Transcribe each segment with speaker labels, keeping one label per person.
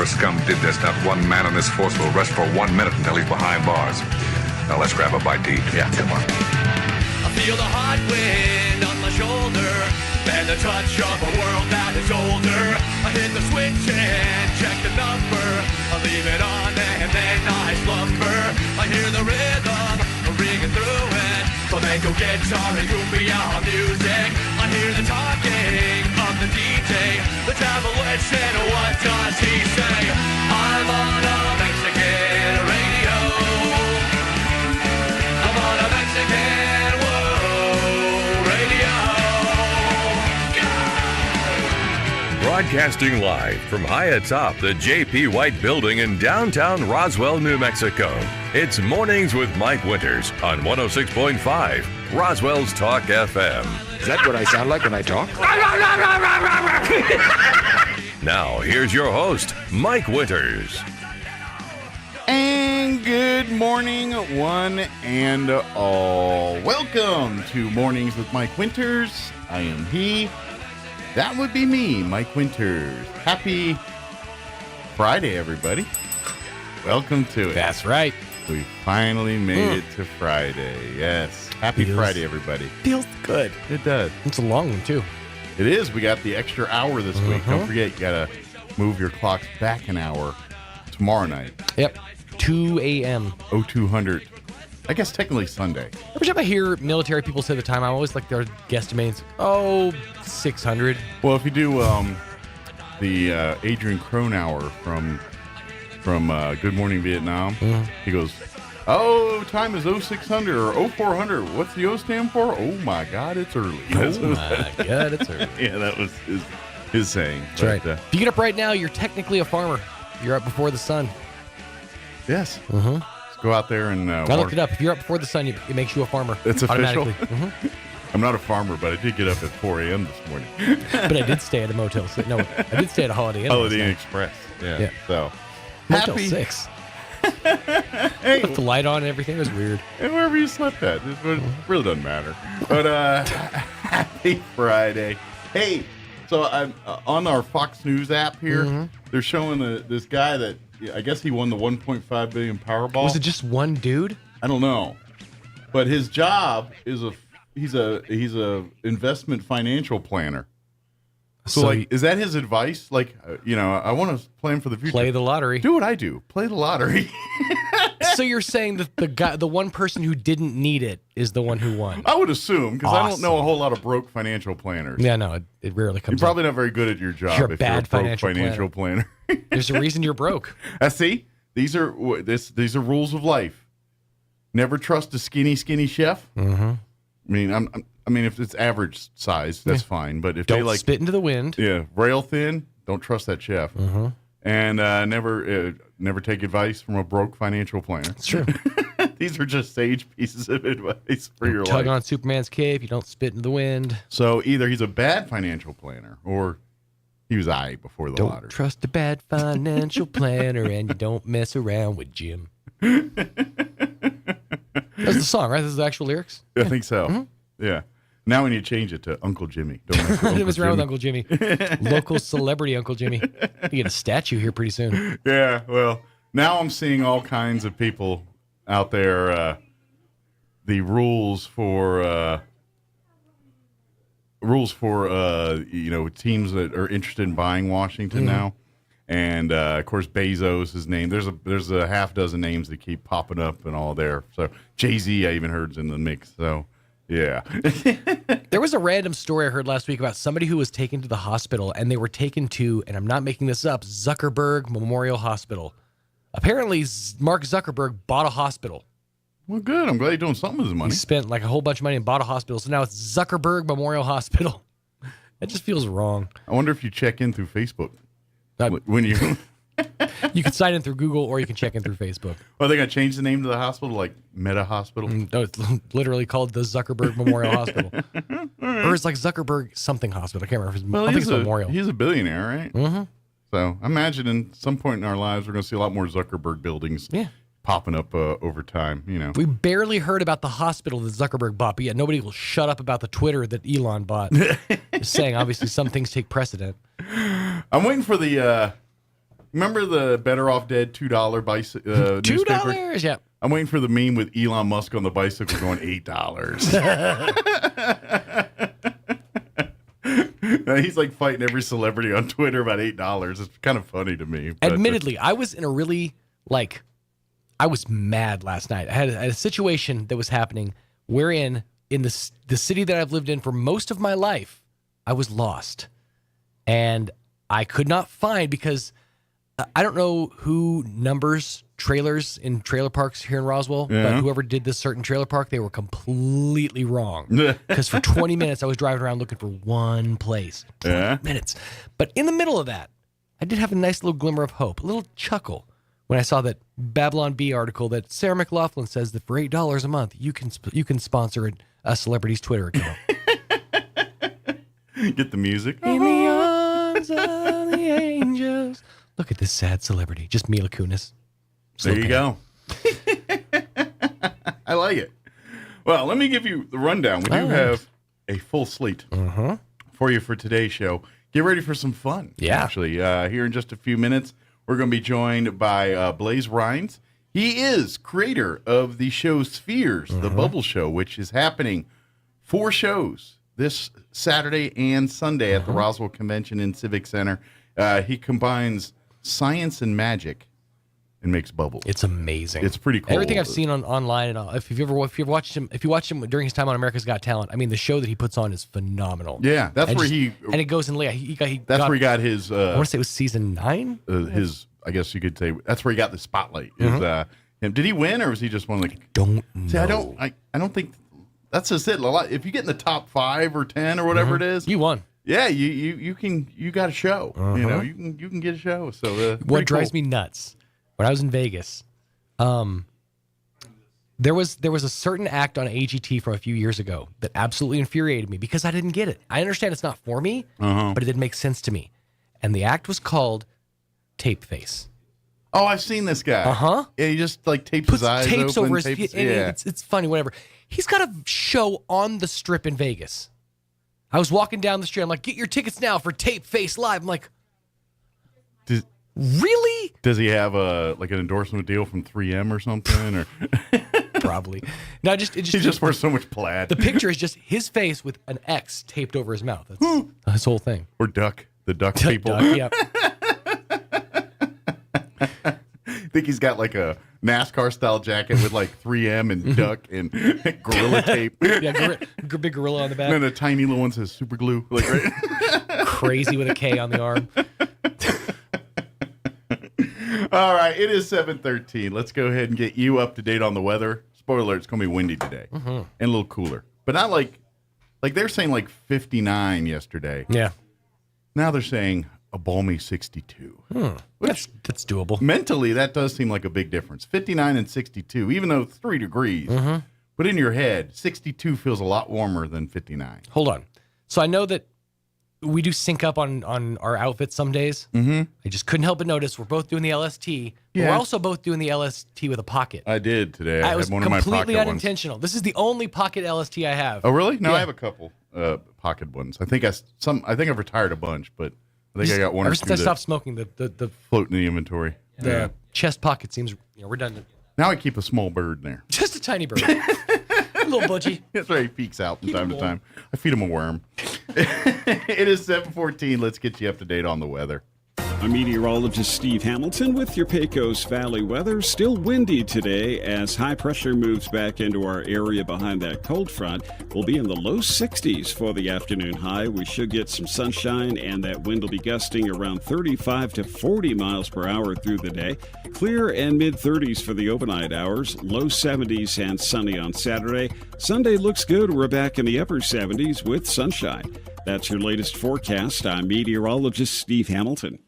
Speaker 1: whatever scum did this, not one man on this force will rest for 1 minute until he's behind bars. Now let's grab a bite to eat.
Speaker 2: Yeah, come on.
Speaker 3: I feel the hot wind on my shoulder and the touch of a world that is older. I hit the switch and check the number. I leave it on and then I slumber. I hear the rhythm ringing through it. Flamenco guitar and cumbia music. I hear the talking of the DJ. The demolition, what does he say? I'm on a Mexican radio. I'm on a Mexican radio.
Speaker 4: Broadcasting live from high atop the J.P. White Building in downtown Roswell, New Mexico. It's Mornings with Mike Winters on 106.5 Roswell's Talk FM.
Speaker 2: Is that what I sound like when I talk?
Speaker 4: Now, here's your host, Mike Winters.
Speaker 5: And good morning, one and all. Welcome to Mornings with Mike Winters. I am he. That would be me, Mike Winters. Happy Friday, everybody. Welcome to it.
Speaker 6: That's right.
Speaker 5: We finally made it to Friday. Yes. Happy Friday, everybody.
Speaker 6: Feels good.
Speaker 5: It does.
Speaker 6: It's a long one, too.
Speaker 5: It is. We got the extra hour this week. Don't forget, you got to move your clocks back an hour tomorrow night.
Speaker 6: Yep. 2 a.m.
Speaker 5: 0200. I guess technically Sunday.
Speaker 6: Every time I hear military people say the time, I always like their guesstimates. 600.
Speaker 5: Well, if you do the Adrian Cronauer from Good Morning Vietnam, he goes, time is 0600 or 0400. What's the O stand for? Oh my God, it's early.
Speaker 6: Oh my God, it's early.
Speaker 5: Yeah, that was his saying.
Speaker 6: That's right. If you get up right now, you're technically a farmer. You're up before the sun.
Speaker 5: Yes. Let's go out there and
Speaker 6: I looked it up. If you're up before the sun, it makes you a farmer.
Speaker 5: It's official.
Speaker 6: Mm-hmm.
Speaker 5: I'm not a farmer, but I did get up at 4 a.m. this morning.
Speaker 6: But I did stay at a Motel 6. No, I did stay at a Holiday Inn.
Speaker 5: Holiday Inn Express. Yeah. So
Speaker 6: Motel 6.
Speaker 5: Hey,
Speaker 6: With the light on and everything, it was weird.
Speaker 5: And wherever you slept at, it really doesn't matter. But happy Friday. Hey, so I'm on our Fox News app here. They're showing this guy that I guess he won the 1.5 billion Powerball.
Speaker 6: Was it just one dude? I
Speaker 5: don't know, but his job is he's a investment financial planner. So like, is that his advice? Like, I want to plan for the future.
Speaker 6: Play the lottery.
Speaker 5: Do what I do. Play the lottery.
Speaker 6: So you're saying that the one person who didn't need it is the one who won?
Speaker 5: I would assume, because I don't know a whole lot of broke financial planners.
Speaker 6: Yeah, no, it rarely comes.
Speaker 5: You're probably not very good at your job.
Speaker 6: You're a
Speaker 5: if
Speaker 6: bad
Speaker 5: you're a broke financial planner.
Speaker 6: There's a reason you're broke.
Speaker 5: See, these are rules of life. Never trust a skinny chef. I mean, if it's average size, that's fine. But if
Speaker 6: don't
Speaker 5: they like
Speaker 6: spit into the wind,
Speaker 5: rail thin, don't trust that chef. And never take advice from a broke financial planner.
Speaker 6: It's true.
Speaker 5: These are just sage pieces of advice for your life.
Speaker 6: Tug on Superman's cape. You don't spit into the wind.
Speaker 5: So either he's a bad financial planner, or he was before the lottery.
Speaker 6: Don't trust a bad financial planner, and you don't mess around with Jim. That's the song, right? This is the actual lyrics?
Speaker 5: I think so. Yeah. Now we need to change it to Uncle Jimmy. Don't mess with Uncle
Speaker 6: It was around with Uncle Jimmy. Local celebrity Uncle Jimmy. You get a statue here pretty soon.
Speaker 5: Yeah, well, now I'm seeing all kinds of people out there, the rules for teams that are interested in buying Washington now. And of course, Bezos, his name. There's a half dozen names that keep popping up and all there. So Jay-Z, I even heard, is in the mix. So yeah.
Speaker 6: There was a random story I heard last week about somebody who was taken to the hospital, and they were taken to, and I'm not making this up, Zuckerberg Memorial Hospital. Apparently, Mark Zuckerberg bought a hospital.
Speaker 5: Well, good. I'm glad you're doing something with his money.
Speaker 6: He spent like a whole bunch of money and bought a hospital, so now it's Zuckerberg Memorial Hospital. That just feels wrong.
Speaker 5: I wonder if you check in through Facebook. When you
Speaker 6: You can sign in through Google, or you can check in through Facebook.
Speaker 5: Are they going to change the name to the hospital, like Meta Hospital?
Speaker 6: No, it's literally called the Zuckerberg Memorial Hospital. Or it's like Zuckerberg something hospital. I can't remember. I think it's Memorial.
Speaker 5: He's a billionaire, right? Mm-hmm. So I imagine in some point in our lives, we're going to see a lot more Zuckerberg buildings popping up over time. We
Speaker 6: barely heard about the hospital that Zuckerberg bought, but yet nobody will shut up about the Twitter that Elon bought. Just saying, obviously, some things take precedent.
Speaker 5: I'm waiting for the Remember the Better Off Dead $2 bicycle newspaper?
Speaker 6: $2, yeah.
Speaker 5: I'm waiting for the meme with Elon Musk on the bicycle going $8. He's like fighting every celebrity on Twitter about $8. It's kind of funny to me. But
Speaker 6: Admittedly, I was in a really, I was mad last night. I had a situation that was happening wherein in the city that I've lived in for most of my life, I was lost. And I could not find, because I don't know who numbers trailers in trailer parks here in Roswell, but whoever did this certain trailer park, they were completely wrong. Because for 20 minutes, I was driving around looking for one place. 20 minutes. But in the middle of that, I did have a nice little glimmer of hope, a little chuckle, when I saw that Babylon Bee article that Sarah McLachlan says that for $8 a month, you can sponsor a celebrity's Twitter account.
Speaker 5: Get the music.
Speaker 6: In the arms of the angels. Look at this sad celebrity. Just Mila Kunis.
Speaker 5: There you go. I like it. Well, let me give you the rundown. We do have a full slate for you for today's show. Get ready for some fun.
Speaker 6: Yeah.
Speaker 5: Actually, here in just a few minutes, we're going to be joined by Blaze Rhines. He is creator of the show Spheres, the Bubble Show, which is happening 4 shows this Saturday and Sunday at the Roswell Convention and Civic Center. He combines science and magic and makes bubbles.
Speaker 6: It's amazing.
Speaker 5: It's pretty cool.
Speaker 6: Everything I've seen online and all. If you watched him during his time on America's Got Talent, I mean, the show that he puts on is phenomenal.
Speaker 5: Yeah, that's
Speaker 6: and
Speaker 5: where
Speaker 6: it goes in late.
Speaker 5: Where he got his.
Speaker 6: I want to say it was season 9.
Speaker 5: His, I guess you could say, that's where he got the spotlight. Him. Did he win, or was he just one of the?
Speaker 6: Don't know.
Speaker 5: See, I don't think that's just it. A lot. If you get in the top 5 or 10 or whatever it is,
Speaker 6: You won.
Speaker 5: Yeah, you got a show. You know, you can get a show. So
Speaker 6: what drives me nuts, when I was in Vegas, there was a certain act on AGT from a few years ago that absolutely infuriated me because I didn't get it. I understand it's not for me, but it didn't make sense to me. And the act was called Tape Face.
Speaker 5: Oh, I've seen this guy. Yeah, he just like tapes his eyes
Speaker 6: tapes
Speaker 5: open.
Speaker 6: over his. It's funny, whatever. He's got a show on the Strip in Vegas. I was walking down the street. I'm like, get your tickets now for Tape Face Live. I'm like, really?
Speaker 5: Does he have an endorsement deal from 3M or something? Or
Speaker 6: probably. No, he
Speaker 5: just wears so much plaid.
Speaker 6: The picture is just his face with an X taped over his mouth. That's his whole thing.
Speaker 5: Or the duck people.
Speaker 6: Yep.
Speaker 5: I think he's got like a NASCAR style jacket with like 3M and duck and gorilla tape.
Speaker 6: Yeah, big gorilla on the back.
Speaker 5: And then a tiny little one says super glue. Like, right?
Speaker 6: Crazy with a K on the arm.
Speaker 5: All right, it is 7:13. Let's go ahead and get you up to date on the weather. Spoiler alert, it's going to be windy today and a little cooler. But not like they're saying like 59 yesterday.
Speaker 6: Yeah.
Speaker 5: Now they're saying a balmy 62.
Speaker 6: That's doable.
Speaker 5: Mentally, that does seem like a big difference. 59 and 62, even though it's 3 degrees. But in your head, 62 feels a lot warmer than 59.
Speaker 6: Hold on. So I know that we do sync up on our outfits some days. I just couldn't help but notice we're both doing the LST, but we're also both doing the LST with a pocket.
Speaker 5: I did today. I
Speaker 6: was
Speaker 5: had one of my pocket
Speaker 6: completely
Speaker 5: ones.
Speaker 6: unintentional. This is the only pocket LST I have.
Speaker 5: Oh, really? No,
Speaker 6: Yeah.
Speaker 5: I have a couple pocket ones. I think I've retired a bunch, but I think I got one or
Speaker 6: Ever
Speaker 5: two
Speaker 6: since I stopped smoking, the
Speaker 5: float in the inventory.
Speaker 6: chest pocket seems redundant.
Speaker 5: Now I keep a small bird in there.
Speaker 6: Just a tiny bird. A little budgie.
Speaker 5: That's right. He peeks out from time to time. I feed him a worm. It is 7:14. Let's get you up to date on the weather.
Speaker 7: I'm meteorologist Steve Hamilton with your Pecos Valley weather. Still windy today as high pressure moves back into our area behind that cold front. We'll be in the low 60s for the afternoon high. We should get some sunshine, and that wind will be gusting around 35 to 40 miles per hour through the day. Clear and mid-30s for the overnight hours. Low 70s and sunny on Saturday. Sunday looks good. We're back in the upper 70s with sunshine. That's your latest forecast. I'm meteorologist Steve Hamilton.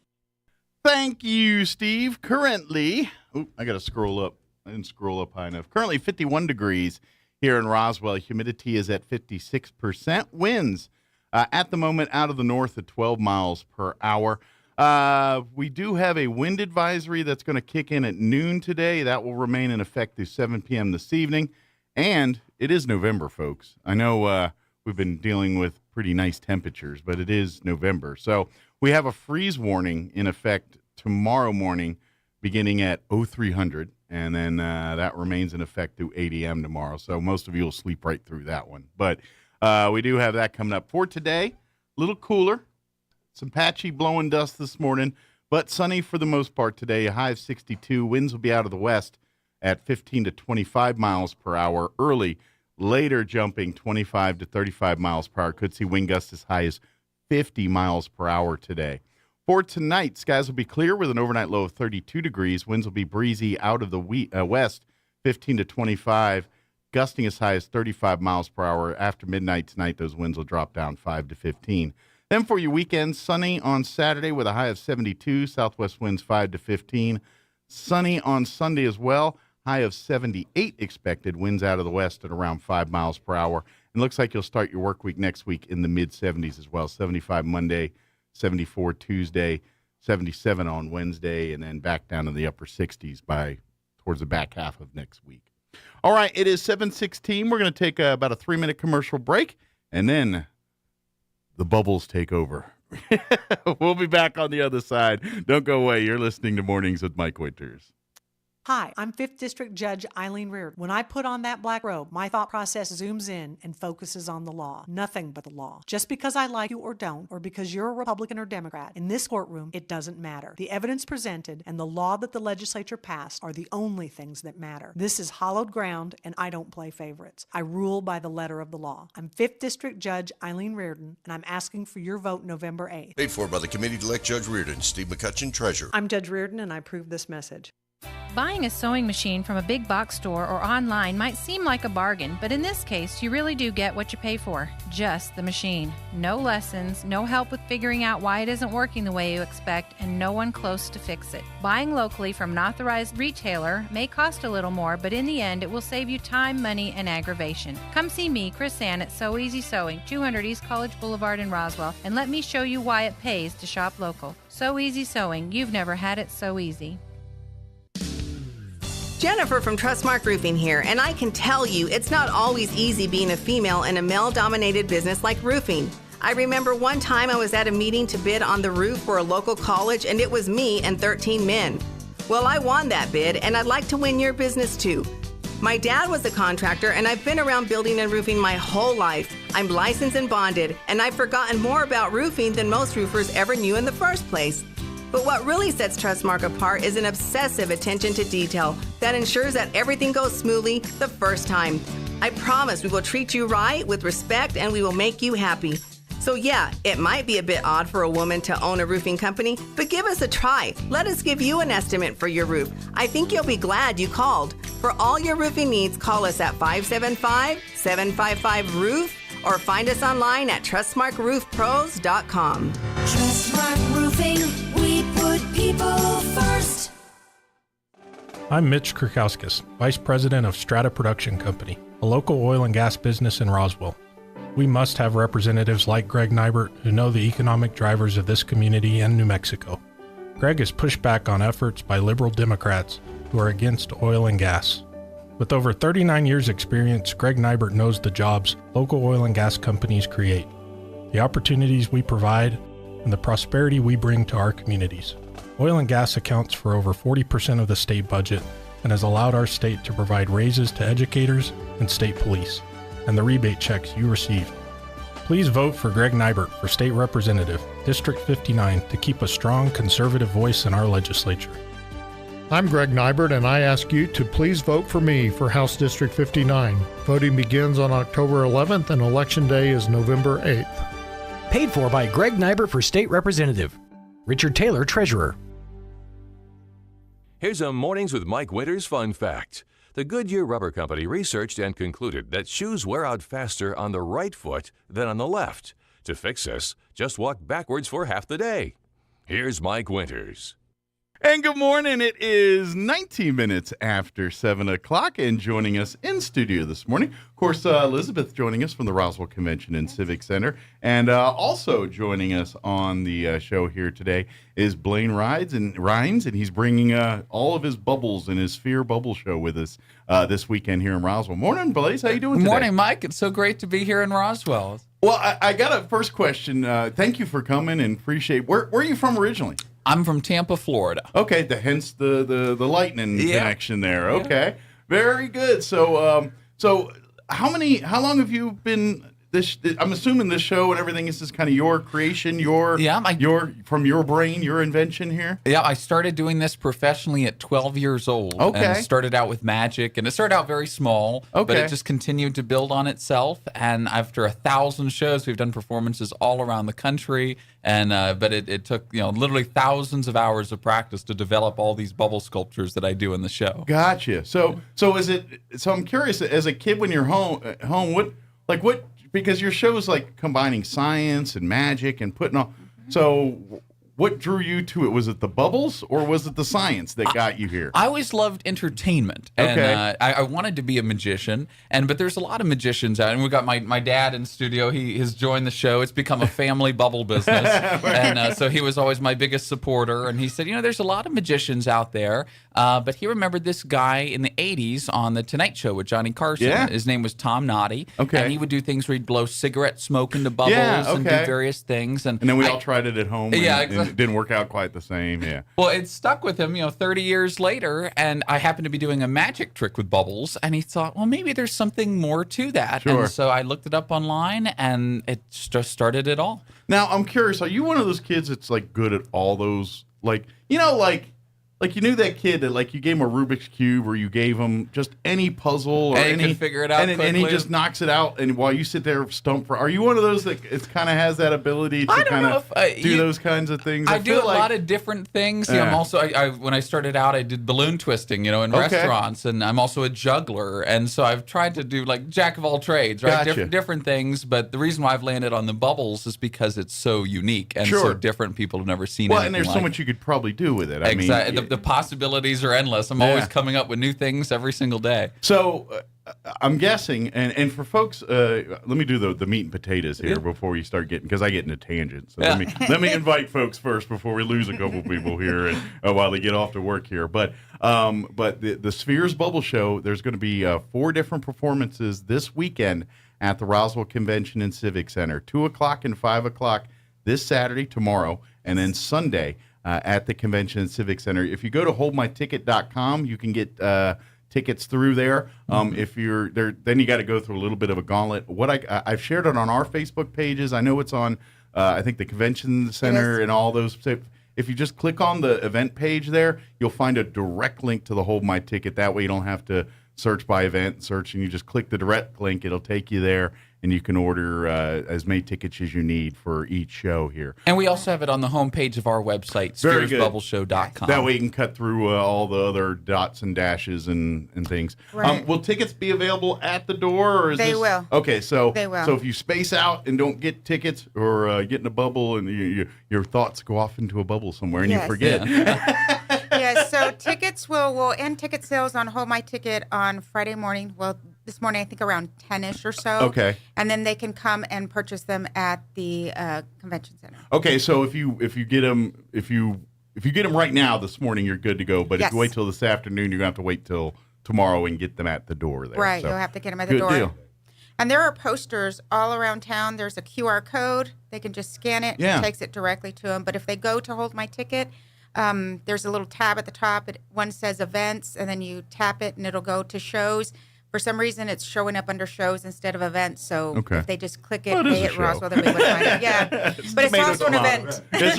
Speaker 5: Thank you, Steve. Currently, I got to scroll up. I didn't scroll up high enough. Currently 51 degrees here in Roswell. Humidity is at 56%. Winds at the moment out of the north at 12 miles per hour. We do have a wind advisory that's going to kick in at noon today. That will remain in effect through 7 p.m. this evening. And it is November, folks. I know we've been dealing with pretty nice temperatures, but it is November. So we have a freeze warning in effect tomorrow morning, beginning at 0300, and then that remains in effect through 8 a.m. tomorrow. So most of you will sleep right through that one. But we do have that coming up for today. A little cooler, some patchy blowing dust this morning, but sunny for the most part today. A high of 62. Winds will be out of the west at 15 to 25 miles per hour early. Later jumping 25 to 35 miles per hour. Could see wind gusts as high as 50 miles per hour today. For tonight, skies will be clear with an overnight low of 32 degrees. Winds will be breezy out of the west, 15 to 25, gusting as high as 35 miles per hour. After midnight tonight, those winds will drop down 5 to 15. Then for your weekend, sunny on Saturday with a high of 72, southwest winds 5 to 15. Sunny on Sunday as well. High of 78 expected, winds out of the west at around 5 miles per hour. And looks like you'll start your work week next week in the mid-70s as well. 75 Monday, 74 Tuesday, 77 on Wednesday, and then back down to the upper 60s towards the back half of next week. All right, it is 7:16. We're going to take about a 3-minute commercial break, and then the bubbles take over. We'll be back on the other side. Don't go away. You're listening to Mornings with Mike Winters.
Speaker 8: Hi, I'm 5th District Judge Eileen Reardon. When I put on that black robe, my thought process zooms in and focuses on the law. Nothing but the law. Just because I like you or don't, or because you're a Republican or Democrat, in this courtroom, it doesn't matter. The evidence presented and the law that the legislature passed are the only things that matter. This is hallowed ground, and I don't play favorites. I rule by the letter of the law. I'm 5th District Judge Eileen Reardon, and I'm asking for your vote November 8th.
Speaker 9: Paid for by the committee to elect Judge Reardon, Steve McCutcheon, Treasurer.
Speaker 8: I'm Judge Reardon, and I approve this message.
Speaker 10: Buying a sewing machine from a big box store or online might seem like a bargain, but in this case, you really do get what you pay for. Just the machine. No lessons, no help with figuring out why it isn't working the way you expect, and no one close to fix it. Buying locally from an authorized retailer may cost a little more, but in the end, it will save you time, money, and aggravation. Come see me, Chris Ann, at So Easy Sewing, 200 East College Boulevard in Roswell, and let me show you why it pays to shop local. So Easy Sewing. You've never had it so easy.
Speaker 11: Jennifer from Trustmark Roofing here, and I can tell you it's not always easy being a female in a male-dominated business like roofing. I remember one time I was at a meeting to bid on the roof for a local college, and it was me and 13 men. Well, I won that bid, and I'd like to win your business too. My dad was a contractor, and I've been around building and roofing my whole life. I'm licensed and bonded, and I've forgotten more about roofing than most roofers ever knew in the first place. But what really sets Trustmark apart is an obsessive attention to detail that ensures that everything goes smoothly the first time. I promise we will treat you right with respect and we will make you happy. So yeah, it might be a bit odd for a woman to own a roofing company, but give us a try. Let us give you an estimate for your roof. I think you'll be glad you called. For all your roofing needs, call us at 575-755-ROOF or find us online at TrustmarkRoofPros.com.
Speaker 12: Trustmark Roofing, we put people first.
Speaker 13: I'm Mitch Kurkowskis, Vice President of Strata Production Company, a local oil and gas business in Roswell. We must have representatives like Greg Nybert who know the economic drivers of this community and New Mexico. Greg has pushed back on efforts by liberal Democrats who are against oil and gas. With over 39 years' experience, Greg Nybert knows the jobs local oil and gas companies create, the opportunities we provide, and the prosperity we bring to our communities. Oil and gas accounts for over 40% of the state budget and has allowed our state to provide raises to educators and state police, and the rebate checks you receive. Please vote for Greg Nybert for State Representative, District 59, to keep a strong conservative voice in our legislature.
Speaker 14: I'm Greg Nybert, and I ask you to please vote for me for House District 59. Voting begins on October 11th, and Election Day is November 8th.
Speaker 6: Paid for by Greg Nybert for State Representative. Richard Taylor, Treasurer.
Speaker 4: Here's a Mornings with Mike Winters fun fact. The Goodyear Rubber Company researched and concluded that shoes wear out faster on the right foot than on the left. To fix this, just walk backwards for half the day. Here's Mike Winters.
Speaker 5: And good morning. It is 19 minutes after 7 o'clock, and joining us in studio this morning, of course, Elizabeth joining us from the Roswell Convention and Civic Center, and also joining us on the show here today is Blaine Rines, and he's bringing all of his bubbles and his Sphere Bubble Show with us this weekend here in Roswell. Morning, Blaze. How you doing today?
Speaker 15: Morning, Mike. It's so great to be here in Roswell.
Speaker 5: Well, I got a first question. Thank you for coming and appreciate. Where are you from originally?
Speaker 15: I'm from Tampa, Florida.
Speaker 5: Okay, hence the lightning connection there. Okay, very good. So how long have you been? I'm assuming this show and everything is just kind of your creation, from your brain, your invention here.
Speaker 15: Yeah, I started doing this professionally at 12 years old.
Speaker 5: Okay.
Speaker 15: And started out with magic, and it started out very small, but it just continued to build on itself. And after 1,000 shows, we've done performances all around the country. And but it took literally thousands of hours of practice to develop all these bubble sculptures that I do in the show.
Speaker 5: Gotcha. So is it? So I'm curious. As a kid, when you're home, what? Because your show is like combining science and magic and putting all. So, what drew you to it? Was it the bubbles or was it the science that got you here?
Speaker 15: I always loved entertainment, and I wanted to be a magician. But there's a lot of magicians out, and we've got my dad in studio. He has joined the show. It's become a family bubble business, and so he was always my biggest supporter. And he said, there's a lot of magicians out there. But he remembered this guy in the 80s on The Tonight Show with Johnny Carson.
Speaker 5: Yeah.
Speaker 15: His name was Tom Noddy.
Speaker 5: Okay.
Speaker 15: And he would do things where he'd blow cigarette smoke into bubbles and do various things. And
Speaker 5: then we all tried it at home.
Speaker 15: Exactly.
Speaker 5: It didn't work out quite the same. Yeah.
Speaker 15: Well, it stuck with him, 30 years later. And I happened to be doing a magic trick with bubbles. And he thought, well, maybe there's something more to that.
Speaker 5: Sure.
Speaker 15: And so I looked it up online, and it just started it all.
Speaker 5: Now, I'm curious. Are you one of those kids that's like good at all those, like you knew that kid that you gave him a Rubik's Cube or you gave him just any puzzle or
Speaker 15: and he could figure it out
Speaker 5: and he just knocks it out, and while you sit there stumped are you one of those that it kind of has that ability to kind of do those kinds of things?
Speaker 15: I do a lot of different things. I'm also when I started out, I did balloon twisting, in restaurants, and I'm also a juggler, and so I've tried to do jack of all trades, right?
Speaker 5: Gotcha.
Speaker 15: Different things. But the reason why I've landed on the bubbles is because it's so unique and so different. People have never seen it.
Speaker 5: Well, and there's so much you could probably do with it.
Speaker 15: Exactly. The possibilities are endless. I'm always coming up with new things every single day.
Speaker 5: So I'm guessing, and for folks, let me do the meat and potatoes here before you start getting, because I get into tangents. So let me invite folks first before we lose a couple people here and while they get off to work here. But the Spheres Bubble Show, there's going to be 4 different performances this weekend at the Roswell Convention and Civic Center, 2 o'clock and 5 o'clock this Saturday, tomorrow, and then Sunday at the Convention and Civic Center. If you go to holdmyticket.com, you can get tickets through there. If you're there, then you got to go through a little bit of a gauntlet. I've shared it on our Facebook pages. I know it's on, I think, the Convention Center and all those. If you just click on the event page there, you'll find a direct link to the Hold My Ticket. That way you don't have to search by event, and you just click the direct link. It'll take you there, and you can order as many tickets as you need for each show here.
Speaker 15: And we also have it on the homepage of our website, spheresbubbleshow.com.
Speaker 5: That way you can cut through all the other dots and dashes and things. Right. Will tickets be available at the door? Or is
Speaker 16: they will.
Speaker 5: Okay, so
Speaker 16: they will.
Speaker 5: So if you space out and don't get tickets or get in a bubble and your thoughts go off into a bubble somewhere and you forget.
Speaker 16: Yes, so tickets we'll end ticket sales on Hold My Ticket on Friday morning. Well, this morning I think around 10ish or so.
Speaker 5: Okay.
Speaker 16: And then they can come and purchase them at the convention center.
Speaker 5: Okay, so if you get them right now this morning, you're good to go. But if you wait till this afternoon, you're gonna have to wait till tomorrow and get them at the door there.
Speaker 16: Right,
Speaker 5: so,
Speaker 16: you'll have to get them at the door.
Speaker 5: Deal.
Speaker 16: And there are posters all around town. There's a QR code. They can just scan it.
Speaker 5: Yeah.
Speaker 16: It takes it directly to them. But if they go to Hold My Ticket, there's a little tab at the top. One says events, and then you tap it, and it'll go to shows. For some reason, it's showing up under shows instead of events. So if they just click it, they hit Roswell, then we would find it. Yeah, but it's also an event.
Speaker 5: That's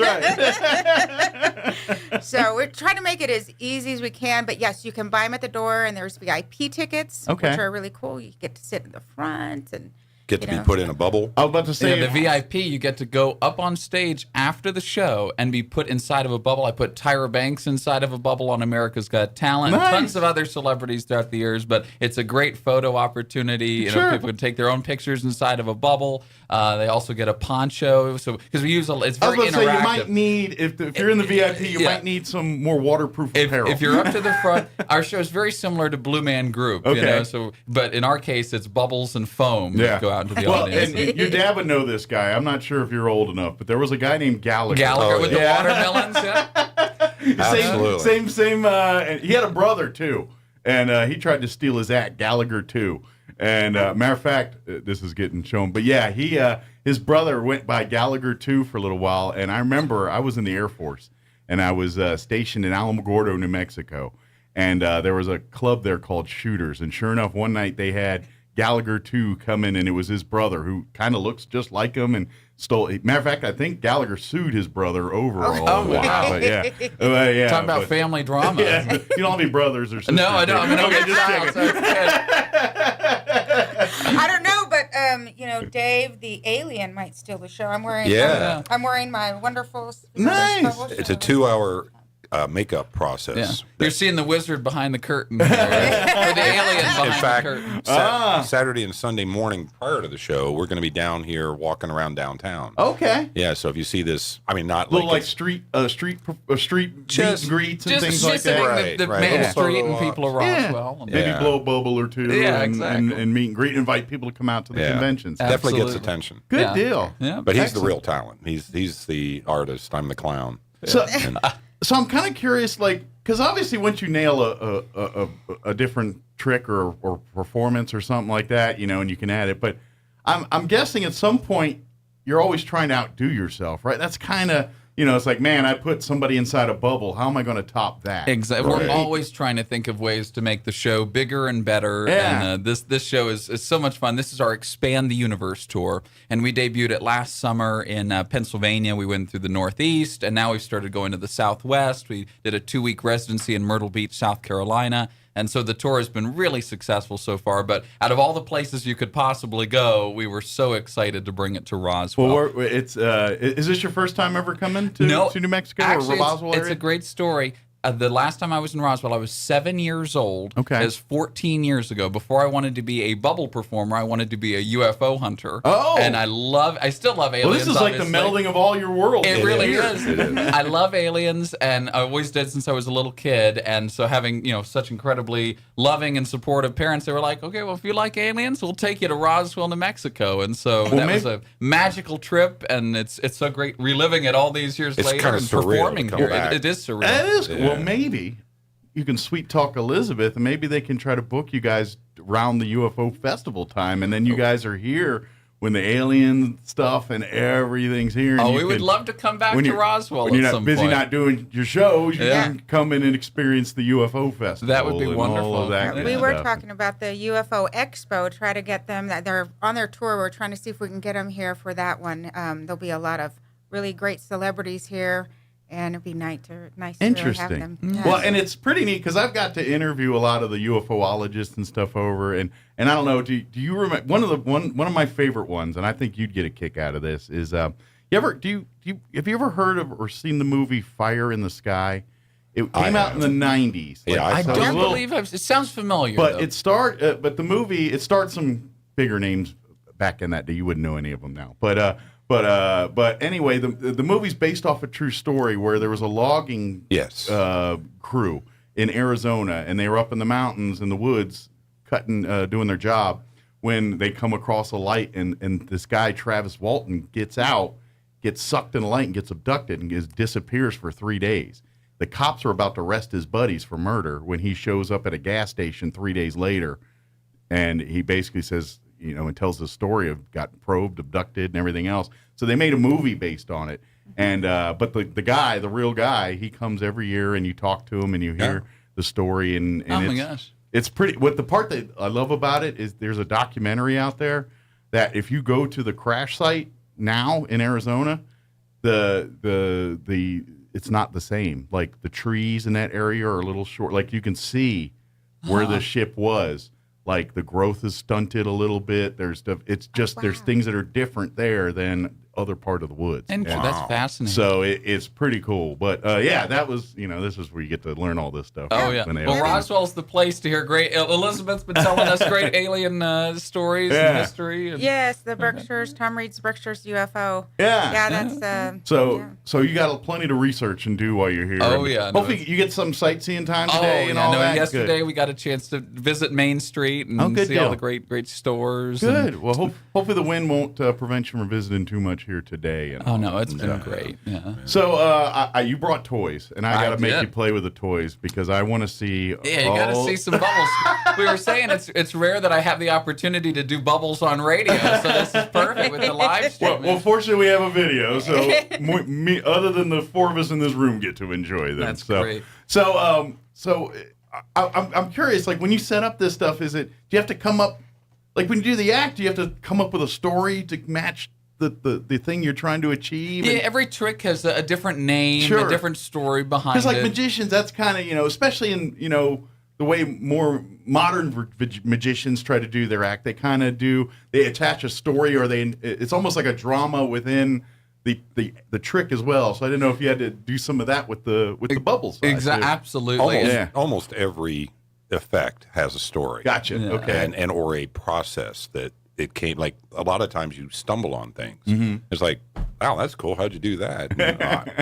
Speaker 5: right.
Speaker 16: So we're trying to make it as easy as we can. But yes, you can buy them at the door, and there's VIP tickets, which are really cool. You get to sit in the front and
Speaker 9: get to be put in a bubble.
Speaker 5: I was about to say
Speaker 15: the VIP, you get to go up on stage after the show and be put inside of a bubble. I put Tyra Banks inside of a bubble on America's Got Talent.
Speaker 5: Nice.
Speaker 15: Tons of other celebrities throughout the years, but it's a great photo opportunity. People can take their own pictures inside of a bubble. They also get a poncho. So because we use it's very interactive.
Speaker 5: Say you might need if you're in the VIP, you might need some more waterproof apparel.
Speaker 15: If you're up to the front, our show is very similar to Blue Man Group.
Speaker 5: Okay.
Speaker 15: But in our case, it's bubbles and foam that go out into the audience.
Speaker 5: And your dad would know this guy. I'm not sure if you're old enough, but there was a guy named Gallagher.
Speaker 15: With the watermelons.
Speaker 9: Absolutely.
Speaker 5: Same. And he had a brother too, and he tried to steal his act, Gallagher too. And matter of fact, this is getting shown, but yeah, his brother went by Gallagher too for a little while. And I remember I was in the Air Force, and I was stationed in Alamogordo, New Mexico. And there was a club there called Shooters. And sure enough, one night they had Gallagher 2 come in, and it was his brother who kind of looks just like him and stole. Matter of fact, I think Gallagher sued his brother over all of it.
Speaker 15: Wow.
Speaker 5: But yeah.
Speaker 15: Talking about family drama.
Speaker 5: Yeah, you don't have any brothers or sisters.
Speaker 15: No, I don't. I mean,
Speaker 5: okay, just
Speaker 15: child,
Speaker 5: checking.
Speaker 16: I don't know, but Dave, the alien, might steal the show. I'm wearing my wonderful.
Speaker 5: Nice.
Speaker 17: It's a 2-hour makeup process.
Speaker 15: Yeah. You're seeing the wizard behind the curtain, or the alien behind the curtain.
Speaker 17: Saturday and Sunday morning prior to the show, we're going to be down here walking around downtown.
Speaker 5: Okay.
Speaker 17: Yeah, so if you see this, I mean, not
Speaker 5: little like
Speaker 17: it's-
Speaker 5: street meet and greets and things like that.
Speaker 15: Just the main street and people of Roswell.
Speaker 5: Maybe blow a bubble or two.
Speaker 15: Yeah,
Speaker 5: and,
Speaker 15: exactly.
Speaker 5: and meet and greet, invite people to come out to the conventions.
Speaker 17: Definitely gets attention.
Speaker 5: Good deal.
Speaker 15: Yeah.
Speaker 17: But he's the real talent. He's the artist. I'm the clown.
Speaker 5: So I'm kind of curious, like, because obviously once you nail a different trick or performance or something like that, and you can add it. But I'm guessing at some point you're always trying to outdo yourself, right? That's kind of, it's like, man, I put somebody inside a bubble. How am I going to top that?
Speaker 15: Exactly.
Speaker 5: Right?
Speaker 15: We're always trying to think of ways to make the show bigger and better.
Speaker 5: Yeah.
Speaker 15: And this show is so much fun. This is our Expand the Universe tour. And we debuted it last summer in Pennsylvania. We went through the Northeast, and now we've started going to the Southwest. We did a 2-week residency in Myrtle Beach, South Carolina. And so the tour has been really successful so far. But out of all the places you could possibly go, we were so excited to bring it to Roswell.
Speaker 5: Well, is this your first time ever coming to New Mexico
Speaker 15: Actually,
Speaker 5: or Roswell area?
Speaker 15: It's a great story. The last time I was in Roswell, I was 7 years old.
Speaker 5: Okay.
Speaker 15: It was 14 years ago. Before I wanted to be a bubble performer, I wanted to be a UFO hunter.
Speaker 5: Oh.
Speaker 15: And I still love aliens.
Speaker 5: Well, this is like the
Speaker 15: obviously.
Speaker 5: melding of all your worlds.
Speaker 15: It really
Speaker 5: here.
Speaker 15: is. I love aliens, and I always did since I was a little kid. And so having, such incredibly loving and supportive parents, they were like, okay, well, if you like aliens, we'll take you to Roswell, New Mexico. And so was a magical trip, and it's so great reliving it all these years later
Speaker 17: kind of
Speaker 15: and
Speaker 17: surreal
Speaker 15: performing
Speaker 17: to
Speaker 15: here.
Speaker 17: come back.
Speaker 15: It is surreal.
Speaker 5: That is
Speaker 17: Yeah.
Speaker 5: well, maybe you can sweet talk Elizabeth, and maybe they can try to book you guys around the UFO festival time, and then you guys are here when the alien stuff and everything's here. And
Speaker 15: We would love to come back to Roswell
Speaker 5: when you're
Speaker 15: at
Speaker 5: not
Speaker 15: some
Speaker 5: busy
Speaker 15: point.
Speaker 5: not doing your shows. You
Speaker 15: Yeah.
Speaker 5: can come in and experience the UFO festival.
Speaker 15: That would be
Speaker 5: and
Speaker 15: wonderful.
Speaker 5: All of that
Speaker 16: We
Speaker 5: kind
Speaker 16: were
Speaker 5: of stuff.
Speaker 16: talking about the UFO Expo. Try to get them. That they're on their tour. We're trying to see if we can get them here for that one. There'll be a lot of really great celebrities here, and it'd be nice to
Speaker 5: Interesting.
Speaker 16: have them.
Speaker 5: Well, and it's pretty neat because I've got to interview a lot of the UFOologists and stuff over, and I don't know. Do you remember one of my favorite ones? And I think you'd get a kick out of this. Is have you ever heard of or seen the movie Fire in the Sky? It came out in the 90s.
Speaker 17: Yeah,
Speaker 15: I don't believe it sounds familiar.
Speaker 5: But
Speaker 15: though.
Speaker 5: but the movie it starred some bigger names back in that day. You wouldn't know any of them now. But anyway, the movie's based off a true story where there was a logging crew in Arizona, and they were up in the mountains in the woods cutting, doing their job when they come across a light, and this guy Travis Walton gets sucked in the light and gets abducted and disappears for 3 days. The cops are about to arrest his buddies for murder when he shows up at a gas station 3 days later, and he basically says, and tells the story of got probed, abducted, and everything else. So they made a movie based on it. And but the real guy, he comes every year, and you talk to him, and you hear the story. And
Speaker 15: oh my gosh,
Speaker 5: it's pretty. What the part that I love about it is there's a documentary out there that if you go to the crash site now in Arizona, the it's not the same. Like the trees in that area are a little short. Like you can see where the ship was. Like the growth is stunted a little bit. There's things that are different there than other part of the woods.
Speaker 15: That's fascinating.
Speaker 5: So it's pretty cool. But that was this is where you get to learn all this stuff.
Speaker 15: Oh yeah. Well, Roswell's the place to hear great. Elizabeth's been telling us great alien stories and history. And,
Speaker 16: yes, the Berkshires, Tom Reed's Berkshires UFO.
Speaker 5: Yeah.
Speaker 16: That's
Speaker 5: So you got plenty to research and do while you're here.
Speaker 15: Oh yeah.
Speaker 5: Hopefully you get some sightseeing time today and all that.
Speaker 15: Yesterday we got a chance to visit Main Street and see all the great stores.
Speaker 5: Good. Well, hopefully the wind won't prevent you from visiting too much here today. And
Speaker 15: oh no, it's been great. Yeah.
Speaker 5: So you brought toys, and I got to make you play with the toys because I want to see.
Speaker 15: Yeah, you got to see some bubbles. We were saying it's rare that I have the opportunity to do bubbles on radio, so this is perfect with the live stream.
Speaker 5: Well, fortunately, we have a video, so me, other than the four of us in this room, get to enjoy them.
Speaker 15: That's great.
Speaker 5: So I'm curious. Like when you set up this stuff, do you have to come up? Like when you do the act, do you have to come up with a story to match the thing you're trying to achieve?
Speaker 15: Yeah, every trick has a different name,
Speaker 5: Sure.
Speaker 15: a different story behind it.
Speaker 5: Because like magicians, that's kind of, especially in, the way more modern magicians try to do their act, they attach a story, or it's almost like a drama within the trick as well. So I didn't know if you had to do some of that with the bubbles.
Speaker 15: Absolutely.
Speaker 17: Almost every effect has a story.
Speaker 5: Gotcha. Yeah. Okay.
Speaker 17: And or a process that it came, like a lot of times you stumble on things.
Speaker 5: Mm-hmm.
Speaker 17: It's like, wow, that's cool. How'd you do that? And,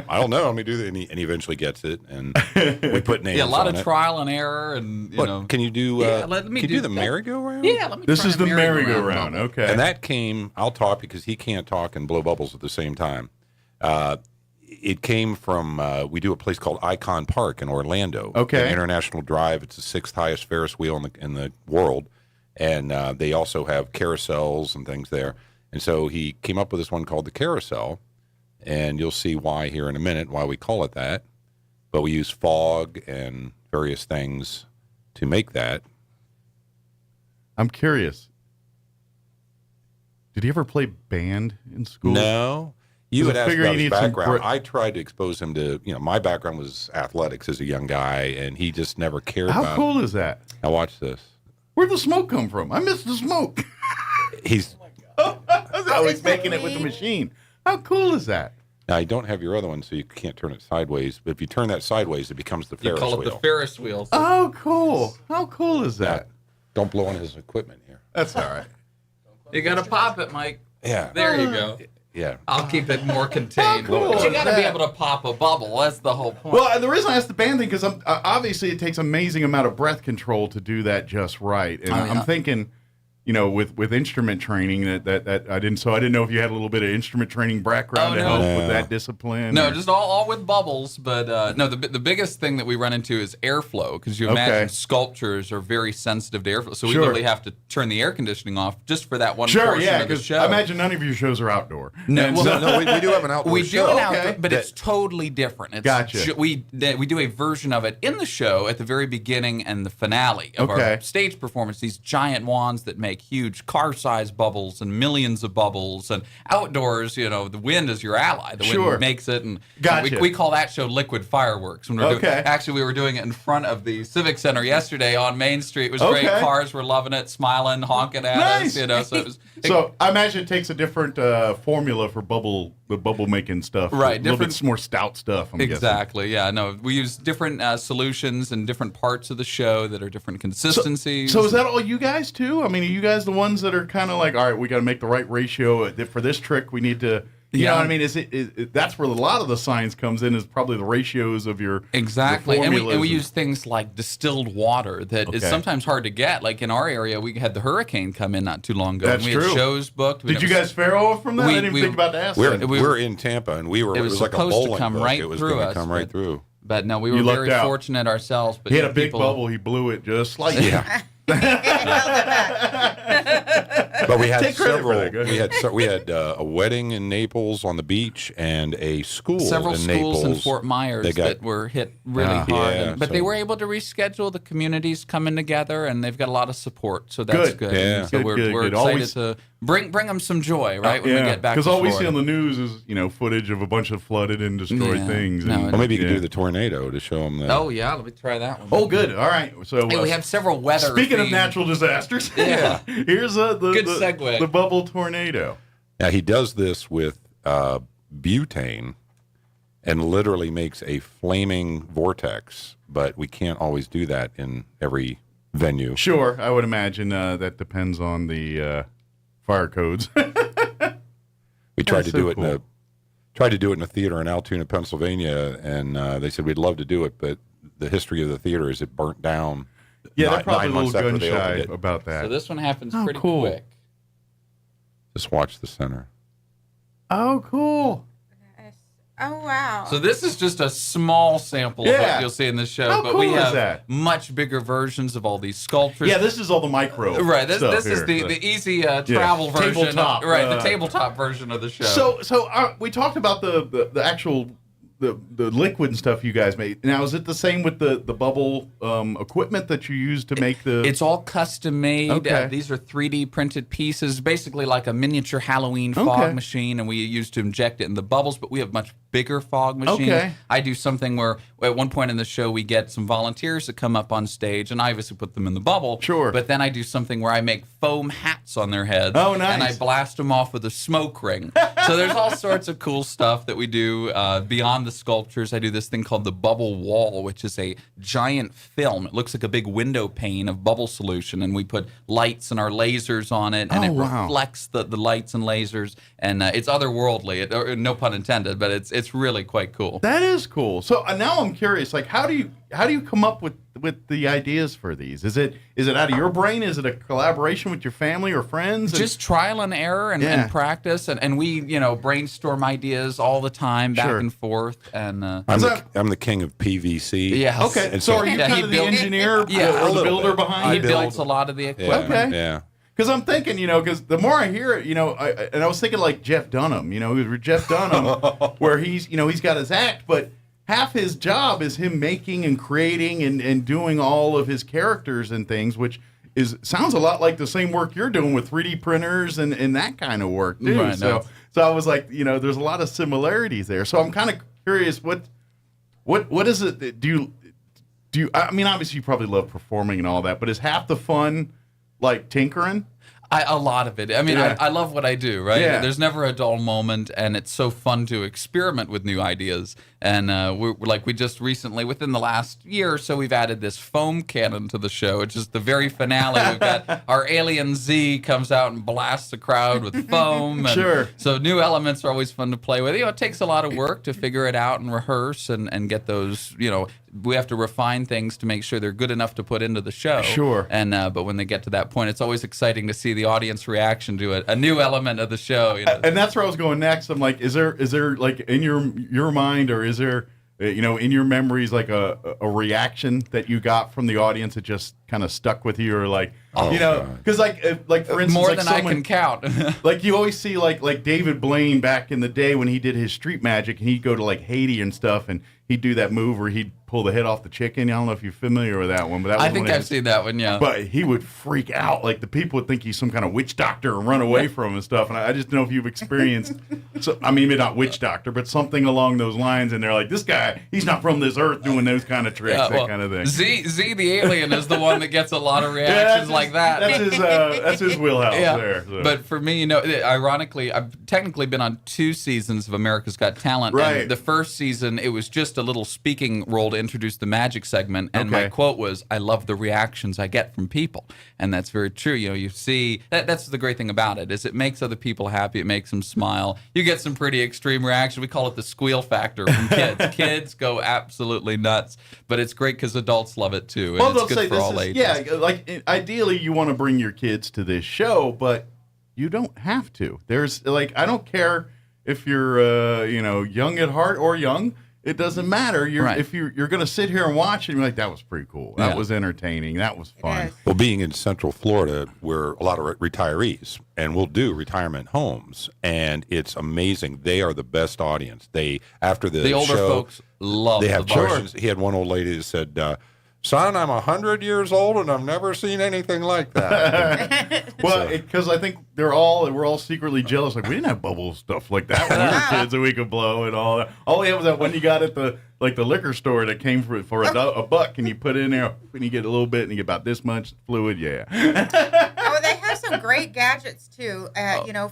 Speaker 17: I don't know. Let me do that. And he eventually gets it. And we put names on it.
Speaker 15: A lot of trial and error. And
Speaker 17: Can you do,
Speaker 15: let me
Speaker 17: do the merry-go-round?
Speaker 15: Yeah, let me
Speaker 5: This
Speaker 15: try
Speaker 5: is
Speaker 15: a
Speaker 5: the merry-go-round.
Speaker 15: bubble.
Speaker 5: Okay.
Speaker 17: And that came, I'll talk because he can't talk and blow bubbles at the same time. It came from, we do a place called Icon Park in Orlando.
Speaker 5: Okay.
Speaker 17: International Drive. It's the 6th highest Ferris wheel in the world. And they also have carousels and things there. And so he came up with this one called the carousel. And you'll see why here in a minute, why we call it that. But we use fog and various things to make that.
Speaker 5: I'm curious. Did he ever play band in school?
Speaker 17: No. You had asked
Speaker 5: figure
Speaker 17: about
Speaker 5: you
Speaker 17: his
Speaker 5: need some
Speaker 17: background. I tried to expose him to, my background was athletics as a young guy, and he just never cared about it.
Speaker 5: How cool is that?
Speaker 17: Now watch this.
Speaker 5: Where'd the smoke come from? I missed the smoke.
Speaker 17: He's
Speaker 5: he's making it with the machine. How cool is that?
Speaker 17: Now, you don't have your other one, so you can't turn it sideways. But if you turn that sideways, it becomes the
Speaker 15: You
Speaker 17: Ferris
Speaker 15: call it
Speaker 17: wheel.
Speaker 15: the Ferris wheel.
Speaker 5: Oh, cool. How cool is that?
Speaker 17: Don't blow on his equipment here.
Speaker 5: That's all right.
Speaker 15: You got to pop it, Mike.
Speaker 17: Yeah.
Speaker 15: There you go.
Speaker 17: Yeah.
Speaker 15: I'll keep it more contained.
Speaker 5: cool
Speaker 15: But you
Speaker 5: is
Speaker 15: got to be
Speaker 5: that?
Speaker 15: able to pop a bubble. That's the whole point.
Speaker 5: Well, the reason I asked the band thing, because obviously it takes amazing amount of breath control to do that just right. And I'm thinking, with instrument training that I didn't know if you had a little bit of instrument training background to help with that discipline.
Speaker 15: No, just all with bubbles. But no, the biggest thing that we run into is airflow, because you imagine sculptures are very sensitive to airflow. So we literally have to turn the air conditioning off just for that one portion of the show.
Speaker 5: I imagine none of your shows are outdoor.
Speaker 17: No, we do have an outdoor
Speaker 15: We
Speaker 17: show.
Speaker 15: do an outdoor, but it's totally different. It's
Speaker 5: Gotcha.
Speaker 15: We do a version of it in the show at the very beginning and the finale of our stage performance. These giant wands that make huge car-sized bubbles and millions of bubbles. And outdoors, the wind is your ally. The wind makes it. And we call that show Liquid Fireworks. When we're actually, we were doing it in front of the Civic Center yesterday on Main Street. It was great. Cars were loving it, smiling, honking at us. So it was.
Speaker 5: So I imagine it takes a different formula for the bubble making stuff.
Speaker 15: Right,
Speaker 5: a little bit more stout stuff. I'm
Speaker 15: exactly. Yeah. No, we use different solutions and different parts of the show that are different consistencies.
Speaker 5: So is that all you guys too? I mean, are you guys the ones that are kind of like, all right, we got to make the right ratio for this trick? We need to. You know what I mean? Is that's where a lot of the science comes in, is probably the ratios of your
Speaker 15: exactly, and we use things like distilled water that is sometimes hard to get. Like in our area, we had the hurricane come in not too long ago.
Speaker 5: That's
Speaker 15: and we had shows booked.
Speaker 5: Did you guys fare off from that? I didn't think about to ask.
Speaker 17: We're in Tampa, and it was like a bowling
Speaker 15: to come
Speaker 17: book.
Speaker 15: right
Speaker 17: It was
Speaker 15: through
Speaker 17: going to
Speaker 15: us,
Speaker 17: come right through.
Speaker 15: But no, we were very fortunate ourselves. But
Speaker 5: he had a big bubble. He blew it just like
Speaker 17: But we had several. We had a wedding in Naples on the beach and a school
Speaker 15: several
Speaker 17: in
Speaker 15: schools
Speaker 17: Naples
Speaker 15: in Fort Myers that were hit really hard. But they were able to reschedule. The communities coming together, and they've got a lot of support. So that's good.
Speaker 17: Yeah.
Speaker 15: So we're excited to bring them some joy, right? When we get back to
Speaker 5: Because all we
Speaker 15: Florida.
Speaker 5: see on the news is footage of a bunch of flooded and destroyed things.
Speaker 17: Well, maybe you could do the tornado to show them that.
Speaker 15: Oh yeah, let me try that one.
Speaker 5: Oh, good. All right. So
Speaker 15: we have several weather.
Speaker 5: Speaking of natural disasters, here's
Speaker 15: good segue.
Speaker 5: The bubble tornado.
Speaker 17: Now he does this with butane, and literally makes a flaming vortex. But we can't always do that in every venue.
Speaker 5: Sure, I would imagine that depends on the fire codes.
Speaker 17: We tried to do it in a theater in Altoona, Pennsylvania, and they said we'd love to do it, but the history of the theater is it burnt down.
Speaker 5: Yeah, they're probably
Speaker 17: 9
Speaker 5: a
Speaker 17: months
Speaker 5: little
Speaker 17: after they
Speaker 5: gun shy
Speaker 17: opened it.
Speaker 5: about that.
Speaker 15: So this one happens pretty
Speaker 5: cool.
Speaker 15: quick.
Speaker 17: Just watch the center.
Speaker 5: Oh, cool.
Speaker 16: Oh, wow.
Speaker 15: So this is just a small sample of what you'll see in this show,
Speaker 5: How
Speaker 15: but
Speaker 5: cool
Speaker 15: we
Speaker 5: is
Speaker 15: have
Speaker 5: that?
Speaker 15: much bigger versions of all these sculptures.
Speaker 5: Yeah, this is all the micro.
Speaker 15: Right. This
Speaker 5: stuff
Speaker 15: is
Speaker 5: here.
Speaker 15: the easy travel version.
Speaker 5: Tabletop,
Speaker 15: The tabletop version of the show.
Speaker 5: So we talked about the actual the liquid and stuff you guys made. Now, is it the same with the bubble equipment that you use to make the?
Speaker 15: It's all custom made.
Speaker 5: Okay.
Speaker 15: These are 3D printed pieces, basically like a miniature Halloween fog machine, and we use to inject it in the bubbles. But we have much bigger fog machines.
Speaker 5: Okay.
Speaker 15: I do something where at one point in the show we get some volunteers to come up on stage, and I obviously put them in the bubble.
Speaker 5: Sure.
Speaker 15: But then I do something where I make foam hats on their heads.
Speaker 5: Oh, nice.
Speaker 15: And I blast them off with a smoke ring. So there's all sorts of cool stuff that we do beyond the sculptures. I do this thing called the bubble wall, which is a giant film. It looks like a big window pane of bubble solution, and we put lights and our lasers on it, and it reflects the lights and lasers, and it's otherworldly. No pun intended, but it's really quite cool.
Speaker 5: That is cool. So now I'm curious, like how do you come up with the ideas for these? Is it out of your brain? Is it a collaboration with your family or friends?
Speaker 15: Just trial and error and practice, and we brainstorm ideas all the time, back and forth. And
Speaker 17: I'm the king of PVC.
Speaker 15: Yeah.
Speaker 5: Okay.
Speaker 17: And
Speaker 5: so are you kind of the engineer or the builder behind
Speaker 15: he
Speaker 5: it?
Speaker 15: builds a lot of the equipment.
Speaker 5: Okay.
Speaker 17: Yeah.
Speaker 5: Because I'm thinking, because the more I hear it, and I was thinking like Jeff Dunham, Jeff Dunham, where he's got his act, but half his job is him making and creating and doing all of his characters and things, which sounds a lot like the same work you're doing with 3D printers and that kind of work too.
Speaker 15: Right,
Speaker 5: so I was like, there's a lot of similarities there. So I'm kind of curious, what is it that do you? I mean, obviously you probably love performing and all that, but is half the fun like tinkering?
Speaker 15: A lot of it. I mean, I love what I do, right?
Speaker 5: Yeah.
Speaker 15: There's never a dull moment, and it's so fun to experiment with new ideas. And we just recently, within the last year or so, we've added this foam cannon to the show. It's just the very finale. We've got our alien Z comes out and blasts the crowd with foam. And
Speaker 5: Sure.
Speaker 15: So new elements are always fun to play with. It takes a lot of work to figure it out and rehearse and get those, we have to refine things to make sure they're good enough to put into the show.
Speaker 5: Sure.
Speaker 15: And but when they get to that point, it's always exciting to see the audience reaction to it, a new element of the show.
Speaker 5: And that's where I was going next. I'm like, is there like in your mind, or is there in your memories like a reaction that you got from the audience that just kind of stuck with you, or like because like for instance,
Speaker 15: more
Speaker 5: like
Speaker 15: than I can count.
Speaker 5: Like you always see like David Blaine back in the day when he did his street magic, and he'd go to like Haiti and stuff, and he'd do that move where he'd pull the head off the chicken. I don't know if you're familiar with that one, but that was
Speaker 15: I think I've seen that one. Yeah,
Speaker 5: but he would freak out. Like the people would think he's some kind of witch doctor and run away from him and stuff. And I just don't know if you've experienced. So I mean, maybe not witch doctor, but something along those lines. And they're like, this guy, he's not from this earth doing those kind of tricks, that kind of thing.
Speaker 15: Z the alien is the one that gets a lot of reactions like that.
Speaker 5: That's his wheelhouse there. So.
Speaker 15: But for me, ironically, I've technically been on 2 seasons of America's Got Talent.
Speaker 5: Right.
Speaker 15: And the first season, it was just a little speaking role to introduce the magic segment, and my quote was, "I love the reactions I get from people," and that's very true. You see that's the great thing about it, is it makes other people happy. It makes them smile. You get some pretty extreme reaction. We call it the squeal factor from kids. Kids go absolutely nuts, but it's great because adults love it too, and it's good for all ages.
Speaker 5: Yeah, like ideally you want to bring your kids to this show, but you don't have to. There's like, I don't care if you're young at heart or young. It doesn't matter. If you're going to sit here and watch it, you're like, that was pretty cool. That was entertaining. That was fun.
Speaker 17: Well, being in Central Florida, we're a lot of retirees, and we'll do retirement homes, and it's amazing. They are the best audience. After the
Speaker 15: older
Speaker 17: show,
Speaker 15: folks love
Speaker 17: they have
Speaker 15: the
Speaker 17: questions. He had one old lady that said, "Son, I'm 100 years old and I've never seen anything like that."
Speaker 5: Well, because I think we're all secretly jealous. Like, we didn't have bubble stuff like that when we were kids that we could blow and all that. All we had was that one you got at the liquor store that came for $1, and you put it in there and you get a little bit and you get about this much fluid. Yeah.
Speaker 16: Oh, they have some great gadgets too.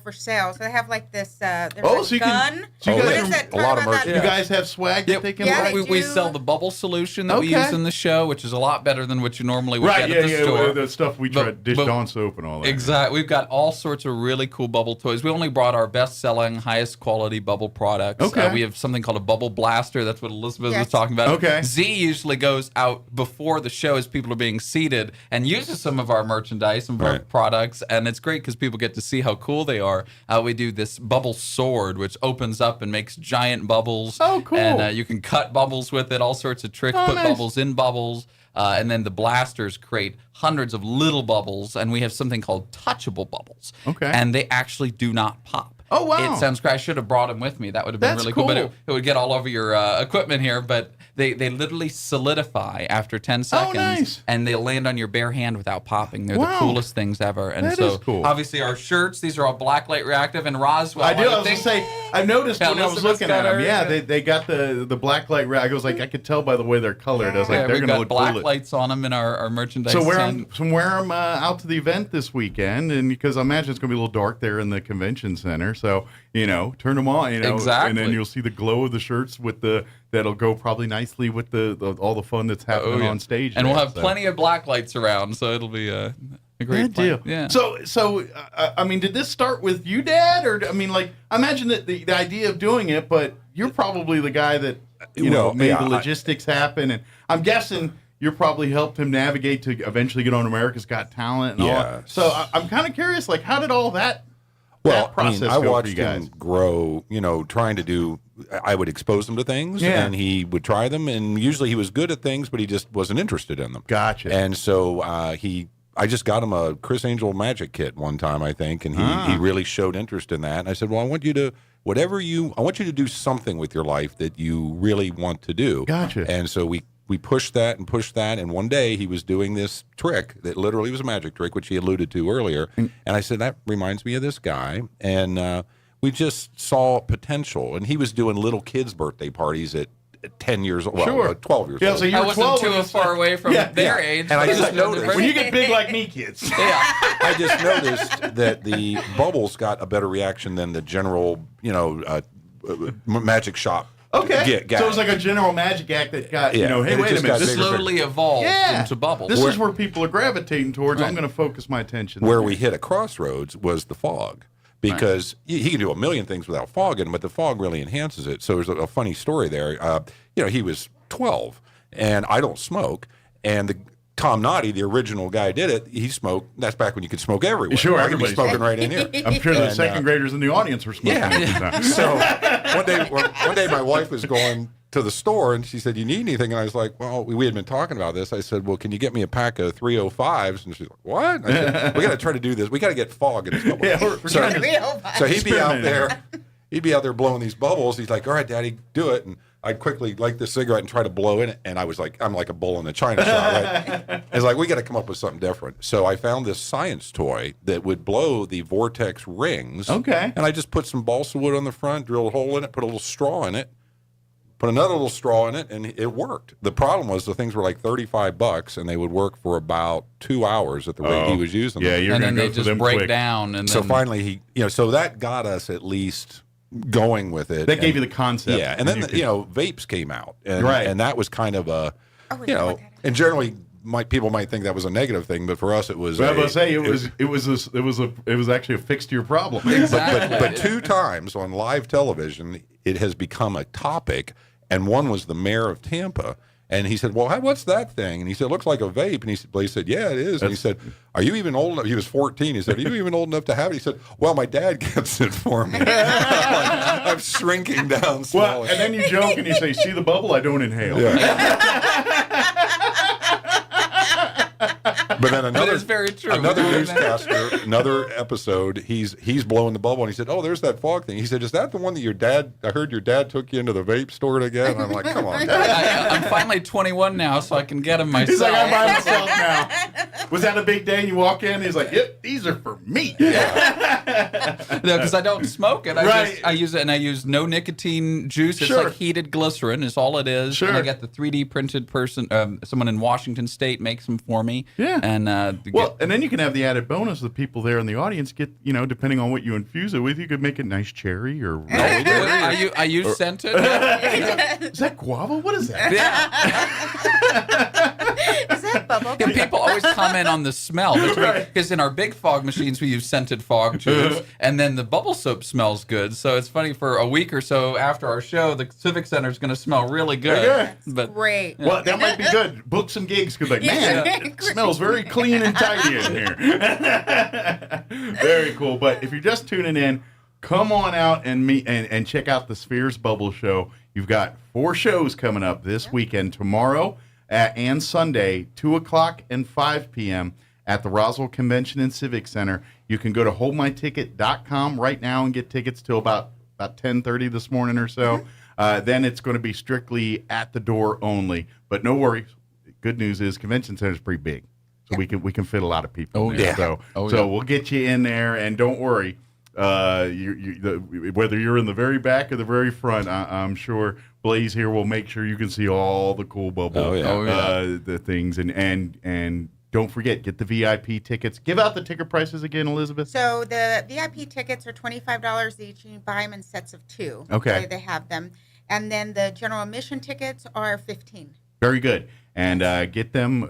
Speaker 16: For sale. So they have like this. There's a gun. What is that?
Speaker 17: A lot of merch.
Speaker 5: You guys have swag that they can
Speaker 16: Yeah,
Speaker 5: buy?
Speaker 15: We sell the bubble solution that we use in the show, which is a lot better than what you normally would get at the store.
Speaker 5: The stuff we tried, dish Dawn soap and all that.
Speaker 15: Exactly. We've got all sorts of really cool bubble toys. We only brought our best-selling, highest quality bubble products.
Speaker 5: Okay.
Speaker 15: We have something called a bubble blaster. That's what Elizabeth was talking about.
Speaker 5: Okay.
Speaker 15: Z usually goes out before the show as people are being seated and uses some of our merchandise, some of our products, and it's great because people get to see how cool they are. We do this bubble sword, which opens up and makes giant bubbles.
Speaker 5: Oh, cool.
Speaker 15: And you can cut bubbles with it, all sorts of tricks, put
Speaker 5: nice.
Speaker 15: bubbles in bubbles. And then the blasters create hundreds of little bubbles, and we have something called touchable bubbles.
Speaker 5: Okay.
Speaker 15: And they actually do not pop.
Speaker 5: Oh, wow.
Speaker 15: It sounds great. I should have brought them with me. That would have been
Speaker 5: That's
Speaker 15: really cool. But
Speaker 5: cool.
Speaker 15: it would get all over your equipment here. But they literally solidify after 10 seconds.
Speaker 5: nice.
Speaker 15: And they land on your bare hand without popping. They're
Speaker 5: Wow.
Speaker 15: the coolest things ever. And
Speaker 5: That
Speaker 15: so,
Speaker 5: is cool.
Speaker 15: obviously, our shirts, these are all blacklight reactive. And Roswell,
Speaker 5: I do. I
Speaker 15: would
Speaker 5: was
Speaker 15: think-
Speaker 5: going to say, I noticed when I was
Speaker 15: Elizabeth's
Speaker 5: looking at
Speaker 15: got
Speaker 5: them.
Speaker 15: her-
Speaker 5: Yeah, they got the black light. I was like, I could tell by the way they're colored. I was like,
Speaker 15: Yeah,
Speaker 5: they're
Speaker 15: we've
Speaker 5: going to
Speaker 15: got
Speaker 5: look
Speaker 15: black
Speaker 5: cool.
Speaker 15: lights on them in our merchandise.
Speaker 5: So wear
Speaker 15: tent.
Speaker 5: them out to the event this weekend, and because I imagine it's going to be a little dark there in the convention center. So turn them on,
Speaker 15: Exactly.
Speaker 5: and then you'll see the glow of the shirts that'll go probably nicely with the all the fun that's happening on stage.
Speaker 15: And we'll
Speaker 5: there,
Speaker 15: have plenty of black lights around, so it'll be a great
Speaker 5: Good deal.
Speaker 15: Yeah.
Speaker 5: So I mean, did this start with you, Dad, or I mean, like, I imagine that the idea of doing it, but you're probably the guy that made the logistics happen, and I'm guessing you probably helped him navigate to eventually get on America's Got Talent and all that. So I'm kind of curious, like, how did all that?
Speaker 17: Well,
Speaker 5: that process
Speaker 17: I
Speaker 5: go
Speaker 17: watched
Speaker 5: for you guys?
Speaker 17: him grow, trying to do, I would expose him to things, and he would try them, and usually he was good at things, but he just wasn't interested in them.
Speaker 5: Gotcha.
Speaker 17: And so I just got him a Chris Angel magic kit one time, I think, and he really showed interest in that. And I said, well, I want you to do something with your life that you really want to do.
Speaker 5: Gotcha.
Speaker 17: And so we pushed that, and one day he was doing this trick that literally was a magic trick, which he alluded to earlier. And I said, that reminds me of this guy. And we just saw potential. And he was doing little kids' birthday parties at 10 years old, 12 years old.
Speaker 5: So you were 12
Speaker 15: wasn't too far away from their age.
Speaker 17: And I just noticed.
Speaker 5: When you get big like me, kids.
Speaker 17: I just noticed that the bubbles got a better reaction than the general, magic shop.
Speaker 5: Okay. So it was like a general magic act that got, hey,
Speaker 17: And it
Speaker 5: wait a
Speaker 17: just
Speaker 5: minute.
Speaker 17: got
Speaker 5: This
Speaker 17: bigger.
Speaker 15: Slowly evolved into bubbles.
Speaker 5: This is where people are gravitating towards. I'm going to focus my attention.
Speaker 17: Where we hit a crossroads was the fog. Because he can do a million things without fog in him, but the fog really enhances it. So there's a funny story there. He was 12, and I don't smoke. And Tom Noddy, the original guy, did it. He smoked. That's back when you could smoke everywhere.
Speaker 5: Sure,
Speaker 17: I could be
Speaker 5: everybody's
Speaker 17: smoking right in here.
Speaker 5: I'm sure the second graders in the audience were smoking.
Speaker 17: Yeah. So one day my wife was going to the store, and she said, you need anything? And I was like, well, we had been talking about this. I said, well, can you get me a pack of 305s? And she's like, what? I said, we got to try to do this. We got to get fog in this bubble.
Speaker 5: Yeah, we're trying to
Speaker 17: so he'd be out there. He'd be out there blowing these bubbles. He's like, all right, Daddy, do it. And I'd quickly light the cigarette and try to blow in it. And I was like, I'm like a bull in a china shop, right? It's like, we got to come up with something different. So I found this science toy that would blow the vortex rings.
Speaker 5: Okay.
Speaker 17: And I just put some balsa wood on the front, drilled a hole in it, put a little straw in it, put another little straw in it, and it worked. The problem was the things were like $35, and they would work for about 2 hours at the rate he was using them.
Speaker 5: Yeah, you're
Speaker 15: and
Speaker 5: going
Speaker 15: then
Speaker 5: to
Speaker 15: they
Speaker 5: go for
Speaker 15: just
Speaker 5: them
Speaker 15: break
Speaker 5: quick.
Speaker 15: down. And
Speaker 17: So
Speaker 15: then,
Speaker 17: finally, so that got us at least going with it.
Speaker 5: That gave you the concept.
Speaker 17: Yeah, and then vapes came out, and,
Speaker 5: Right.
Speaker 17: and that was kind of a, and generally people might think that was a negative thing, but for us it was.
Speaker 5: Well, I was say it was actually a fix to your problem.
Speaker 15: Exactly.
Speaker 17: But 2 times on live television, it has become a topic, and one was the mayor of Tampa. And he said, well, what's that thing? And he said, it looks like a vape. And he said, yeah, it is. And he said, are you even old enough? He was 14. He said, are you even old enough to have it? He said, well, my dad gets it for me. I'm shrinking down slowly.
Speaker 5: Well, and then you joke and you say, see the bubble? I don't inhale.
Speaker 17: But then
Speaker 15: That is very true.
Speaker 17: Another newscaster, another episode, he's blowing the bubble, and he said, oh, there's that fog thing. He said, is that the one that I heard your dad took you into the vape store to get? And I'm like, come on, Dad.
Speaker 15: I'm finally 21 now, so I can get them myself.
Speaker 5: He's like, I'm by myself now. Was that a big day? And you walk in, he's like, yep, these are for me.
Speaker 15: No, because I don't smoke it. I use it, and I use no nicotine juice. It's like heated glycerin is all it is.
Speaker 5: Sure.
Speaker 15: And I got the 3D printed person, someone in Washington State makes them for me.
Speaker 5: Yeah.
Speaker 15: And
Speaker 5: and then you can have the added bonus of the people there in the audience get, depending on what you infuse it with, you could make it nice cherry or.
Speaker 15: I use scented.
Speaker 5: Is that guava? What is that?
Speaker 15: Yeah.
Speaker 16: Is that bubble?
Speaker 15: And people always comment on the smell because in our big fog machines we use scented fog tubes, and then the bubble soap smells good. So it's funny, for a week or so after our show, the Civic Center is going to smell really good. But
Speaker 16: great.
Speaker 5: Well, that might be good. Book some gigs because, man, it smells very clean and tidy in here. Very cool. But if you're just tuning in, come on out and check out the Spheres Bubble Show. You've got 4 shows coming up this weekend, tomorrow and Sunday, 2 o'clock and 5 p.m. at the Roswell Convention and Civic Center. You can go to holdmyticket.com right now and get tickets till about 10:30 this morning or so. Then it's going to be strictly at the door only. But no worries. Good news is Convention Center is pretty big, so we can fit a lot of people in there. So we'll get you in there, and don't worry. Whether you're in the very back or the very front, I'm sure Blaze here will make sure you can see all the cool bubble the things, and don't forget, get the VIP tickets. Give out the ticket prices again, Elizabeth.
Speaker 16: So the VIP tickets are $25 each, and you buy them in sets of 2.
Speaker 5: Okay.
Speaker 16: They have them, and then the general admission tickets are $15.
Speaker 5: Very good. And get them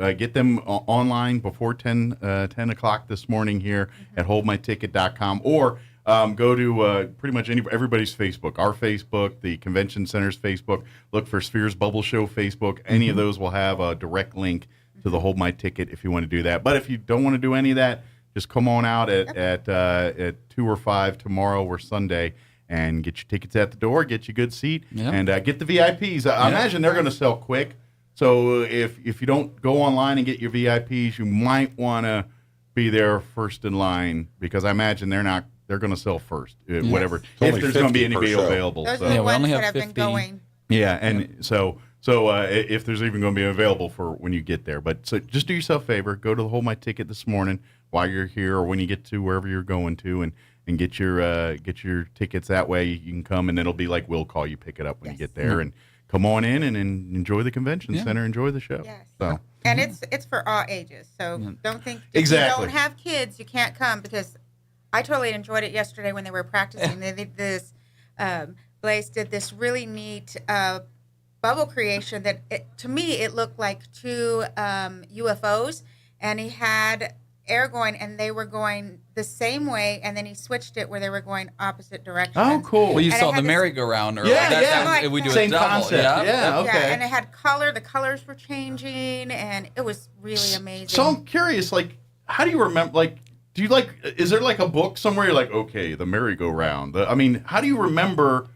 Speaker 5: online before 10 o'clock this morning here at holdmyticket.com, or go to pretty much everybody's Facebook, our Facebook, the Convention Center's Facebook. Look for Spheres Bubble Show Facebook. Any of those will have a direct link to the Hold My Ticket if you want to do that. But if you don't want to do any of that, just come on out at 2 or 5 tomorrow or Sunday and get your tickets at the door, get you a good seat, and get the VIPs. I imagine they're going to sell quick. So if you don't go online and get your VIPs, you might want to be there first in line, because I imagine they're going to sell first, whatever. If there's going to be anybody available.
Speaker 16: Those are the ones that have been going.
Speaker 5: Yeah, and so if there's even going to be available for when you get there. But so just do yourself a favor, go to the Hold My Ticket this morning while you're here, or when you get to wherever you're going to, and get your tickets. That way you can come, and it'll be like we'll call you, pick it up when you get there, and come on in and enjoy the convention center, enjoy the show.
Speaker 16: Yes.
Speaker 5: So.
Speaker 16: And it's for all ages, so don't think if you don't have kids you can't come, because I totally enjoyed it yesterday when they were practicing. They did this. Blaze did this really neat bubble creation that, to me, it looked like 2 UFOs, and he had air going, and they were going the same way, and then he switched it where they were going opposite directions.
Speaker 5: Oh, cool.
Speaker 15: Well, you saw the merry-go-round earlier. We do
Speaker 5: Same
Speaker 15: a double.
Speaker 5: concept. Yeah, okay.
Speaker 16: Yeah, and it had color. The colors were changing, and it was really amazing.
Speaker 5: So I'm curious, how do you remember, do you is there a book somewhere you're like, okay, the merry-go-round? How do you remember?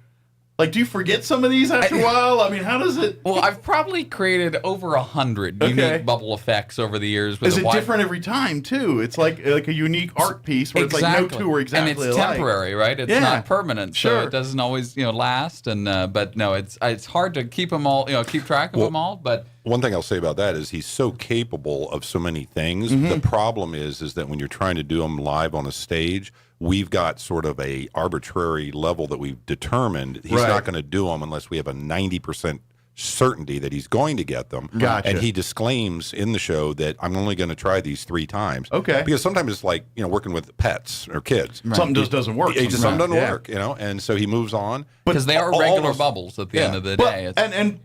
Speaker 5: Do you forget some of these after a while? How does it?
Speaker 15: Well, I've probably created over 100 unique bubble effects over the years.
Speaker 5: Is it different every time, too? It's like a unique art piece where it's no two are exactly alike.
Speaker 15: And it's temporary, right? It's not permanent, so it doesn't always last. And but no, it's hard to keep them all, keep track of them all. But
Speaker 17: one thing I'll say about that is he's so capable of so many things. The problem is that when you're trying to do them live on a stage, we've got sort of a arbitrary level that we've determined. He's not going to do them unless we have a 90% certainty that he's going to get them.
Speaker 5: Gotcha.
Speaker 17: And he disclaims in the show that I'm only going to try these 3 times.
Speaker 5: Okay.
Speaker 17: Because sometimes it's like, working with pets or kids.
Speaker 5: Something just doesn't work.
Speaker 17: Something doesn't work, and so he moves on.
Speaker 15: Because they are regular bubbles at the end of the day.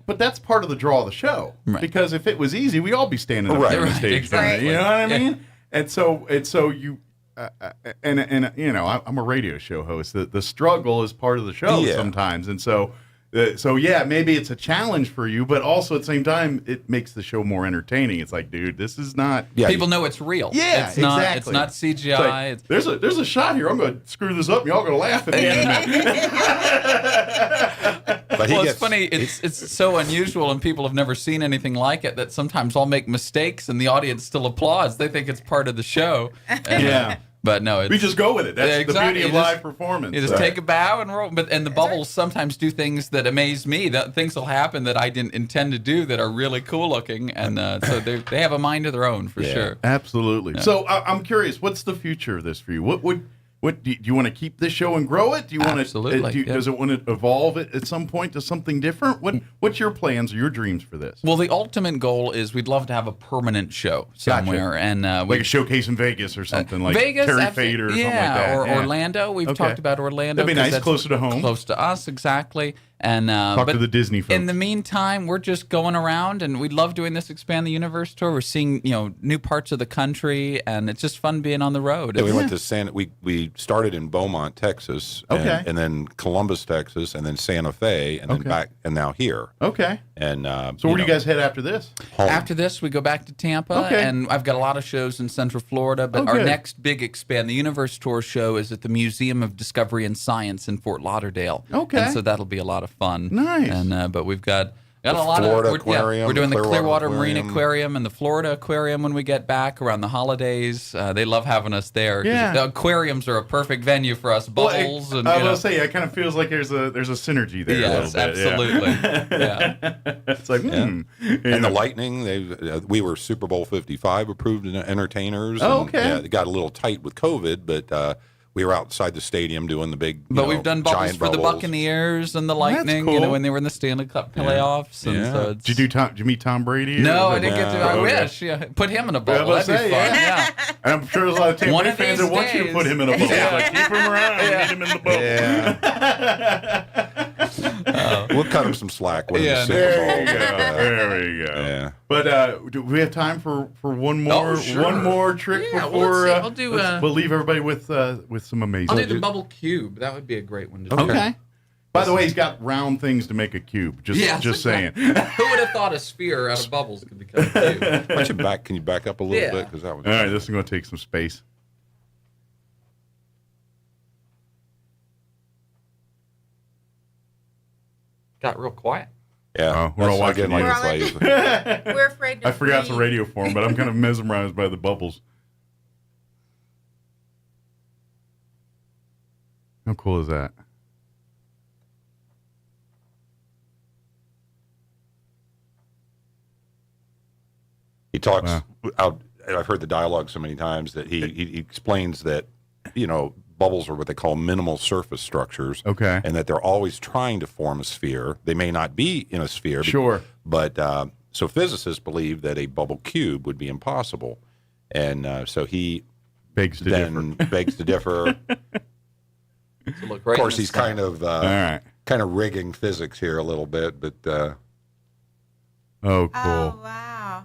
Speaker 5: But that's part of the draw of the show.
Speaker 15: Right.
Speaker 5: Because if it was easy, we'd all be standing up there on the stage.
Speaker 15: Exactly.
Speaker 5: You know what I mean? And so you... I'm a radio show host. The struggle is part of the show sometimes, and so maybe it's a challenge for you, but also at the same time it makes the show more entertaining. It's like, dude, this is not.
Speaker 15: People know it's real.
Speaker 5: Yeah,
Speaker 15: it's
Speaker 5: exactly.
Speaker 15: Not CGI.
Speaker 5: It's like, there's a shot here. I'm going to screw this up, and y'all going to laugh at the end.
Speaker 17: But
Speaker 15: it's funny. It's so unusual, and people have never seen anything like it, that sometimes I'll make mistakes, and the audience still applauds. They think it's part of the show. And, but no,
Speaker 5: we just go with it. That's the beauty of live performance.
Speaker 15: You just take a bow and roll. And the bubbles sometimes do things that amaze me. That things will happen that I didn't intend to do that are really cool looking, and so they have a mind of their own for sure.
Speaker 5: Absolutely. Yeah. So I'm curious, what's the future of this for you? What do you want to keep this show and grow it? Do you want to? Does it want to evolve at some point to something different? What's your plans or your dreams for this?
Speaker 15: Well, the ultimate goal is we'd love to have a permanent show somewhere, and
Speaker 5: like a showcase in Vegas or something, like
Speaker 15: Vegas,
Speaker 5: Terry Fader or something like that.
Speaker 15: Or Orlando. We've talked about Orlando.
Speaker 5: That'd be nice, closer to home,
Speaker 15: close to us, exactly. And
Speaker 5: Talk to the Disney folks.
Speaker 15: In the meantime, we're just going around, and we love doing this Expand the Universe tour. We're seeing new parts of the country, and it's just fun being on the road.
Speaker 17: Yeah, we went to we started in Beaumont, Texas, and then Columbus, Texas, and then Santa Fe, and then back, and now here.
Speaker 5: Okay.
Speaker 17: And
Speaker 5: so where do you guys head after this?
Speaker 17: Home.
Speaker 15: After this, we go back to Tampa, and I've got a lot of shows in Central Florida. But our next big Expand the Universe tour show is at the Museum of Discovery and Science in Fort Lauderdale.
Speaker 5: Okay.
Speaker 15: And so that'll be a lot of fun.
Speaker 5: Nice.
Speaker 15: And but we've got a
Speaker 17: The
Speaker 15: lot
Speaker 17: Florida
Speaker 15: of
Speaker 17: Aquarium,
Speaker 15: we're doing the Clearwater
Speaker 17: Aquarium.
Speaker 15: Marine Aquarium and the Florida Aquarium when we get back around the holidays. They love having us there. 'Cause
Speaker 5: Yeah.
Speaker 15: the aquariums are a perfect venue for us. Bubbles and
Speaker 5: I will say, it kind of feels like there's a synergy there.
Speaker 15: Yes,
Speaker 5: a little bit.
Speaker 15: absolutely.
Speaker 5: Yeah. It's like,
Speaker 17: And the Lightning, we were Super Bowl 55 approved entertainers.
Speaker 5: Oh,
Speaker 17: and,
Speaker 5: okay.
Speaker 17: it got a little tight with COVID, but we were outside the stadium doing the big.
Speaker 15: But we've done bubbles
Speaker 17: giant
Speaker 15: for the
Speaker 17: bubbles.
Speaker 15: Buccaneers and the
Speaker 5: That's
Speaker 15: Lightning,
Speaker 5: cool.
Speaker 15: when they were in the Stanley Cup playoffs. And so it's,
Speaker 5: Did you meet Tom Brady?
Speaker 15: No,
Speaker 5: or-
Speaker 15: I didn't get to. I wish. Yeah, put him in a
Speaker 5: Yeah,
Speaker 15: bubble.
Speaker 5: I was
Speaker 15: That'd be
Speaker 5: gonna
Speaker 15: fun.
Speaker 5: say,
Speaker 15: Yeah.
Speaker 5: And I'm sure there's a lot of Tampa
Speaker 15: One
Speaker 5: Bay
Speaker 15: of
Speaker 5: fans
Speaker 15: these
Speaker 5: that want you to
Speaker 15: days.
Speaker 5: put him in a bubble.
Speaker 15: Yeah.
Speaker 5: Like, keep him around.
Speaker 15: Yeah.
Speaker 5: Need him in the bubble.
Speaker 17: We'll cut him some slack when
Speaker 15: Yeah,
Speaker 17: the Super Bowl.
Speaker 5: There you go. There we go.
Speaker 17: Yeah.
Speaker 5: But do we have time for one more
Speaker 15: Oh, sure.
Speaker 5: one more trick
Speaker 15: Yeah, well,
Speaker 5: before
Speaker 15: let's see. I'll do,
Speaker 5: we'll leave everybody with some amazing.
Speaker 15: I'll do the bubble cube. That would be a great one to do.
Speaker 5: Okay. By the way, he's got round things to make a cube. Just saying.
Speaker 15: Who would have thought a sphere out of bubbles could become a cube?
Speaker 17: Why don't you can you back up a little bit? Because that was
Speaker 5: All right, this is going to take some space.
Speaker 15: Got real quiet.
Speaker 17: Yeah,
Speaker 5: we're all watching.
Speaker 17: Like
Speaker 16: We're afraid to
Speaker 5: I forgot it's a
Speaker 16: breathe.
Speaker 5: radio form, but I'm kind of mesmerized by the bubbles. How cool is that?
Speaker 17: He talks. I've heard the dialogue so many times that he explains that bubbles are what they call minimal surface structures.
Speaker 5: Okay.
Speaker 17: And that they're always trying to form a sphere. They may not be in a sphere.
Speaker 5: Sure.
Speaker 17: But so physicists believe that a bubble cube would be impossible, and so he
Speaker 5: begs to
Speaker 17: differ.
Speaker 15: So look right
Speaker 17: Of course,
Speaker 15: in the
Speaker 17: he's
Speaker 15: sky.
Speaker 17: kind of rigging physics here a little bit, but.
Speaker 5: Oh, cool.
Speaker 16: Oh, wow.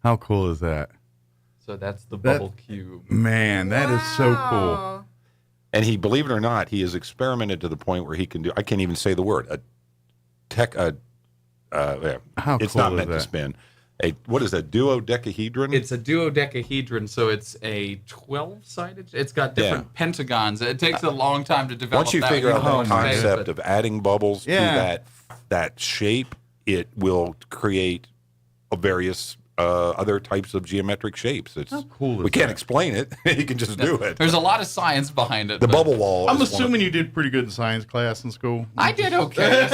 Speaker 5: How cool is that?
Speaker 15: So that's the bubble cube.
Speaker 5: Man, that is so cool.
Speaker 17: And he, believe it or not, he has experimented to the point where he can do, I can't even say the word,
Speaker 5: How
Speaker 17: it's
Speaker 5: cool
Speaker 17: not
Speaker 5: is
Speaker 17: meant
Speaker 5: that?
Speaker 17: to spin. What is a duodecahedron?
Speaker 15: It's a duodecahedron, so it's a 12-sided. It's got different pentagons. It takes a long time to develop.
Speaker 17: Once you
Speaker 15: that
Speaker 17: figure out
Speaker 15: know
Speaker 17: the
Speaker 15: in space,
Speaker 17: concept
Speaker 15: but-
Speaker 17: of adding bubbles to that shape, it will create various other types of geometric shapes. It's,
Speaker 5: How cool is
Speaker 17: we can't
Speaker 5: that?
Speaker 17: explain it. You can just do it.
Speaker 15: There's a lot of science behind it.
Speaker 17: The
Speaker 15: but-
Speaker 17: bubble wall.
Speaker 5: I'm
Speaker 17: is one of-
Speaker 5: assuming you did pretty good in science class in school.
Speaker 15: I did okay.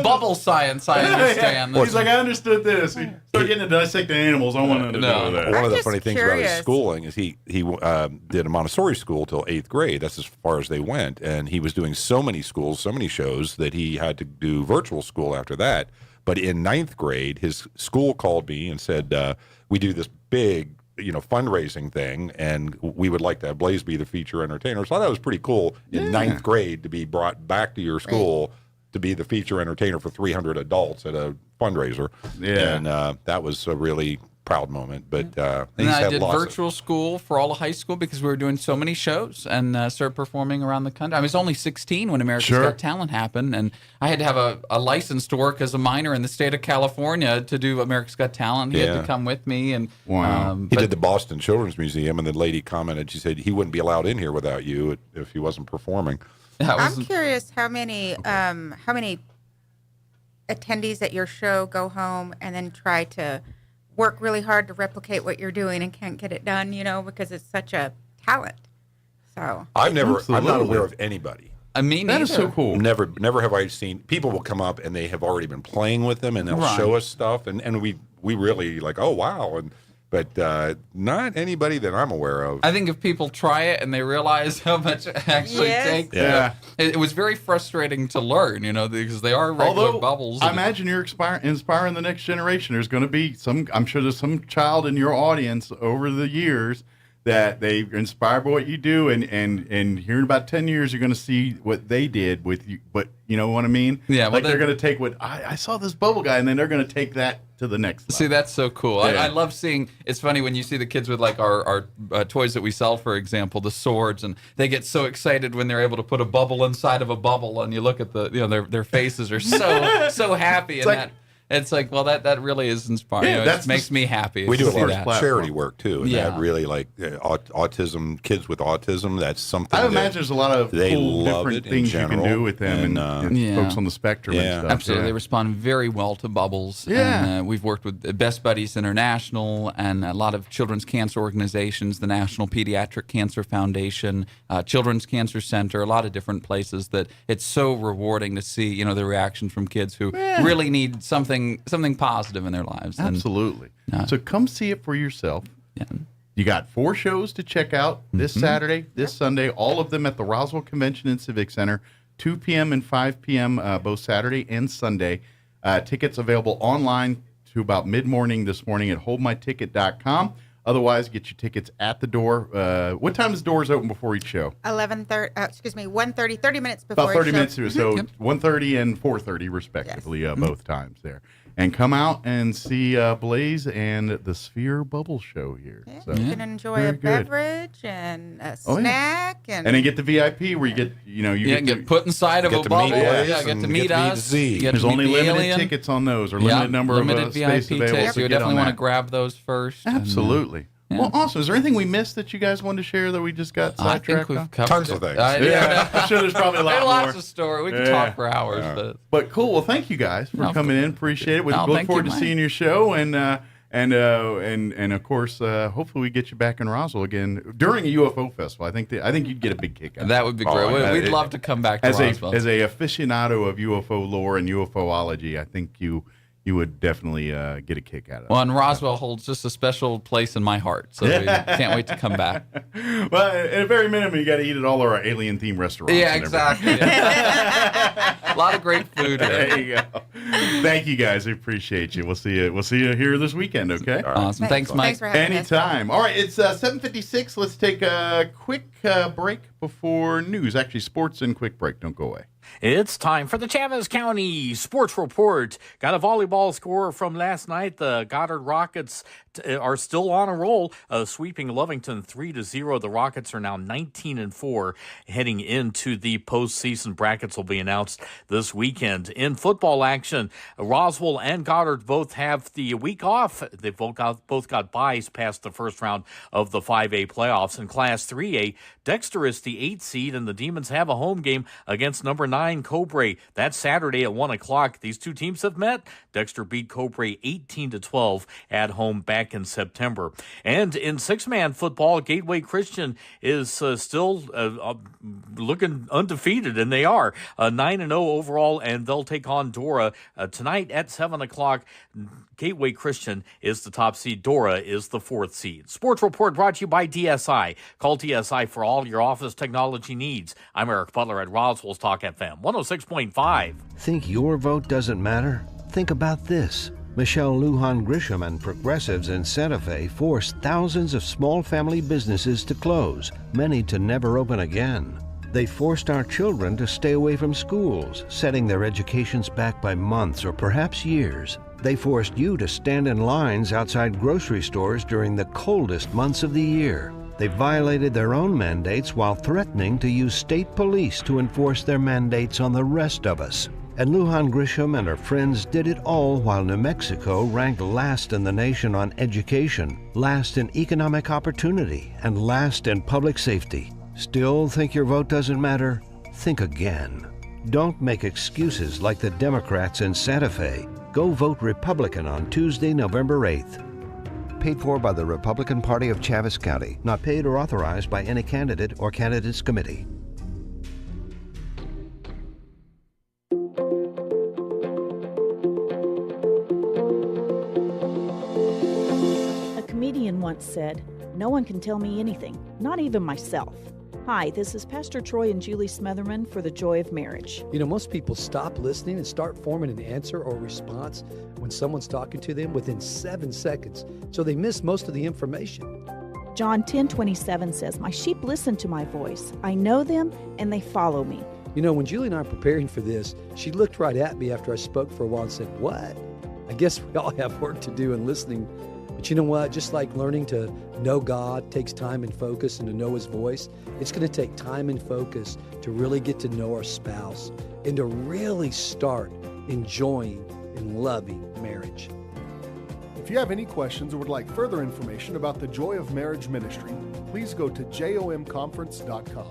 Speaker 15: Bubble science, I understand.
Speaker 5: He's like, I understood this. He started getting into dissecting animals. I wanted to know that.
Speaker 17: One of the
Speaker 16: just
Speaker 17: funny things about his
Speaker 16: curious.
Speaker 17: schooling is he did a Montessori school till 8th grade. That's as far as they went, and he was doing so many schools, so many shows that he had to do virtual school after that. But in 9th grade, his school called me and said, "We do this big, fundraising thing, and we would like to have Blaze be the feature entertainer." So that was pretty cool in 9th grade to be brought back to your school to be the feature entertainer for 300 adults at a fundraiser.
Speaker 5: Yeah.
Speaker 17: And that was a really proud moment. But
Speaker 15: And I did virtual school for all of high school because we were doing so many shows and started performing around the country. I was only 16 when America's
Speaker 5: Sure.
Speaker 15: Got Talent happened, and I had to have a license to work as a minor in the state of California to do America's Got Talent. He had
Speaker 17: Yeah.
Speaker 15: to come with me, and
Speaker 17: He did the Boston Children's Museum, and the lady commented, she said he wouldn't be allowed in here without you if he wasn't performing.
Speaker 16: I'm curious how many attendees at your show go home and then try to work really hard to replicate what you're doing and can't get it done, because it's such a talent. So
Speaker 17: I'm not
Speaker 5: Absolutely.
Speaker 17: aware of anybody.
Speaker 15: I mean,
Speaker 5: That is so cool.
Speaker 17: Never have I seen people will come up and they have already been playing with them and they'll
Speaker 15: Right.
Speaker 17: show us stuff and we really like, oh wow, but not anybody that I'm aware of.
Speaker 15: I think if people try it and they realize how much it actually
Speaker 16: Yes.
Speaker 15: takes,
Speaker 17: Yeah.
Speaker 15: it was very frustrating to learn, because they are regular
Speaker 5: Although,
Speaker 15: bubbles.
Speaker 5: I imagine you're inspiring the next generation. There's going to be I'm sure there's some child in your audience over the years that they're inspired by what you do, and here in about 10 years, you're going to see what they did with you. But you know what I mean?
Speaker 15: Yeah. Well,
Speaker 5: like they're going to take what I saw this bubble guy, and then they're going to take that to the next level.
Speaker 15: See, that's so cool.
Speaker 5: Yeah.
Speaker 15: I love seeing. It's funny when you see the kids with like our toys that we sell, for example, the swords, and they get so excited when they're able to put a bubble inside of a bubble, and you look at their faces are so happy, it's like, well, that really is inspiring.
Speaker 5: Yeah,
Speaker 15: that makes me happy.
Speaker 17: We do a lot
Speaker 15: that.
Speaker 17: of charity work too, and
Speaker 15: Yeah.
Speaker 17: that really like autism, kids with autism. That's something.
Speaker 5: I imagine there's a lot of
Speaker 17: they
Speaker 5: cool
Speaker 17: love
Speaker 5: different
Speaker 17: it
Speaker 5: things
Speaker 17: in
Speaker 5: you can
Speaker 17: general,
Speaker 5: do with them and folks on the spectrum and stuff.
Speaker 15: Absolutely. They respond very well to bubbles.
Speaker 5: Yeah.
Speaker 15: And, we've worked with Best Buddies International and a lot of children's cancer organizations, the National Pediatric Cancer Foundation, Children's Cancer Center, a lot of different places that it's so rewarding to see, the reaction from kids who really need something positive in their lives.
Speaker 5: Absolutely. So come see it for yourself. Yeah. You got 4 shows to check out this Saturday, this Sunday, all of them at the Roswell Convention and Civic Center, 2 p.m. and 5 p.m. Both Saturday and Sunday. Tickets available online to about mid-morning this morning at holdmyticket.com. Otherwise, get your tickets at the door. What time is doors open before each show?
Speaker 16: 1:30, 30 minutes before
Speaker 5: About 30
Speaker 16: each
Speaker 5: minutes
Speaker 16: show.
Speaker 5: through. So 1:30 and 4:30 respectively, both times there. And come out and see Blaze and the Sphere Bubble Show here.
Speaker 16: Yeah,
Speaker 5: So,
Speaker 16: you can enjoy
Speaker 5: very
Speaker 16: a
Speaker 5: good.
Speaker 16: beverage and a snack.
Speaker 5: And then get the VIP where you get, you
Speaker 15: get put inside of a bubble. Get to meet us. You get
Speaker 5: There's
Speaker 15: to meet
Speaker 5: only
Speaker 15: the
Speaker 5: limited
Speaker 15: alien.
Speaker 5: tickets on those, or limited number
Speaker 15: limited
Speaker 5: of
Speaker 15: VIP
Speaker 5: space available.
Speaker 15: tickets.
Speaker 5: So
Speaker 15: You
Speaker 5: get
Speaker 15: definitely
Speaker 5: on
Speaker 15: want to
Speaker 5: that.
Speaker 15: grab those first.
Speaker 5: Absolutely. Well, awesome. Is there anything we missed that you guys wanted to share that we just got
Speaker 15: I think
Speaker 5: sidetracked
Speaker 15: we've
Speaker 5: on?
Speaker 15: covered
Speaker 17: Tons of things.
Speaker 5: I'm sure there's probably a lot
Speaker 15: There's
Speaker 5: more.
Speaker 15: lots of stories. We can talk for hours.
Speaker 5: But cool. Well, thank you guys for coming in. Appreciate it. We
Speaker 15: No,
Speaker 5: look
Speaker 15: thank
Speaker 5: forward
Speaker 15: you,
Speaker 5: to
Speaker 15: Mike.
Speaker 5: seeing your show, and of course, hopefully we get you back in Roswell again during a UFO festival. I think you'd get a big kick out of it.
Speaker 15: That would be great. We'd love to come back to Roswell.
Speaker 5: As a aficionado of UFO lore and UFOlogy, I think you would definitely get a kick out of it.
Speaker 15: Well, and Roswell holds just a special place in my heart, so we can't wait to come back.
Speaker 5: Well, at a very minimum, you got to eat at all our alien-themed restaurants.
Speaker 15: Yeah,
Speaker 5: and
Speaker 15: exactly. A lot of great food.
Speaker 5: There you go. Thank you, guys. I appreciate you. We'll see you here this weekend. Okay.
Speaker 15: Awesome. Thanks, Mike.
Speaker 16: Thanks for having us.
Speaker 5: Anytime. All right. It's 7:56. Let's take a quick break before news. Actually, sports and quick break. Don't go away.
Speaker 18: It's time for the Chavez County Sports Report. Got a volleyball score from last night. The Goddard Rockets are still on a roll, sweeping Lovington 3-0. The Rockets are now 19-4, heading into the postseason. Brackets will be announced this weekend. In football action, Roswell and Goddard both have the week off. They both got byes past the first round of the 5A playoffs. In Class 3A, Dexter is the 8th seed, and the Demons have a home game against number 9 Cobre. That's Saturday at 1 o'clock. These two teams have met. Dexter beat Cobre 18-12 at home back in September. And in six-man football, Gateway Christian is still looking undefeated, and they are 9-0 overall, and they'll take on Dora tonight at 7 o'clock. Gateway Christian is the top seed. Dora is the 4th seed. Sports Report brought to you by DSI. Call DSI for all your office technology needs. I'm Eric Butler at Roswell's Talk FM 106.5.
Speaker 19: Think your vote doesn't matter? Think about this. Michelle Lujan Grisham and progressives in Santa Fe forced thousands of small family businesses to close, many to never open again. They forced our children to stay away from schools, setting their educations back by months or perhaps years. They forced you to stand in lines outside grocery stores during the coldest months of the year. They violated their own mandates while threatening to use state police to enforce their mandates on the rest of us. And Lujan Grisham and her friends did it all while New Mexico ranked last in the nation on education, last in economic opportunity, and last in public safety. Still think your vote doesn't matter? Think again. Don't make excuses like the Democrats in Santa Fe. Go vote Republican on Tuesday, November 8th. Paid for by the Republican Party of Chavez County. Not paid or authorized by any candidate or candidates committee.
Speaker 20: A comedian once said, "No one can tell me anything, not even myself." Hi, this is Pastor Troy and Julie Smotherman for The Joy of Marriage.
Speaker 21: You know, most people stop listening and start forming an answer or response when someone's talking to them within 7 seconds, so they miss most of the information.
Speaker 20: John 10:27 says, "My sheep listen to my voice. I know them, and they follow me."
Speaker 21: You know, when Julie and I were preparing for this, she looked right at me after I spoke for a while and said, "What?" I guess we all have work to do in listening. But you know what? Just like learning to know God takes time and focus and to know His voice, it's going to take time and focus to really get to know our spouse and to really start enjoying and loving marriage.
Speaker 1: If you have any questions or would like further information about the Joy of Marriage Ministry, please go to jomconference.com.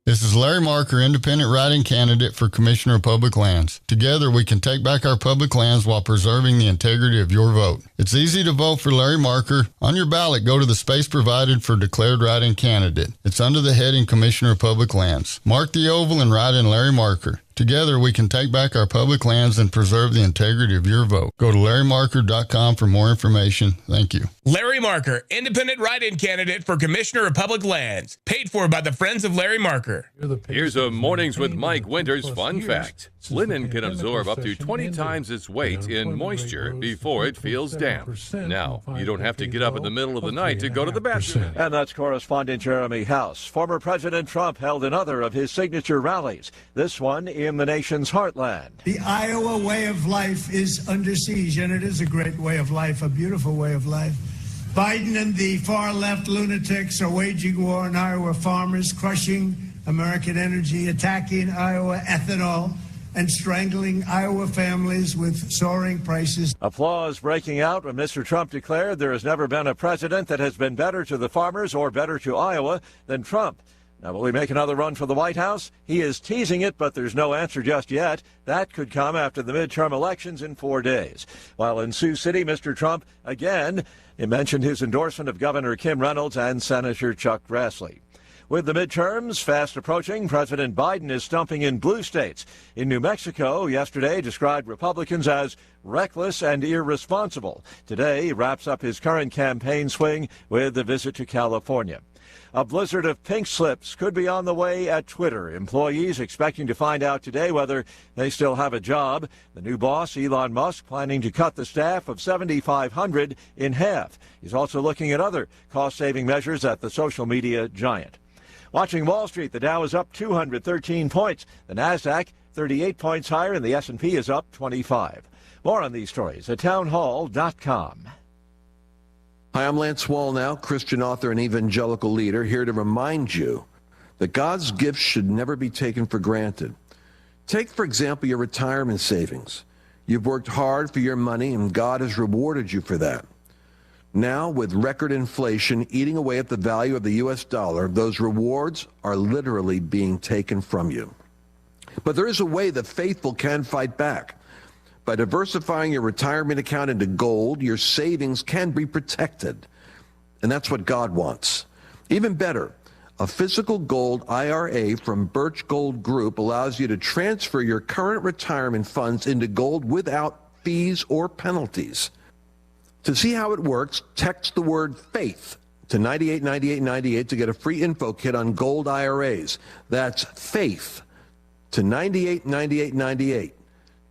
Speaker 22: This is Larry Marker, independent write-in candidate for Commissioner of Public Lands. Together, we can take back our public lands while preserving the integrity of your vote. It's easy to vote for Larry Marker. On your ballot, go to the space provided for declared write-in candidate. It's under the heading Commissioner of Public Lands. Mark the oval and write in Larry Marker. Together, we can take back our public lands and preserve the integrity of your vote. Go to LarryMarker.com for more information. Thank you.
Speaker 23: Larry Marker, independent write-in candidate for Commissioner of Public Lands. Paid for by the Friends of Larry Marker.
Speaker 4: Here's a Mornings with Mike Winters fun fact. Linen can absorb up to 20 times its weight in moisture before it feels damp. Now, you don't have to get up in the middle of the night to go to the bathroom.
Speaker 24: And that's correspondent Jeremy House. Former President Trump held another of his signature rallies, this one in the nation's heartland.
Speaker 25: The Iowa way of life is under siege, and it is a great way of life, a beautiful way of life. Biden and the far-left lunatics are waging war on Iowa farmers, crushing American energy, attacking Iowa ethanol, and strangling Iowa families with soaring prices.
Speaker 24: Applause breaking out when Mr. Trump declared there has never been a president that has been better to the farmers or better to Iowa than Trump. Now, will he make another run for the White House? He is teasing it, but there's no answer just yet. That could come after the midterm elections in 4 days. While in Sioux City, Mr. Trump, again, he mentioned his endorsement of Governor Kim Reynolds and Senator Chuck Grassley. With the midterms fast approaching, President Biden is stumping in blue states. In New Mexico, yesterday described Republicans as reckless and irresponsible. Today, he wraps up his current campaign swing with a visit to California. A blizzard of pink slips could be on the way at Twitter. Employees expecting to find out today whether they still have a job. The new boss, Elon Musk, planning to cut the staff of 7,500 in half. He's also looking at other cost-saving measures at the social media giant. Watching Wall Street, the Dow is up 213 points. The Nasdaq 38 points higher, and the S&P is up 25. More on these stories at townhall.com.
Speaker 26: Hi, I'm Lance Wallnau, Christian author and evangelical leader, here to remind you that God's gifts should never be taken for granted. Take, for example, your retirement savings. You've worked hard for your money, and God has rewarded you for that. Now, with record inflation eating away at the value of the U.S. dollar, those rewards are literally being taken from you. But there is a way the faithful can fight back. By diversifying your retirement account into gold, your savings can be protected. And that's what God wants. Even better, a physical gold IRA from Birch Gold Group allows you to transfer your current retirement funds into gold without fees or penalties. To see how it works, text the word FAITH to 989898 to get a free info kit on gold IRAs. That's FAITH to 989898.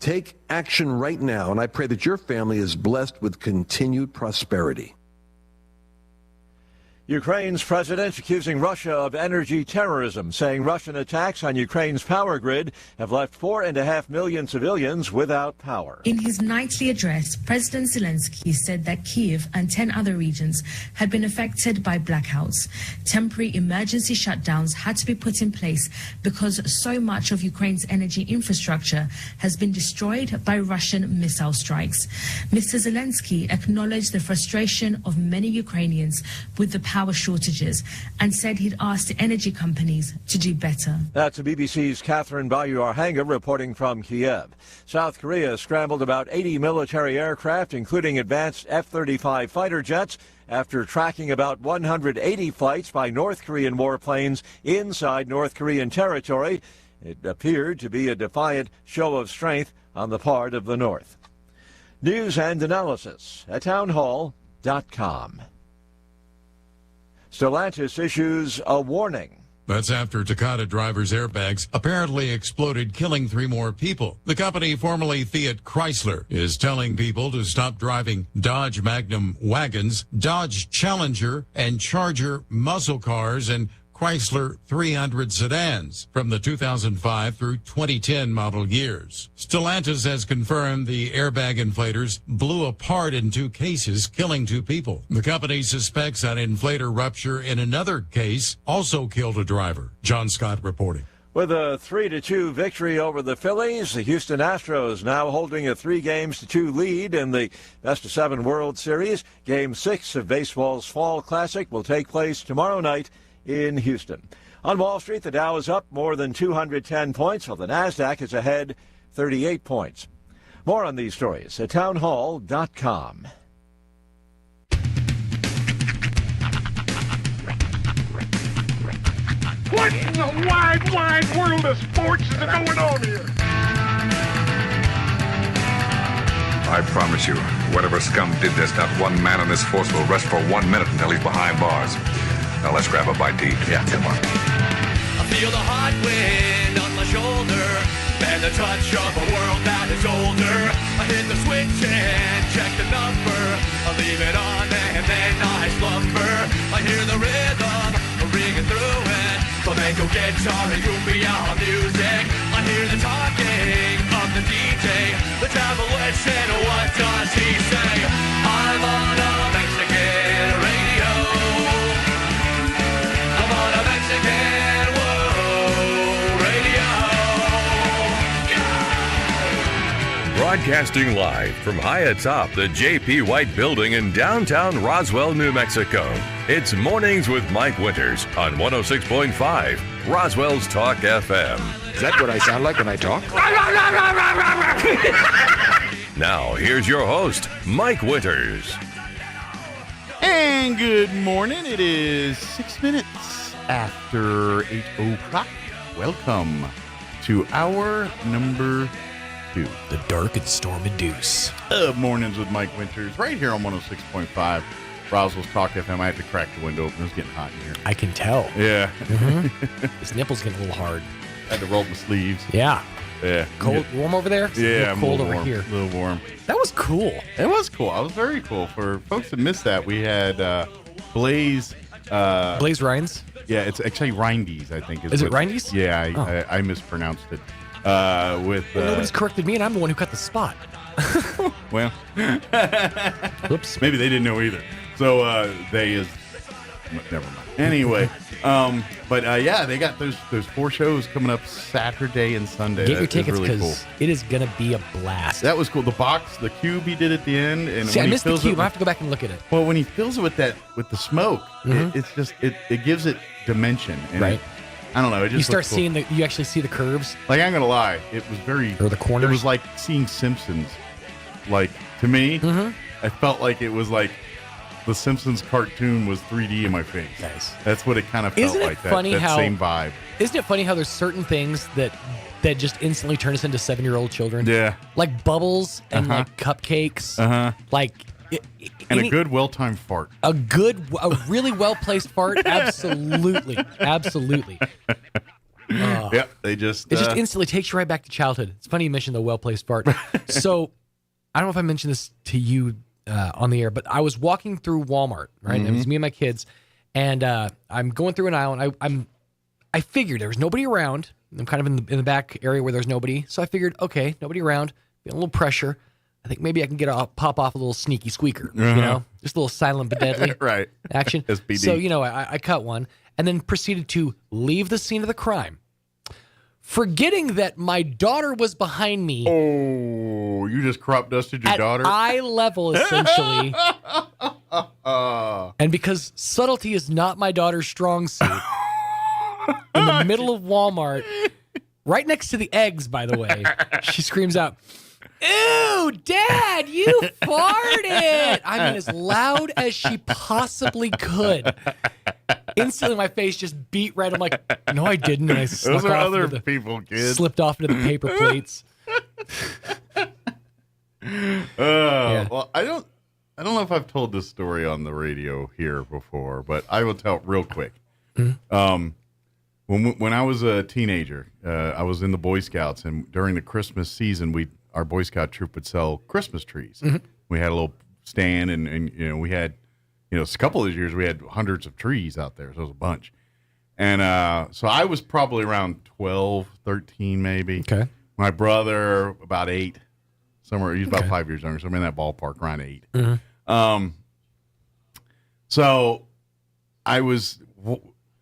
Speaker 26: Take action right now, and I pray that your family is blessed with continued prosperity.
Speaker 24: Ukraine's president accusing Russia of energy terrorism, saying Russian attacks on Ukraine's power grid have left 4.5 million civilians without power.
Speaker 27: In his nightly address, President Zelensky said that Kyiv and 10 other regions had been affected by blackouts. Temporary emergency shutdowns had to be put in place because so much of Ukraine's energy infrastructure has been destroyed by Russian missile strikes. Mr. Zelensky acknowledged the frustration of many Ukrainians with the power shortages and said he'd asked the energy companies to do better.
Speaker 24: That's BBC's Catherine Bayou-Arhanga reporting from Kiev. South Korea scrambled about 80 military aircraft, including advanced F-35 fighter jets, after tracking about 180 flights by North Korean warplanes inside North Korean territory. It appeared to be a defiant show of strength on the part of the North. News and analysis at townhall.com. Stellantis issues a warning.
Speaker 2: That's after Takata driver's airbags apparently exploded, killing 3 more people. The company, formerly Fiat Chrysler, is telling people to stop driving Dodge Magnum wagons, Dodge Challenger and Charger muscle cars, and Chrysler 300 sedans from the 2005 through 2010 model years. Stellantis has confirmed the airbag inflators blew apart in 2 cases, killing 2 people. The company suspects an inflator rupture in another case also killed a driver. John Scott reporting.
Speaker 24: With a 3-2 victory over the Phillies, the Houston Astros now holding a 3-2 lead in the Best-of-7 World Series. Game 6 of baseball's Fall Classic will take place tomorrow night in Houston. On Wall Street, the Dow is up more than 210 points, while the Nasdaq is ahead 38 points. More on these stories at townhall.com.
Speaker 3: What in the wide, wide world of sports is going on here?
Speaker 7: I promise you, whatever scum did this, not one man in this force will rest for 1 minute until he's behind bars. Now let's grab a bite to eat. Yeah, come on.
Speaker 8: I feel the hot wind on my shoulder and the touch of a world that is older. I hit the switch and check the number. I leave it on and then I slumber. I hear the rhythm ringing through it. Flamenco guitar and cumbia music. I hear the talking of the DJ. The travel listen, what does he say? I'm on a Mexican radio. I'm on a Mexican radio.
Speaker 4: Broadcasting live from high atop the J.P. White Building in downtown Roswell, New Mexico. It's Mornings with Mike Winters on 106.5 Roswell's Talk FM.
Speaker 10: Is that what I sound like when I talk?
Speaker 4: Now, here's your host, Mike Winters.
Speaker 5: And good morning. It is 6 minutes after 8 o'clock. Welcome to hour number 2.
Speaker 6: The Dark and Stormy Deuce.
Speaker 5: Mornings with Mike Winters, right here on 106.5 Roswell's Talk FM. I had to crack the window open. It was getting hot in here.
Speaker 6: I can tell.
Speaker 5: Yeah.
Speaker 6: His nipples getting a little hard.
Speaker 5: I had to roll the sleeves.
Speaker 6: Yeah.
Speaker 5: Yeah.
Speaker 6: Cold, warm over there?
Speaker 5: Yeah,
Speaker 6: cold over
Speaker 5: warm,
Speaker 6: here.
Speaker 5: A little warm.
Speaker 6: That was cool.
Speaker 5: It was cool. I was very cool. For folks that missed that, we had Blaze.
Speaker 6: Blaze Rines?
Speaker 5: Yeah, it's actually Rindies, I think.
Speaker 6: Is it Rindies?
Speaker 5: Yeah, I mispronounced it.
Speaker 6: Nobody's corrected me, and I'm the one who cut the spot.
Speaker 5: Well,
Speaker 6: whoops.
Speaker 5: Maybe they didn't know either. So never mind. Anyway, yeah, they got those 4 shows coming up Saturday and Sunday.
Speaker 6: Get your tickets
Speaker 5: because
Speaker 6: really cool. It is gonna be a blast.
Speaker 5: That was cool. The cube he did at the end, and
Speaker 6: see,
Speaker 5: when
Speaker 6: I missed the cube.
Speaker 5: I
Speaker 6: have to go back and look at it.
Speaker 5: Well, when he fills it with the smoke, it gives it dimension. And
Speaker 6: right.
Speaker 5: I don't know. It just
Speaker 6: you start
Speaker 5: cool.
Speaker 6: seeing you actually see the curves.
Speaker 5: Like, I'm gonna lie, it was very
Speaker 6: or the corners.
Speaker 5: It was like seeing Simpsons. Like, to me, I felt like it was like the Simpsons cartoon was 3D in my face.
Speaker 6: Nice.
Speaker 5: That's what it kind of felt
Speaker 6: Isn't it
Speaker 5: like.
Speaker 6: Funny
Speaker 5: that
Speaker 6: how,
Speaker 5: same vibe.
Speaker 6: Isn't it funny how there's certain things that just instantly turn us into 7-year-old children?
Speaker 5: Yeah.
Speaker 6: Like bubbles and like cupcakes.
Speaker 5: Like. And a good well-timed fart.
Speaker 6: A really well-placed fart. Absolutely. Absolutely.
Speaker 5: Yep. It just
Speaker 6: instantly takes you right back to childhood. It's funny you mentioned the well-placed fart. So, I don't know if I mentioned this to you on the air, but I was walking through Walmart, right? It was me and my kids, and I'm going through an aisle, and I figured there was nobody around. I'm kind of in the back area where there's nobody, so I figured, okay, nobody around, a little pressure. I think maybe I can pop off a little sneaky squeaker, you know, just a little silent but deadly
Speaker 5: right
Speaker 6: action.
Speaker 5: SPD.
Speaker 6: So, I cut one and then proceeded to leave the scene of the crime, forgetting that my daughter was behind me.
Speaker 5: Oh, you just crop dusted your daughter?
Speaker 6: At eye level, essentially. And because subtlety is not my daughter's strong suit, in the middle of Walmart, right next to the eggs, by the way, she screams out, "Ew, Dad, you farted!" I mean, as loud as she possibly could. Instantly, my face just beat red. I'm like, "No, I didn't." And I
Speaker 5: those are other people, kids.
Speaker 6: Slipped off into the paper plates.
Speaker 5: Well, I don't know if I've told this story on the radio here before, but I will tell it real quick. When I was a teenager, I was in the Boy Scouts, and during the Christmas season, our Boy Scout troop would sell Christmas trees.
Speaker 6: Mm-hmm.
Speaker 5: We had a little stand, and we had, a couple of these years we had hundreds of trees out there, so it was a bunch. And so I was probably around 12, 13 maybe.
Speaker 6: Okay.
Speaker 5: My brother, about 8, somewhere. He's about 5 years younger, so I'm in that ballpark, around 8.
Speaker 6: Mm-hmm.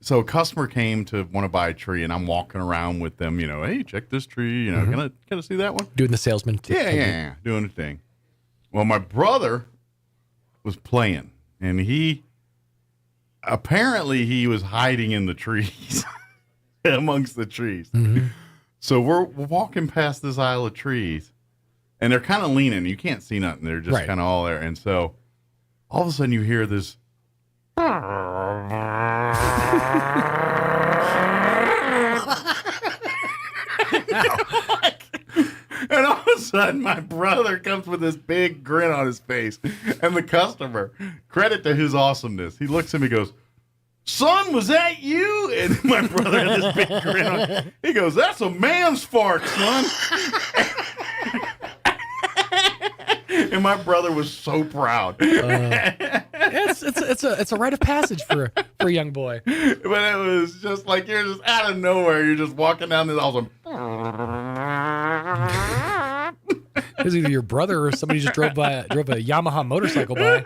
Speaker 5: So a customer came to want to buy a tree, and I'm walking around with them, hey, check this tree, can I see that one?
Speaker 6: Doing the salesman.
Speaker 5: Yeah, doing the thing. Well, my brother was playing, and he was hiding in the trees, amongst the trees.
Speaker 6: Mm-hmm.
Speaker 5: So we're walking past this aisle of trees, and they're kind of leaning. You can't see nothing. They're just kind of all there. And so all of a sudden you hear this. And all of a sudden, my brother comes with this big grin on his face. And the customer, credit to his awesomeness, he looks at me and goes, "Son, was that you?" And my brother had this big grin on. He goes, "That's a man's fart, son." And my brother was so proud.
Speaker 6: It's a rite of passage for a young boy.
Speaker 5: But it was just like you're just out of nowhere. You're just walking down this awesome.
Speaker 6: It was either your brother or somebody just drove a Yamaha motorcycle by.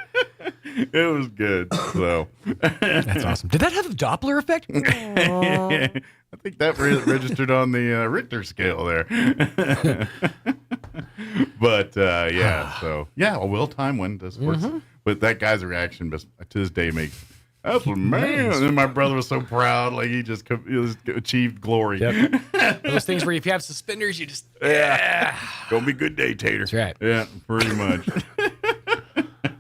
Speaker 5: It was good. So
Speaker 6: that's awesome. Did that have a Doppler effect?
Speaker 5: I think that registered on the Richter scale there. But a well-timed one does work.
Speaker 6: Mm-hmm.
Speaker 5: But that guy's reaction to this day makes, "That's a man." And then my brother was so proud, like he just achieved glory.
Speaker 6: Yep. Those things where if you have suspenders, you just
Speaker 5: Gonna be a good day, Tater.
Speaker 6: That's right.
Speaker 5: Yeah, pretty much.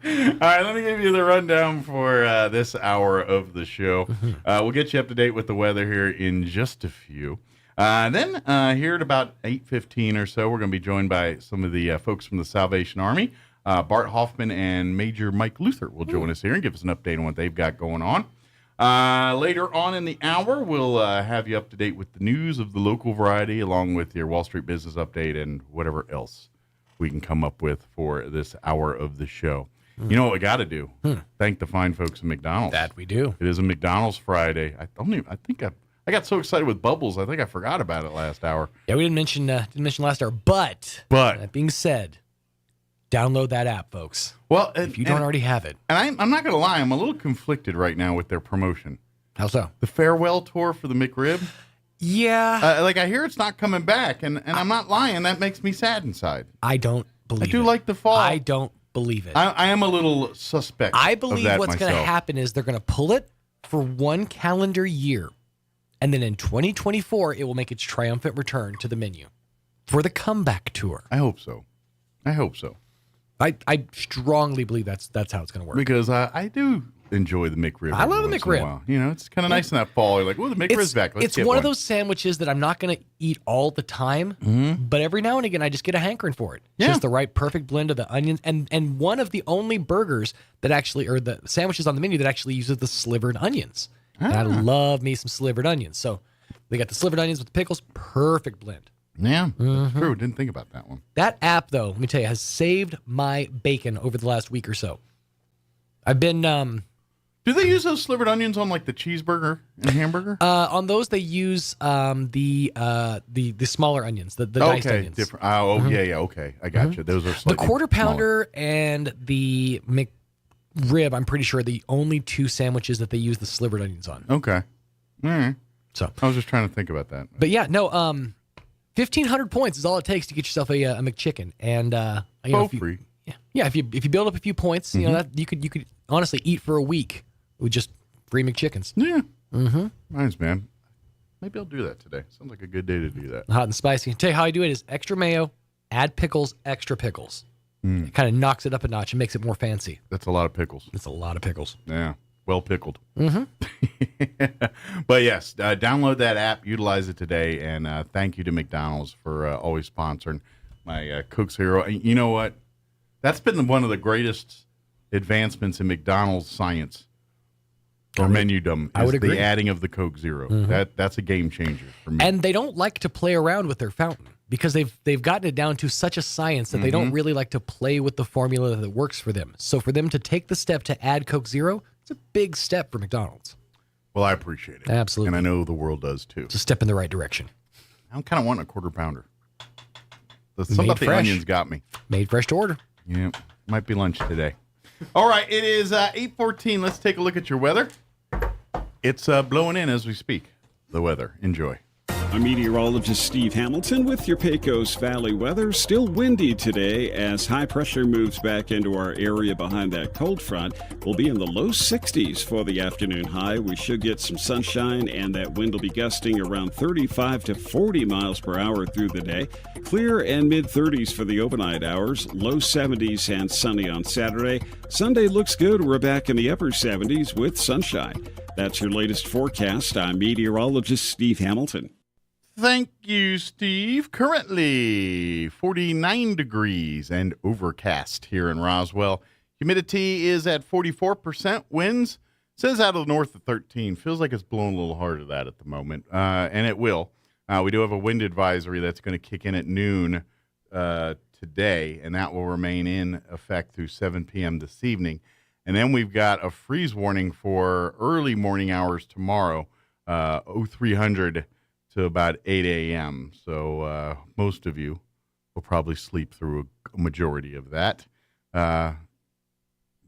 Speaker 5: All right, let me give you the rundown for this hour of the show. We'll get you up to date with the weather here in just a few. Then here at about 8:15 or so, we're going to be joined by some of the folks from the Salvation Army. Bart Hoffman and Major Mike Luther will join us here and give us an update on what they've got going on. Later on in the hour, we'll have you up to date with the news of the local variety, along with your Wall Street business update and whatever else we can come up with for this hour of the show. You know what we got to do? Thank the fine folks at McDonald's.
Speaker 6: That we do.
Speaker 5: It is a McDonald's Friday. I got so excited with Bubbles, I think I forgot about it last hour.
Speaker 6: Yeah, we didn't mention last hour, but that being said, download that app, folks.
Speaker 5: Well,
Speaker 6: if you don't already have it.
Speaker 5: And I'm not going to lie, I'm a little conflicted right now with their promotion.
Speaker 6: How so?
Speaker 5: The farewell tour for the McRib.
Speaker 6: Yeah.
Speaker 5: I hear it's not coming back, and I'm not lying. That makes me sad inside.
Speaker 6: I don't believe it.
Speaker 5: I do like the fall.
Speaker 6: I don't believe it.
Speaker 5: I am a little suspect.
Speaker 6: I believe
Speaker 5: of that
Speaker 6: what's going to happen is they're going to pull it for one calendar year, and then in 2024, it will make its triumphant return to the menu for the comeback tour.
Speaker 5: I hope so.
Speaker 6: I strongly believe that's how it's going to work.
Speaker 5: Because I do enjoy the McRib.
Speaker 6: I love the McRib.
Speaker 5: It's kind of nice in that fall. You're like, "Oh, the McRib's back. Let's
Speaker 6: It's
Speaker 5: get
Speaker 6: one of those sandwiches that I'm not going to eat all the time, but every now and again, I just get a hankering for it.
Speaker 5: Yeah.
Speaker 6: Just the right perfect blend of the onions, and one of the only burgers that actually, or the sandwiches on the menu that actually uses the slivered onions. And I love me some slivered onions. So they got the slivered onions with the pickles, perfect blend.
Speaker 5: Yeah, that's true. Didn't think about that one.
Speaker 6: That app, though, let me tell you, has saved my bacon over the last week or so. I've been...
Speaker 5: Do they use those slivered onions on like the cheeseburger and hamburger?
Speaker 6: On those, they use the smaller onions, the diced onions.
Speaker 5: Different. Yeah. Okay, I got you. Those are
Speaker 6: the
Speaker 5: slightly
Speaker 6: quarter pounder
Speaker 5: smaller.
Speaker 6: and the McRib. I'm pretty sure are the only two sandwiches that they use the slivered onions on.
Speaker 5: Okay, all right.
Speaker 6: So
Speaker 5: I was just trying to think about that.
Speaker 6: But yeah, no. 1,500 points is all it takes to get yourself a McChicken, and
Speaker 5: free.
Speaker 6: Yeah, if you build up a few points, you know that you could honestly eat for a week with just free McChickens.
Speaker 5: Yeah. Nice, man. Maybe I'll do that today. Sounds like a good day to do that.
Speaker 6: Hot and spicy. Tell you how I do it is extra mayo, add pickles, extra pickles. It kind of knocks it up a notch and makes it more fancy.
Speaker 5: That's a lot of pickles.
Speaker 6: It's a lot of pickles.
Speaker 5: Yeah. Well pickled. But yes, download that app, utilize it today, and thank you to McDonald's for always sponsoring my Cook's Hero. You know what? That's been one of the greatest advancements in McDonald's science. or menudom
Speaker 6: I would
Speaker 5: is
Speaker 6: agree.
Speaker 5: the adding of the Coke Zero. That's a game changer for me.
Speaker 6: And they don't like to play around with their fountain because they've gotten it down to such a science that they don't really like to play with the formula that works for them. So for them to take the step to add Coke Zero, it's a big step for McDonald's.
Speaker 5: Well, I appreciate it.
Speaker 6: Absolutely.
Speaker 5: And I know the world does too.
Speaker 6: It's a step in the right direction.
Speaker 5: I'm kind of wanting a quarter pounder. Something about the onions got me.
Speaker 6: Made fresh to order.
Speaker 5: Yeah, might be lunch today. All right, it is 8:14. Let's take a look at your weather. It's blowing in as we speak. The weather. Enjoy.
Speaker 9: I'm meteorologist Steve Hamilton with your Pecos Valley weather. Still windy today as high pressure moves back into our area behind that cold front. We'll be in the low 60s for the afternoon high. We should get some sunshine, and that wind will be gusting around 35 to 40 miles per hour through the day. Clear and mid-30s for the overnight hours. Low 70s and sunny on Saturday. Sunday looks good. We're back in the upper 70s with sunshine. That's your latest forecast. I'm meteorologist Steve Hamilton.
Speaker 5: Thank you, Steve. Currently 49 degrees and overcast here in Roswell. Humidity is at 44%. Winds says out of the north at 13. Feels like it's blowing a little hard of that at the moment, and it will. We do have a wind advisory that's going to kick in at noon today, and that will remain in effect through 7 p.m. this evening. And then we've got a freeze warning for early morning hours tomorrow, 0300 to about 8 a.m. So most of you will probably sleep through a majority of that.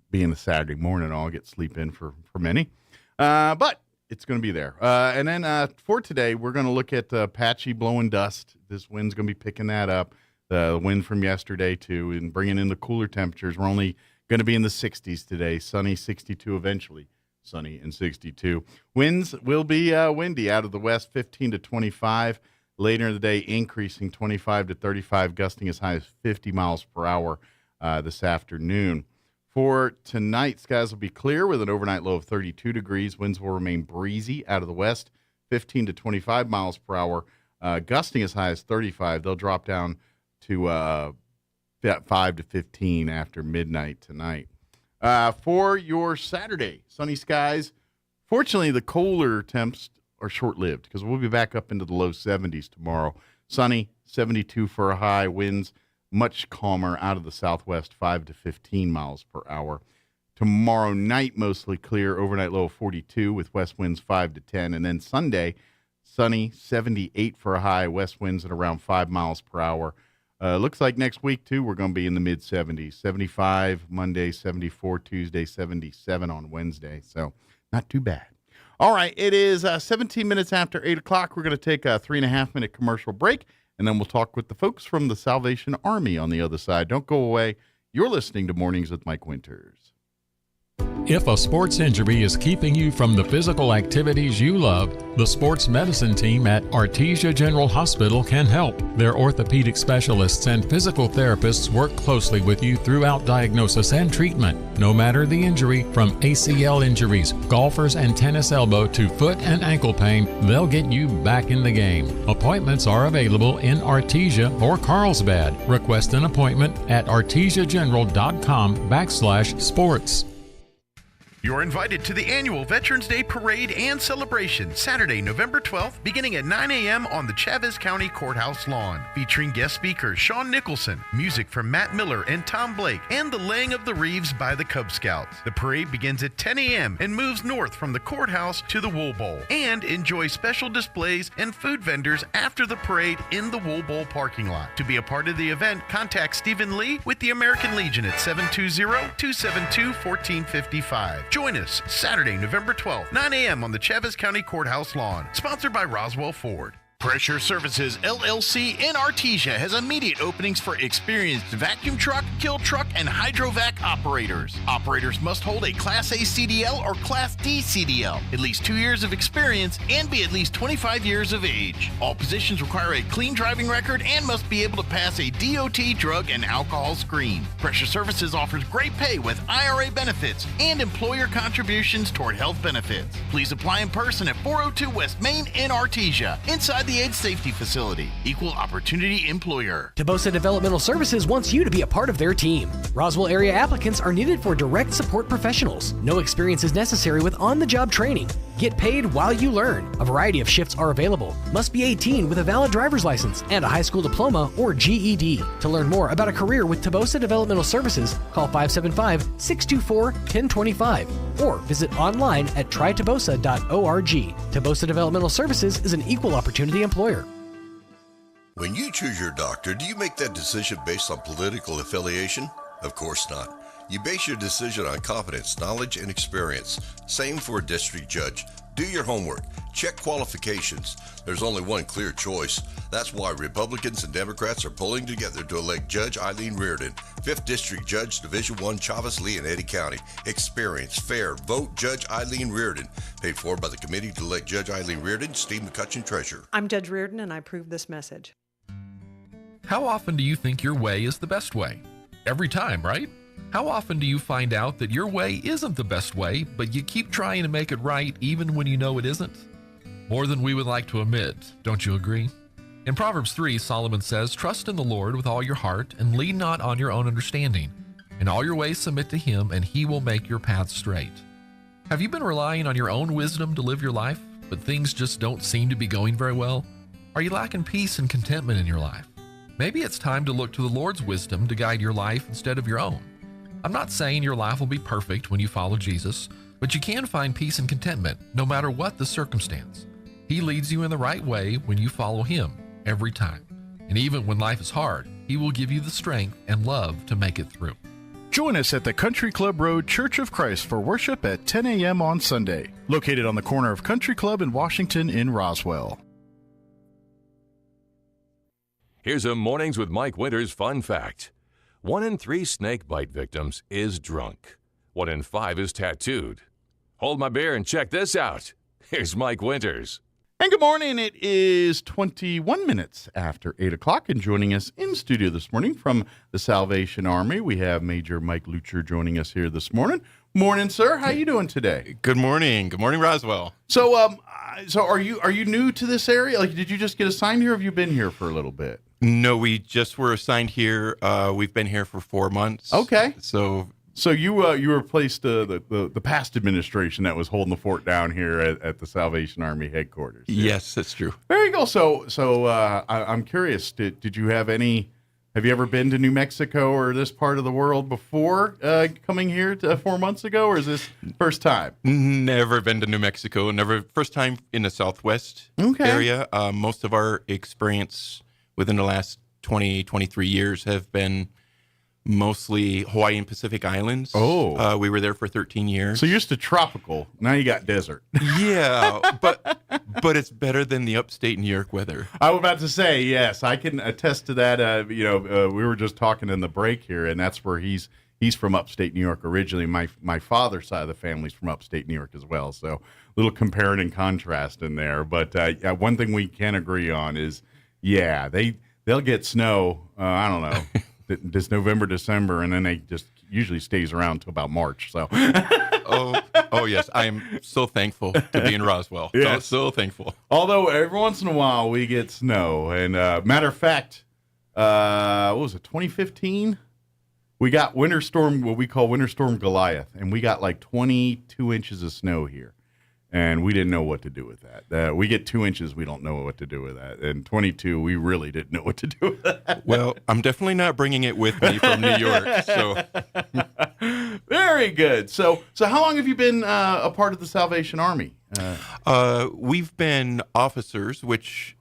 Speaker 5: Being a Saturday morning, I'll get sleep in for many. But it's going to be there. And then for today, we're going to look at patchy blowing dust. This wind's going to be picking that up. The wind from yesterday, too, and bringing in the cooler temperatures. We're only going to be in the 60s today. Sunny, 62 eventually. Sunny and 62. Winds will be windy out of the west, 15 to 25. Later in the day, increasing 25 to 35, gusting as high as 50 miles per hour this afternoon. For tonight, skies will be clear with an overnight low of 32 degrees. Winds will remain breezy out of the west, 15 to 25 miles per hour, gusting as high as 35. They'll drop down to 5 to 15 after midnight tonight. For your Saturday, sunny skies. Fortunately, the colder temps are short-lived because we'll be back up into the low 70s tomorrow. Sunny, 72 for a high. Winds much calmer out of the southwest, 5 to 15 miles per hour. Tomorrow night, mostly clear. Overnight low of 42 with west winds 5 to 10. And then Sunday, sunny, 78 for a high. West winds at around 5 miles per hour. Looks like next week, too, we're going to be in the mid-70s. 75 Monday, 74 Tuesday, 77 on Wednesday. So not too bad. All right, it is 17 minutes after 8 o'clock. We're going to take a 3.5-minute commercial break, and then we'll talk with the folks from the Salvation Army on the other side. Don't go away. You're listening to Mornings with Mike Winters.
Speaker 11: If a sports injury is keeping you from the physical activities you love, the sports medicine team at Artesia General Hospital can help. Their orthopedic specialists and physical therapists work closely with you throughout diagnosis and treatment. No matter the injury, from ACL injuries, golfers and tennis elbow to foot and ankle pain, they'll get you back in the game. Appointments are available in Artesia or Carlsbad. Request an appointment at artesiageneral.com/sports.
Speaker 12: You're invited to the annual Veterans Day Parade and Celebration, Saturday, November 12th, beginning at 9 a.m. on the Chavez County Courthouse lawn. Featuring guest speakers Sean Nicholson, music from Matt Miller and Tom Blake, and the laying of the wreaths by the Cub Scouts. The parade begins at 10 a.m. and moves north from the courthouse to the Wool Bowl. And enjoy special displays and food vendors after the parade in the Wool Bowl parking lot. To be a part of the event, contact Stephen Lee with the American Legion at 720-272-1455. Join us Saturday, November 12th, 9 a.m. on the Chavez County Courthouse lawn. Sponsored by Roswell Ford. Pressure Services LLC in Artesia has immediate openings for experienced vacuum truck, kill truck, and hydrovac operators. Operators must hold a Class A CDL or Class D CDL, at least 2 years of experience, and be at least 25 years of age. All positions require a clean driving record and must be able to pass a DOT drug and alcohol screen. Pressure Services offers great pay with IRA benefits and employer contributions toward health benefits. Please apply in person at 402 West Main in Artesia, inside the the Ed Safety Facility, equal opportunity employer.
Speaker 13: Tabosa Developmental Services wants you to be a part of their team. Roswell area applicants are needed for direct support professionals. No experience is necessary with on-the-job training. Get paid while you learn. A variety of shifts are available. Must be 18 with a valid driver's license and a high school diploma or GED. To learn more about a career with Tabosa Developmental Services, call 575-624-1025 or visit online at trytabosa.org. Tabosa Developmental Services is an equal opportunity employer.
Speaker 14: When you choose your doctor, do you make that decision based on political affiliation? Of course not. You base your decision on competence, knowledge, and experience. Same for a district judge. Do your homework. Check qualifications. There's only one clear choice. That's why Republicans and Democrats are pulling together to elect Judge Eileen Reardon, 5th District Judge, Division I, Chavez, Lee, and Eddy County. Experience, fair, vote Judge Eileen Reardon. Paid for by the Committee to elect Judge Eileen Reardon, Steve McCutcheon, Treasurer.
Speaker 15: I'm Judge Reardon, and I approve this message.
Speaker 16: How often do you think your way is the best way? Every time, right? How often do you find out that your way isn't the best way, but you keep trying to make it right even when you know it isn't? More than we would like to admit, don't you agree? In Proverbs 3, Solomon says, "Trust in the Lord with all your heart, and lean not on your own understanding. In all your ways submit to him, and he will make your paths straight." Have you been relying on your own wisdom to live your life, but things just don't seem to be going very well? Are you lacking peace and contentment in your life? Maybe it's time to look to the Lord's wisdom to guide your life instead of your own. I'm not saying your life will be perfect when you follow Jesus, but you can find peace and contentment no matter what the circumstance. He leads you in the right way when you follow him every time. And even when life is hard, he will give you the strength and love to make it through.
Speaker 12: Join us at the Country Club Road Church of Christ for worship at 10 a.m. on Sunday, located on the corner of Country Club and Washington in Roswell.
Speaker 4: Here's a Mornings with Mike Winters fun fact. 1 in 3 snake bite victims is drunk. 1 in 5 is tattooed. Hold my beer and check this out. Here's Mike Winters.
Speaker 5: And good morning. It is 21 minutes after 8 o'clock, and joining us in studio this morning from the Salvation Army, we have Major Mike Lucher joining us here this morning. Morning, sir. How you doing today?
Speaker 17: Good morning. Good morning, Roswell.
Speaker 5: So are you new to this area? Like, did you just get assigned here, or have you been here for a little bit?
Speaker 17: No, we just were assigned here. We've been here for 4 months.
Speaker 5: Okay.
Speaker 17: So
Speaker 5: you replaced the past administration that was holding the fort down here at the Salvation Army headquarters.
Speaker 17: Yes, that's true.
Speaker 5: There you go. So I'm curious. Did you have any? Have you ever been to New Mexico or this part of the world before coming here 4 months ago, or is this first time?
Speaker 17: Never been to New Mexico. Never. First time in the Southwest area. Most of our experience within the last 20, 23 years have been mostly Hawaii and Pacific Islands.
Speaker 5: Oh.
Speaker 17: We were there for 13 years.
Speaker 5: So you're used to tropical. Now you got desert.
Speaker 17: Yeah, but it's better than the upstate New York weather.
Speaker 5: I was about to say, yes, I can attest to that. We were just talking in the break here, and that's where he's from upstate New York originally. My father's side of the family's from upstate New York as well. So a little comparing and contrast in there. But one thing we can agree on is, yeah, they'll get snow. I don't know. This November, December, and then they just usually stays around till about March. So,
Speaker 17: oh yes, I am so thankful to be in Roswell.
Speaker 5: Yes.
Speaker 17: So thankful.
Speaker 5: Although every once in a while we get snow, and matter of fact, what was it? 2015, we got winter storm, what we call Winter Storm Goliath, and we got like 22 inches of snow here. And we didn't know what to do with that. We get 2 inches, we don't know what to do with that. And 22, we really didn't know what to do with that.
Speaker 17: Well, I'm definitely not bringing it with me from New York. So,
Speaker 5: very good. So how long have you been a part of the Salvation Army?
Speaker 17: We've been officers, which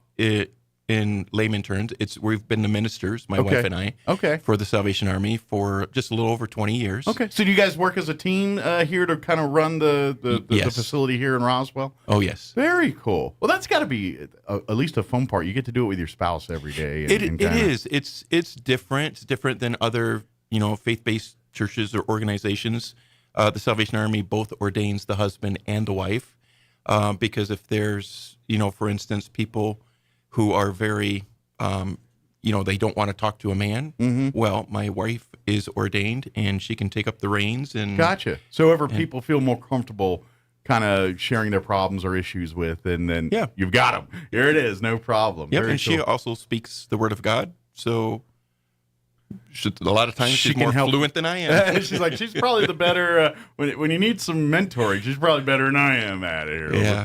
Speaker 17: in layman terms, we've been the ministers, my wife and I, for the Salvation Army for just a little over 20 years.
Speaker 5: Okay. So do you guys work as a team here to kind of run the facility here in Roswell?
Speaker 17: Oh, yes.
Speaker 5: Very cool. Well, that's got to be at least a fun part. You get to do it with your spouse every day.
Speaker 17: It is. It's different. It's different than other, faith-based churches or organizations. The Salvation Army both ordains the husband and the wife because if there's, for instance, people who are very, they don't want to talk to a man. Mm-hmm. Well, my wife is ordained, and she can take up the reins. And
Speaker 5: gotcha. So people feel more comfortable kind of sharing their problems or issues with, and then you've got them. Here it is, no problem.
Speaker 17: Yep,
Speaker 5: Very
Speaker 17: and she
Speaker 5: cool.
Speaker 17: also speaks the word of God, so a lot of times she's more fluent than I am.
Speaker 5: She's probably the better when you need some mentoring. She's probably better than I am at it here.
Speaker 17: Yeah.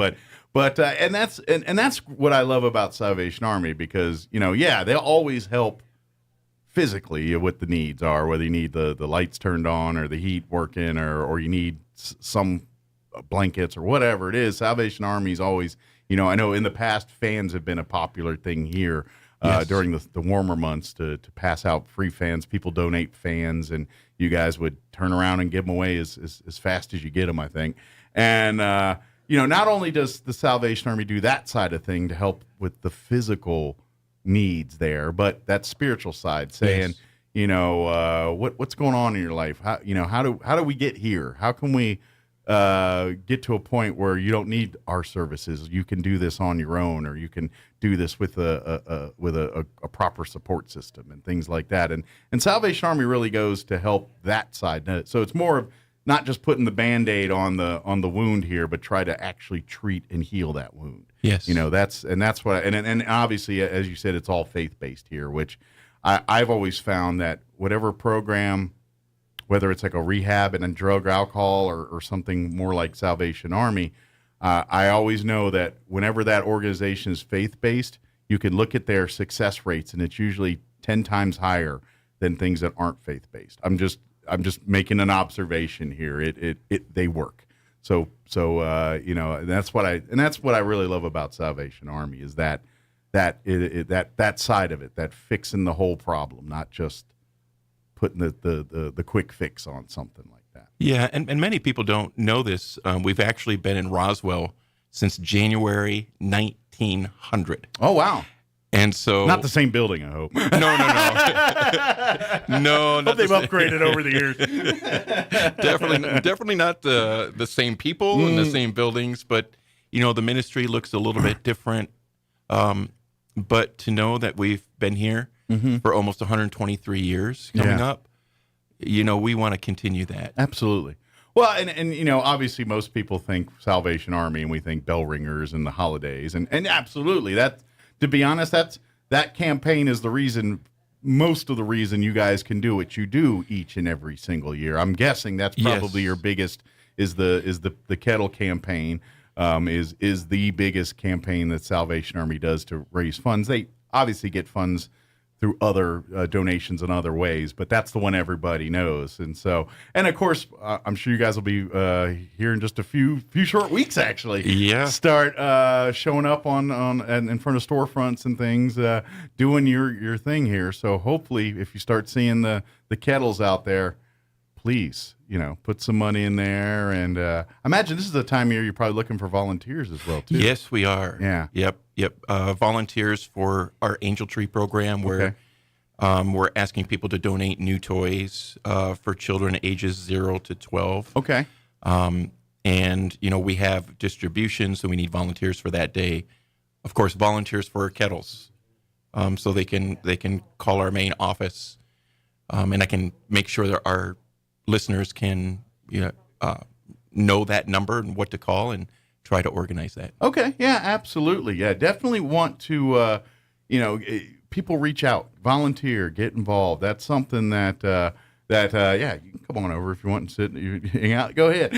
Speaker 5: But and that's what I love about Salvation Army, because they'll always help physically what the needs are, whether you need the lights turned on or the heat working or you need some blankets or whatever it is. Salvation Army's always, I know in the past fans have been a popular thing here during the warmer months to pass out free fans. People donate fans, and you guys would turn around and give them away as fast as you get them, I think. And not only does the Salvation Army do that side of thing to help with the physical needs there, but that spiritual side, saying, what's going on in your life? How do we get here? How can we get to a point where you don't need our services? You can do this on your own, or you can do this with a proper support system and things like that. And Salvation Army really goes to help that side. So it's more of not just putting the Band-Aid on the wound here, but try to actually treat and heal that wound.
Speaker 17: Yes.
Speaker 5: That's what, and obviously, as you said, it's all faith-based here, which I've always found that whatever program, whether it's like a rehab and a drug or alcohol or something more like Salvation Army, I always know that whenever that organization is faith-based, you can look at their success rates, and it's usually 10 times higher than things that aren't faith-based. I'm just making an observation here. They work. So that's what I really love about Salvation Army is that side of it, that fixing the whole problem, not just putting the quick fix on something like that.
Speaker 17: Yeah, and many people don't know this. We've actually been in Roswell since January 1900.
Speaker 5: Oh, wow.
Speaker 17: And so,
Speaker 5: not the same building, I hope.
Speaker 17: No. No,
Speaker 5: hope they've upgraded over the years.
Speaker 17: definitely not the same people and the same buildings, but the ministry looks a little bit different. But to know that we've been here for almost 123 years coming up, we want to continue that.
Speaker 5: Absolutely. Well, and obviously most people think Salvation Army and we think bell ringers and the holidays, and absolutely that. To be honest, that campaign is most of the reason you guys can do what you do each and every single year. I'm guessing that's probably your biggest is the kettle campaign is the biggest campaign that Salvation Army does to raise funds. They obviously get funds through other donations in other ways, but that's the one everybody knows. And of course, I'm sure you guys will be here in just a few short weeks, actually.
Speaker 17: Yeah.
Speaker 5: Start showing up on in front of storefronts and things, doing your thing here. So hopefully, if you start seeing the kettles out there, please, put some money in there. And I imagine this is the time of year you're probably looking for volunteers as well, too.
Speaker 17: Yes, we are.
Speaker 5: Yeah.
Speaker 17: Yep. Volunteers for our Angel Tree program, where we're asking people to donate new toys for children ages 0 to 12.
Speaker 5: Okay.
Speaker 17: And we have distribution, so we need volunteers for that day. Of course, volunteers for kettles, so they can call our main office, and I can make sure that our listeners can know that number and what to call and try to organize that.
Speaker 5: Okay. Yeah, absolutely. Yeah, definitely want to, people reach out, volunteer, get involved. That's something that you can come on over if you want and sit and hang out. Go ahead.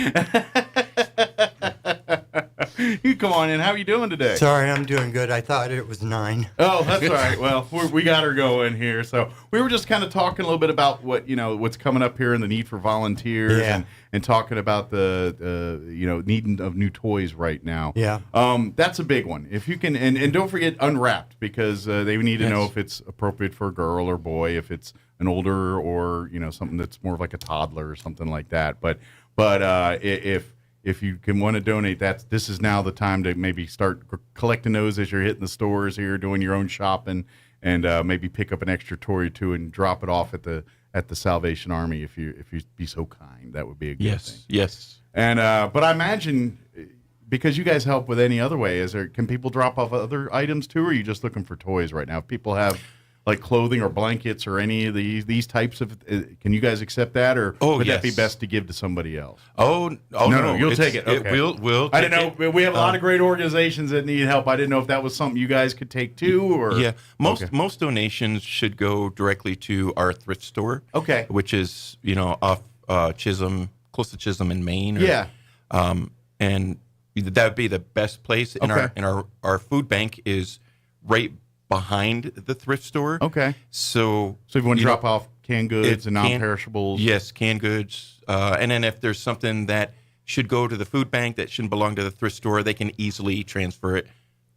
Speaker 5: You come on in. How are you doing today?
Speaker 1: Sorry, I'm doing good. I thought it was 9.
Speaker 5: Oh, that's all right. Well, we got her going here. So we were just kind of talking a little bit about what's coming up here and the need for volunteers and talking about the needing of new toys right now.
Speaker 1: Yeah.
Speaker 5: That's a big one. If you can, and don't forget Unwrapped, because they need to know if it's appropriate for a girl or boy, if it's an older or something that's more of like a toddler or something like that. But if you can want to donate, this is now the time to maybe start collecting those as you're hitting the stores here, doing your own shopping, and maybe pick up an extra toy or two and drop it off at the Salvation Army if you be so kind. That would be a good thing.
Speaker 17: Yes.
Speaker 5: And but I imagine because you guys help with any other way, can people drop off other items too, or are you just looking for toys right now? If people have like clothing or blankets or any of these types of? Can you guys accept that, or would that be best to give to somebody else?
Speaker 17: No,
Speaker 5: you'll take it. Okay.
Speaker 17: We'll.
Speaker 5: I didn't know. We have a lot of great organizations that need help. I didn't know if that was something you guys could take too, or
Speaker 17: most donations should go directly to our thrift store.
Speaker 5: Okay,
Speaker 17: which is off Chisholm, close to Chisholm in Maine. And that would be the best place. And our food bank is right behind the thrift store.
Speaker 5: Okay.
Speaker 17: So
Speaker 5: if you want to drop off canned goods and non-perishables.
Speaker 17: Yes, canned goods. And then if there's something that should go to the food bank that shouldn't belong to the thrift store, they can easily transfer it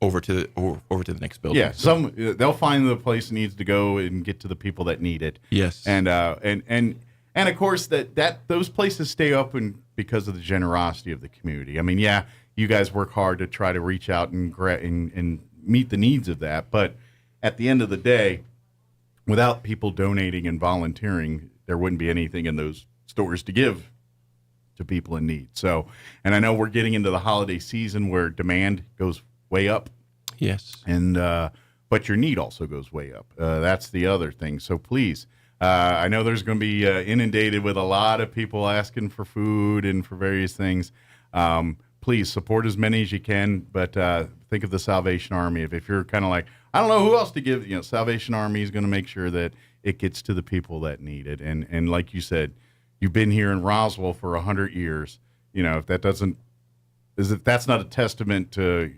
Speaker 17: over to the next building.
Speaker 5: Yeah, they'll find the place it needs to go and get to the people that need it.
Speaker 17: Yes.
Speaker 5: And of course that those places stay open because of the generosity of the community. I mean, yeah, you guys work hard to try to reach out and meet the needs of that, but at the end of the day, without people donating and volunteering, there wouldn't be anything in those stores to give to people in need. So, and I know we're getting into the holiday season where demand goes way up.
Speaker 17: Yes.
Speaker 5: And but your need also goes way up. That's the other thing. So please, I know there's going to be inundated with a lot of people asking for food and for various things. Please support as many as you can, but think of the Salvation Army. If you're kind of like, I don't know who else to give, Salvation Army is going to make sure that it gets to the people that need it. And like you said, you've been here in Roswell for 100 years. If that's not a testament to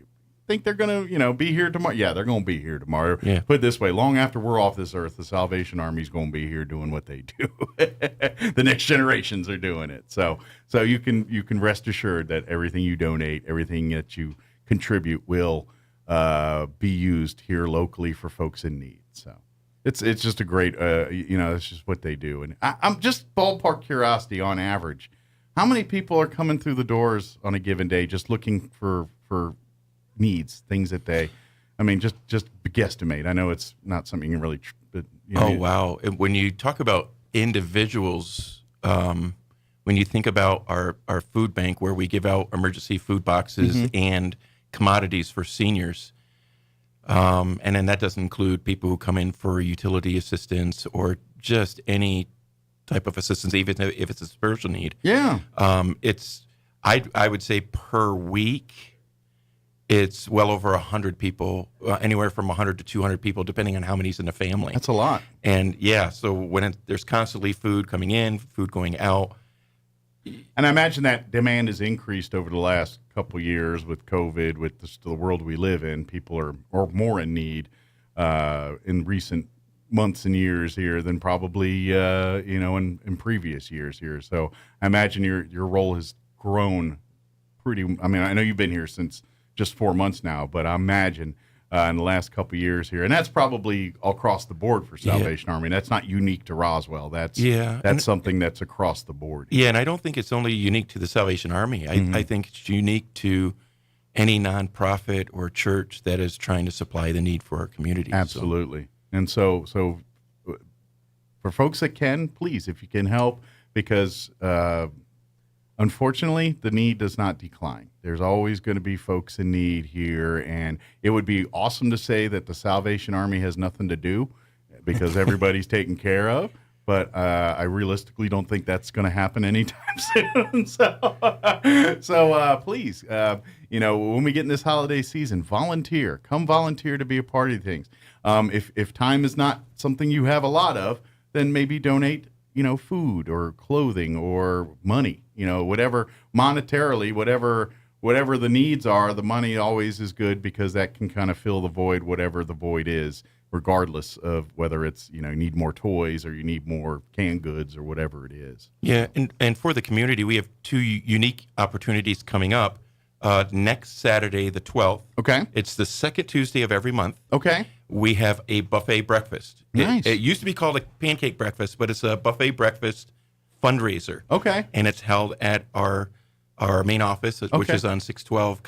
Speaker 5: think they're going to, be here tomorrow. Yeah, they're going to be here tomorrow.
Speaker 17: Yeah.
Speaker 5: Put it this way, long after we're off this earth, the Salvation Army is going to be here doing what they do. The next generations are doing it. So you can rest assured that everything you donate, everything that you contribute will be used here locally for folks in need. So it's just a great, it's just what they do. And I'm just ballpark curiosity on average. How many people are coming through the doors on a given day just looking for needs, things that they, just guesstimate. I know it's not something you can really, but
Speaker 17: wow. When you talk about individuals, when you think about our food bank where we give out emergency food boxes and commodities for seniors, and then that doesn't include people who come in for utility assistance or just any type of assistance, even if it's a spiritual need.
Speaker 5: Yeah.
Speaker 17: I would say per week, it's well over 100 people, anywhere from 100 to 200 people, depending on how many's in the family.
Speaker 5: That's a lot.
Speaker 17: And yeah, so when there's constantly food coming in, food going out.
Speaker 5: And I imagine that demand has increased over the last couple of years with COVID, with the world we live in. People are more in need in recent months and years here than probably in previous years here. So I imagine your role has grown pretty. I know you've been here since just 4 months now, but I imagine in the last couple of years here, and that's probably across the board for Salvation Army. That's not unique to Roswell. That's something that's across the board.
Speaker 17: Yeah, and I don't think it's only unique to the Salvation Army. I think it's unique to any nonprofit or church that is trying to supply the need for our community.
Speaker 5: Absolutely. And so for folks that can, please, if you can help, because unfortunately, the need does not decline. There's always going to be folks in need here, and it would be awesome to say that the Salvation Army has nothing to do because everybody's taken care of, but I realistically don't think that's going to happen anytime soon. So please, when we get in this holiday season, volunteer. Come volunteer to be a part of things. If time is not something you have a lot of, then maybe donate food or clothing or money, whatever monetarily, whatever the needs are, the money always is good because that can kind of fill the void, whatever the void is, regardless of whether it's, you need more toys or you need more canned goods or whatever it is.
Speaker 17: Yeah. And for the community, we have two unique opportunities coming up. Next Saturday, the 12th.
Speaker 5: Okay.
Speaker 17: It's the second Tuesday of every month.
Speaker 5: Okay.
Speaker 17: We have a buffet breakfast.
Speaker 5: Nice.
Speaker 17: It used to be called a pancake breakfast, but it's a buffet breakfast fundraiser.
Speaker 5: Okay.
Speaker 17: And it's held at our main office, which is on 612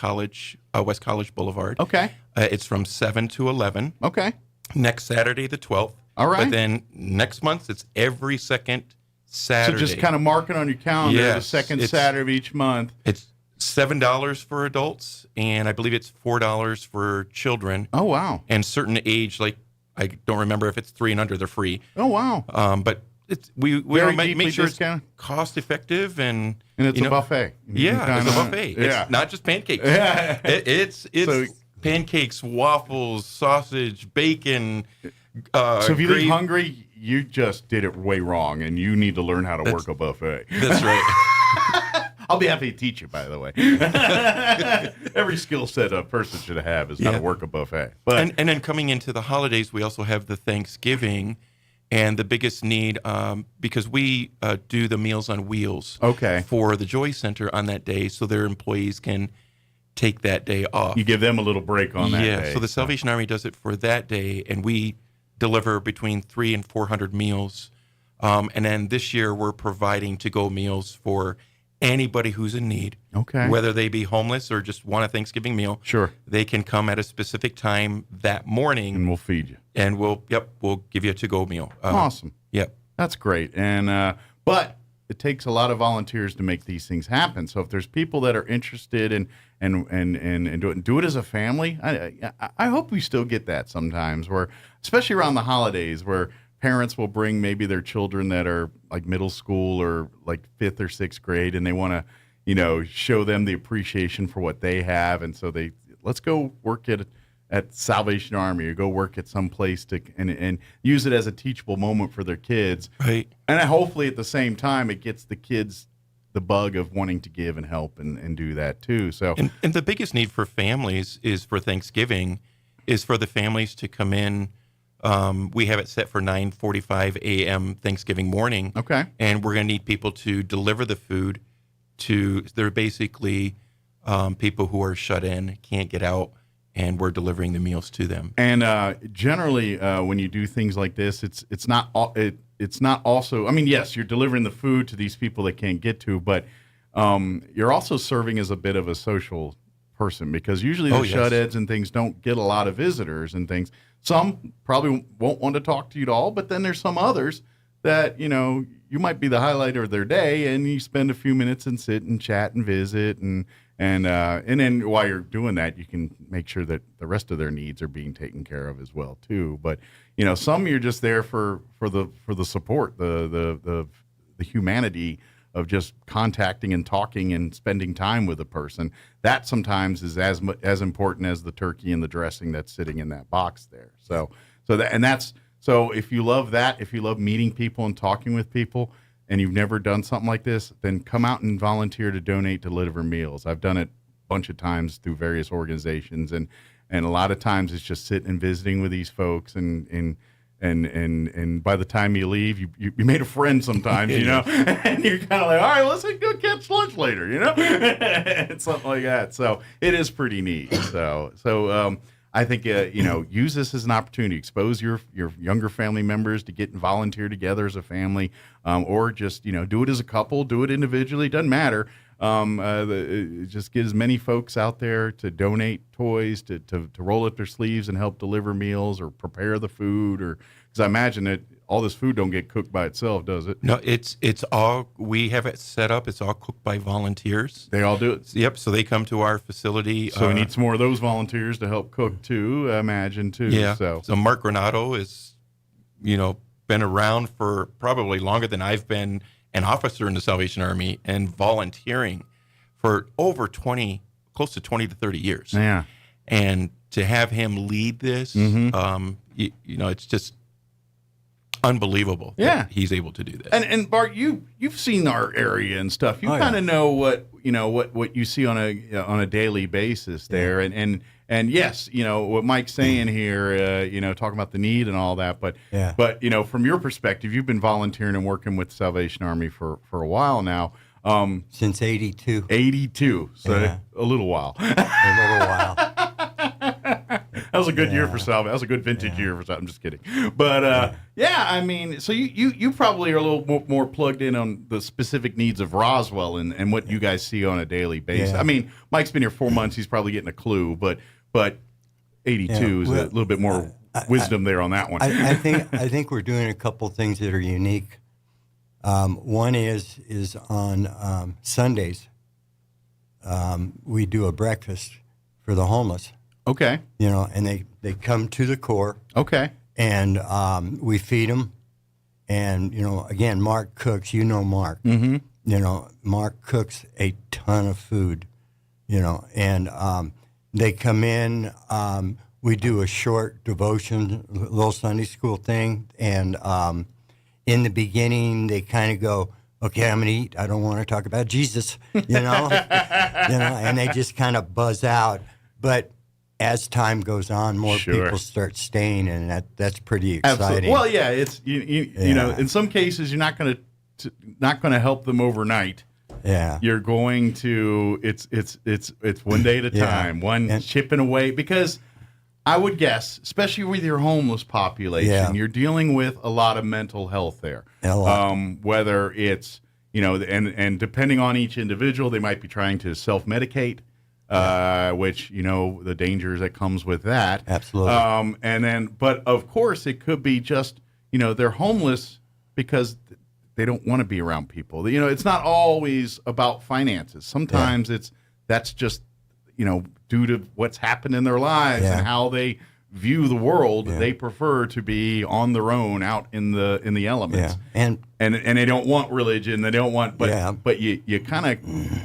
Speaker 17: West College Boulevard.
Speaker 5: Okay.
Speaker 17: It's from 7 to 11.
Speaker 5: Okay.
Speaker 17: Next Saturday, the 12th.
Speaker 5: All right.
Speaker 17: But then next month, it's every second Saturday.
Speaker 5: So just kind of mark it on your calendar, the second Saturday of each month.
Speaker 17: It's $7 for adults, and I believe it's $4 for children.
Speaker 5: Oh, wow.
Speaker 17: And certain age, like I don't remember if it's 3 and under, they're free.
Speaker 5: Oh, wow.
Speaker 17: But we make sure it's cost effective and
Speaker 5: it's a buffet.
Speaker 17: Yeah, it's a buffet.
Speaker 5: Yeah.
Speaker 17: It's not just pancakes.
Speaker 5: Yeah.
Speaker 17: It's pancakes, waffles, sausage, bacon.
Speaker 5: So if you
Speaker 17: gravy.
Speaker 5: leave hungry, you just did it way wrong, and you need to learn how to work a buffet.
Speaker 17: That's right.
Speaker 5: I'll be happy to teach you, by the way. Every skill set a person should have is how to work a buffet. But
Speaker 17: and then coming into the holidays, we also have the Thanksgiving, and the biggest need, because we do the Meals on Wheels for the Joy Center on that day, so their employees can take that day off.
Speaker 5: You give them a little break on that day.
Speaker 17: Yeah, so the Salvation Army does it for that day, and we deliver between 300 and 400 meals. And then this year, we're providing to-go meals for anybody who's in need.
Speaker 5: Okay.
Speaker 17: Whether they be homeless or just want a Thanksgiving meal.
Speaker 5: Sure.
Speaker 17: They can come at a specific time that morning.
Speaker 5: And we'll feed you.
Speaker 17: And we'll give you a to-go meal.
Speaker 5: Awesome.
Speaker 17: Yep.
Speaker 5: That's great. And but it takes a lot of volunteers to make these things happen. So if there's people that are interested in and do it as a family, I hope we still get that sometimes, where especially around the holidays, where parents will bring maybe their children that are like middle school or like 5th or 6th grade, and they want to, show them the appreciation for what they have. And so let's go work at Salvation Army or go work at some place and use it as a teachable moment for their kids.
Speaker 17: Right.
Speaker 5: And hopefully at the same time, it gets the kids the bug of wanting to give and help and do that too. So
Speaker 17: and the biggest need for families is for Thanksgiving is for the families to come in. We have it set for 9:45 a.m. Thanksgiving morning.
Speaker 5: Okay.
Speaker 17: And we're going to need people to deliver the food they're basically people who are shut in, can't get out, and we're delivering the meals to them.
Speaker 5: And generally, when you do things like this, it's not also, I mean, yes, you're delivering the food to these people that can't get to, but you're also serving as a bit of a social person, because usually the shut-ins and things don't get a lot of visitors and things. Some probably won't want to talk to you at all, but then there's some others that, you might be the highlight of their day, and you spend a few minutes and sit and chat and visit, and then while you're doing that, you can make sure that the rest of their needs are being taken care of as well too. But some you're just there for the support, the humanity of just contacting and talking and spending time with a person. That sometimes is as important as the turkey and the dressing that's sitting in that box there. So if you love that, if you love meeting people and talking with people, and you've never done something like this, then come out and volunteer to donate to deliver meals. I've done it a bunch of times through various organizations, and a lot of times it's just sitting and visiting with these folks, and by the time you leave, you made a friend sometimes, and you're kind of like, all right, let's go catch lunch later, it's something like that. So it is pretty neat. So I think, use this as an opportunity. Expose your younger family members to get and volunteer together as a family, or just, do it as a couple, do it individually. Doesn't matter. Just get as many folks out there to donate toys, to roll up their sleeves and help deliver meals or prepare the food, because I imagine that all this food don't get cooked by itself, does it?
Speaker 17: No, it's all, we have it set up. It's all cooked by volunteers.
Speaker 5: They all do it?
Speaker 17: Yep. So they come to our facility.
Speaker 5: So we need some more of those volunteers to help cook too, I imagine too.
Speaker 17: Yeah.
Speaker 5: So
Speaker 17: Mark Granato is, been around for probably longer than I've been an officer in the Salvation Army and volunteering for over close to 20 to 30 years.
Speaker 5: Yeah.
Speaker 17: And to have him lead this, it's just unbelievable that he's able to do that.
Speaker 5: And Bart, you've seen our area and stuff. You kind of know what you see on a daily basis there. And yes, what Mike's saying here, talking about the need and all that, but from your perspective, you've been volunteering and working with Salvation Army for a while now.
Speaker 1: Since 82.
Speaker 5: 82, so a little while. That was a good year for Salvation. That was a good vintage year for Salvation. I'm just kidding. But, I mean, so you probably are a little more plugged in on the specific needs of Roswell and what you guys see on a daily basis.
Speaker 1: Yeah.
Speaker 5: I mean, Mike's been here 4 months. He's probably getting a clue, but 82 is a little bit more wisdom there on that one.
Speaker 1: I think we're doing a couple things that are unique. One is on Sundays. We do a breakfast for the homeless.
Speaker 5: Okay.
Speaker 1: And they come to the Corps.
Speaker 5: Okay.
Speaker 1: and we feed them. And, again, Mark cooks. Mark.
Speaker 5: Mm-hmm.
Speaker 1: Mark cooks a ton of food, and they come in. We do a short devotion, little Sunday school thing. And in the beginning, they kind of go, okay, I'm going to eat. I don't want to talk about Jesus, and they just kind of buzz out. But as time goes on, more people start staying, and that's pretty exciting.
Speaker 5: Absolutely. Well, yeah, it's you know, in some cases you're not going to help them overnight.
Speaker 1: Yeah,
Speaker 5: you're going to it's one day at a time, one chipping away, because I would guess, especially with your homeless population, you're dealing with a lot of mental health there. Whether it's and depending on each individual, they might be trying to self-medicate. Which the dangers that comes with that.
Speaker 1: Absolutely.
Speaker 5: But of course, it could be just they're homeless because they don't want to be around people. It's not always about finances. Sometimes that's just due to what's happened in their lives and how they view the world. They prefer to be on their own, out in the elements. And they don't want religion. They don't want, but you kind of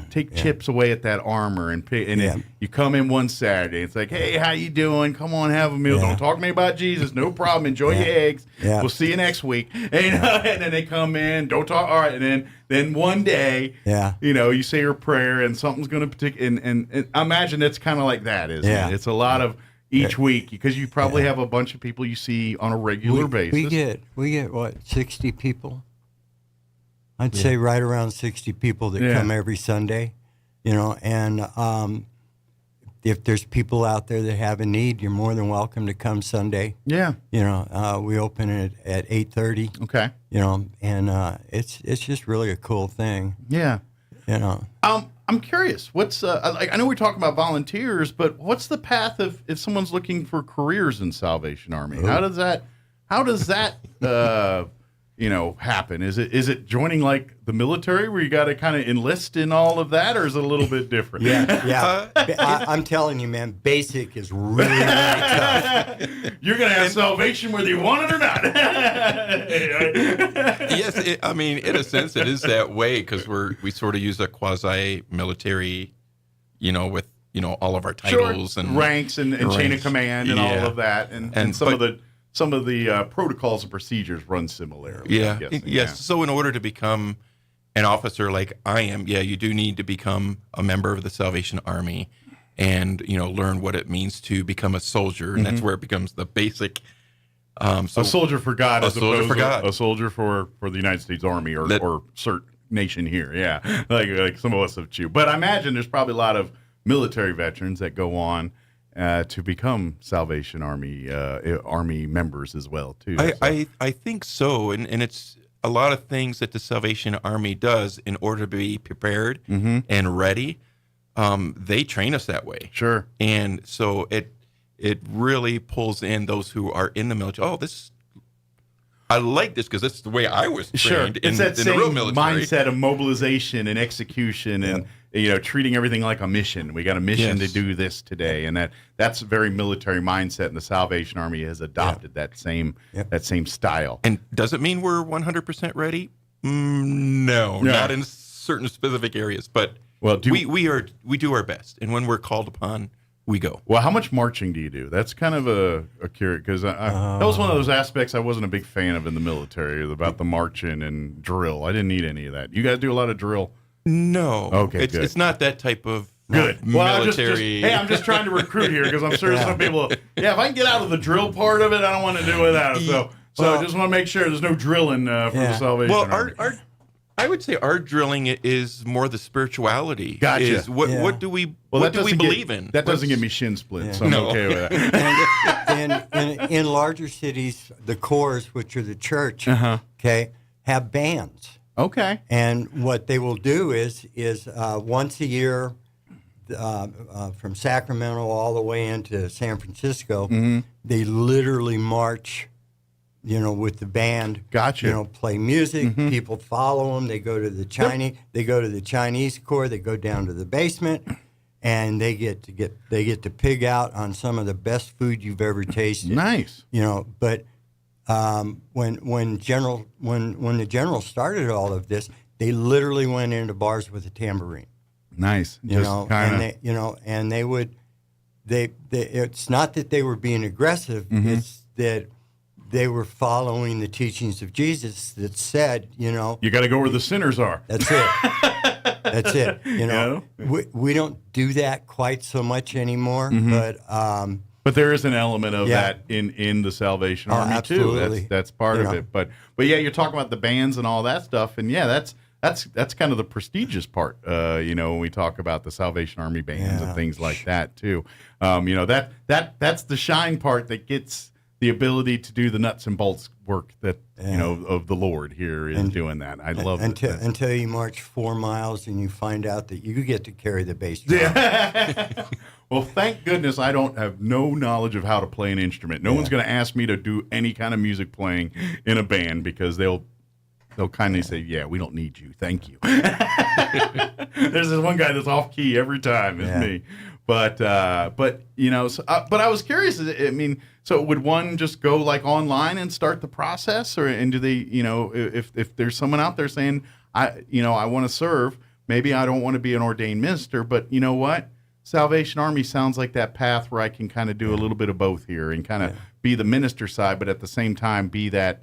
Speaker 5: take chips away at that armor and you come in one Saturday. It's like, hey, how you doing? Come on, have a meal. Don't talk to me about Jesus. No problem. Enjoy your eggs. We'll see you next week. And then they come in. Don't talk. All right. And then one day, you say your prayer and something's going to and I imagine it's kind of like that, isn't it? It's a lot of each week, because you probably have a bunch of people you see on a regular basis.
Speaker 1: We get what, 60 people? I'd say right around 60 people that come every Sunday, and if there's people out there that have a need, you're more than welcome to come Sunday.
Speaker 5: Yeah.
Speaker 1: We open it at 8:30.
Speaker 5: Okay.
Speaker 1: And it's just really a cool thing.
Speaker 5: Yeah. I'm curious. What's I know we're talking about volunteers, but what's the path if someone's looking for careers in Salvation Army? How does that happen? Is it joining like the military where you got to kind of enlist in all of that, or is it a little bit different?
Speaker 1: I'm telling you, man, basic is really, really tough.
Speaker 5: You're gonna have salvation whether you want it or not.
Speaker 17: Yes, in a sense, it is that way, because we sort of use a quasi-military, with all of our titles and
Speaker 5: ranks and chain of command and all of that, and some of the protocols and procedures run similarly.
Speaker 17: Yes. So in order to become an officer like I am, you do need to become a member of the Salvation Army and, learn what it means to become a soldier. And that's where it becomes the basic.
Speaker 5: A soldier for God, as opposed to a soldier for the United States Army or cert nation here. Yeah. Like some of us have chewed. But I imagine there's probably a lot of military veterans that go on to become Salvation Army members as well, too.
Speaker 17: I think so, and it's a lot of things that the Salvation Army does in order to be prepared and ready. They train us that way.
Speaker 5: Sure.
Speaker 17: And so it really pulls in those who are in the military. I like this because that's the way I was trained in the real military.
Speaker 5: Mindset of mobilization and execution and treating everything like a mission. We got a mission to do this today, and that's a very military mindset. And the Salvation Army has adopted that same style.
Speaker 17: And does it mean we're 100% ready? No, not in certain specific areas. But we do our best, and when we're called upon, we go.
Speaker 5: Well, how much marching do you do? That's kind of a curious, because that was one of those aspects I wasn't a big fan of in the military, about the marching and drill. I didn't need any of that. You guys do a lot of drill?
Speaker 17: No.
Speaker 5: Okay,
Speaker 17: it's not that type of
Speaker 5: military. Well, I'm just trying to recruit here, because I'm sure some people, if I can get out of the drill part of it, I don't want to do without it. So I just want to make sure there's no drilling for the Salvation Army.
Speaker 17: I would say our drilling is more the spirituality.
Speaker 5: Gotcha.
Speaker 17: What do we believe in?
Speaker 5: That doesn't give me shin splints, so I'm okay with that.
Speaker 1: And in larger cities, the corps, which are the church, have bands.
Speaker 5: Okay.
Speaker 1: And what they will do is once a year, from Sacramento all the way into San Francisco, they literally march, with the band.
Speaker 5: Gotcha.
Speaker 1: Play music. People follow them. They go to the Chinese. They go to the Chinese corps. They go down to the basement, and they get to pig out on some of the best food you've ever tasted.
Speaker 5: Nice.
Speaker 1: But when the general started all of this, they literally went into bars with a tambourine.
Speaker 5: Nice.
Speaker 1: And they would. It's not that they were being aggressive.
Speaker 5: Mm-hmm.
Speaker 1: It's that they were following the teachings of Jesus that said, you
Speaker 5: got to go where the sinners are.
Speaker 1: That's it. That's it. We don't do that quite so much anymore,
Speaker 5: Mm-hmm. But there is an element of that in the Salvation Army
Speaker 1: absolutely.
Speaker 5: too. That's part of it. But yeah, you're talking about the bands and all that stuff, and that's kind of the prestigious part. When we talk about the Salvation Army bands and things like that too. That's the shine part that gets the ability to do the nuts and bolts work that of the Lord here is doing that. I love it.
Speaker 1: Until you march 4 miles and you find out that you get to carry the bass drum.
Speaker 5: Yeah. Well, thank goodness I don't have no knowledge of how to play an instrument. No one's going to ask me to do any kind of music playing in a band because they'll kindly say, "Yeah, we don't need you. Thank you." There's this one guy that's off key every time. It's me. But I was curious. I mean, so would one just go like online and start the process, and do they, if there's someone out there saying, I want to serve, maybe I don't want to be an ordained minister, but you know what? Salvation Army sounds like that path where I can kind of do a little bit of both here and kind of be the minister side, but at the same time be that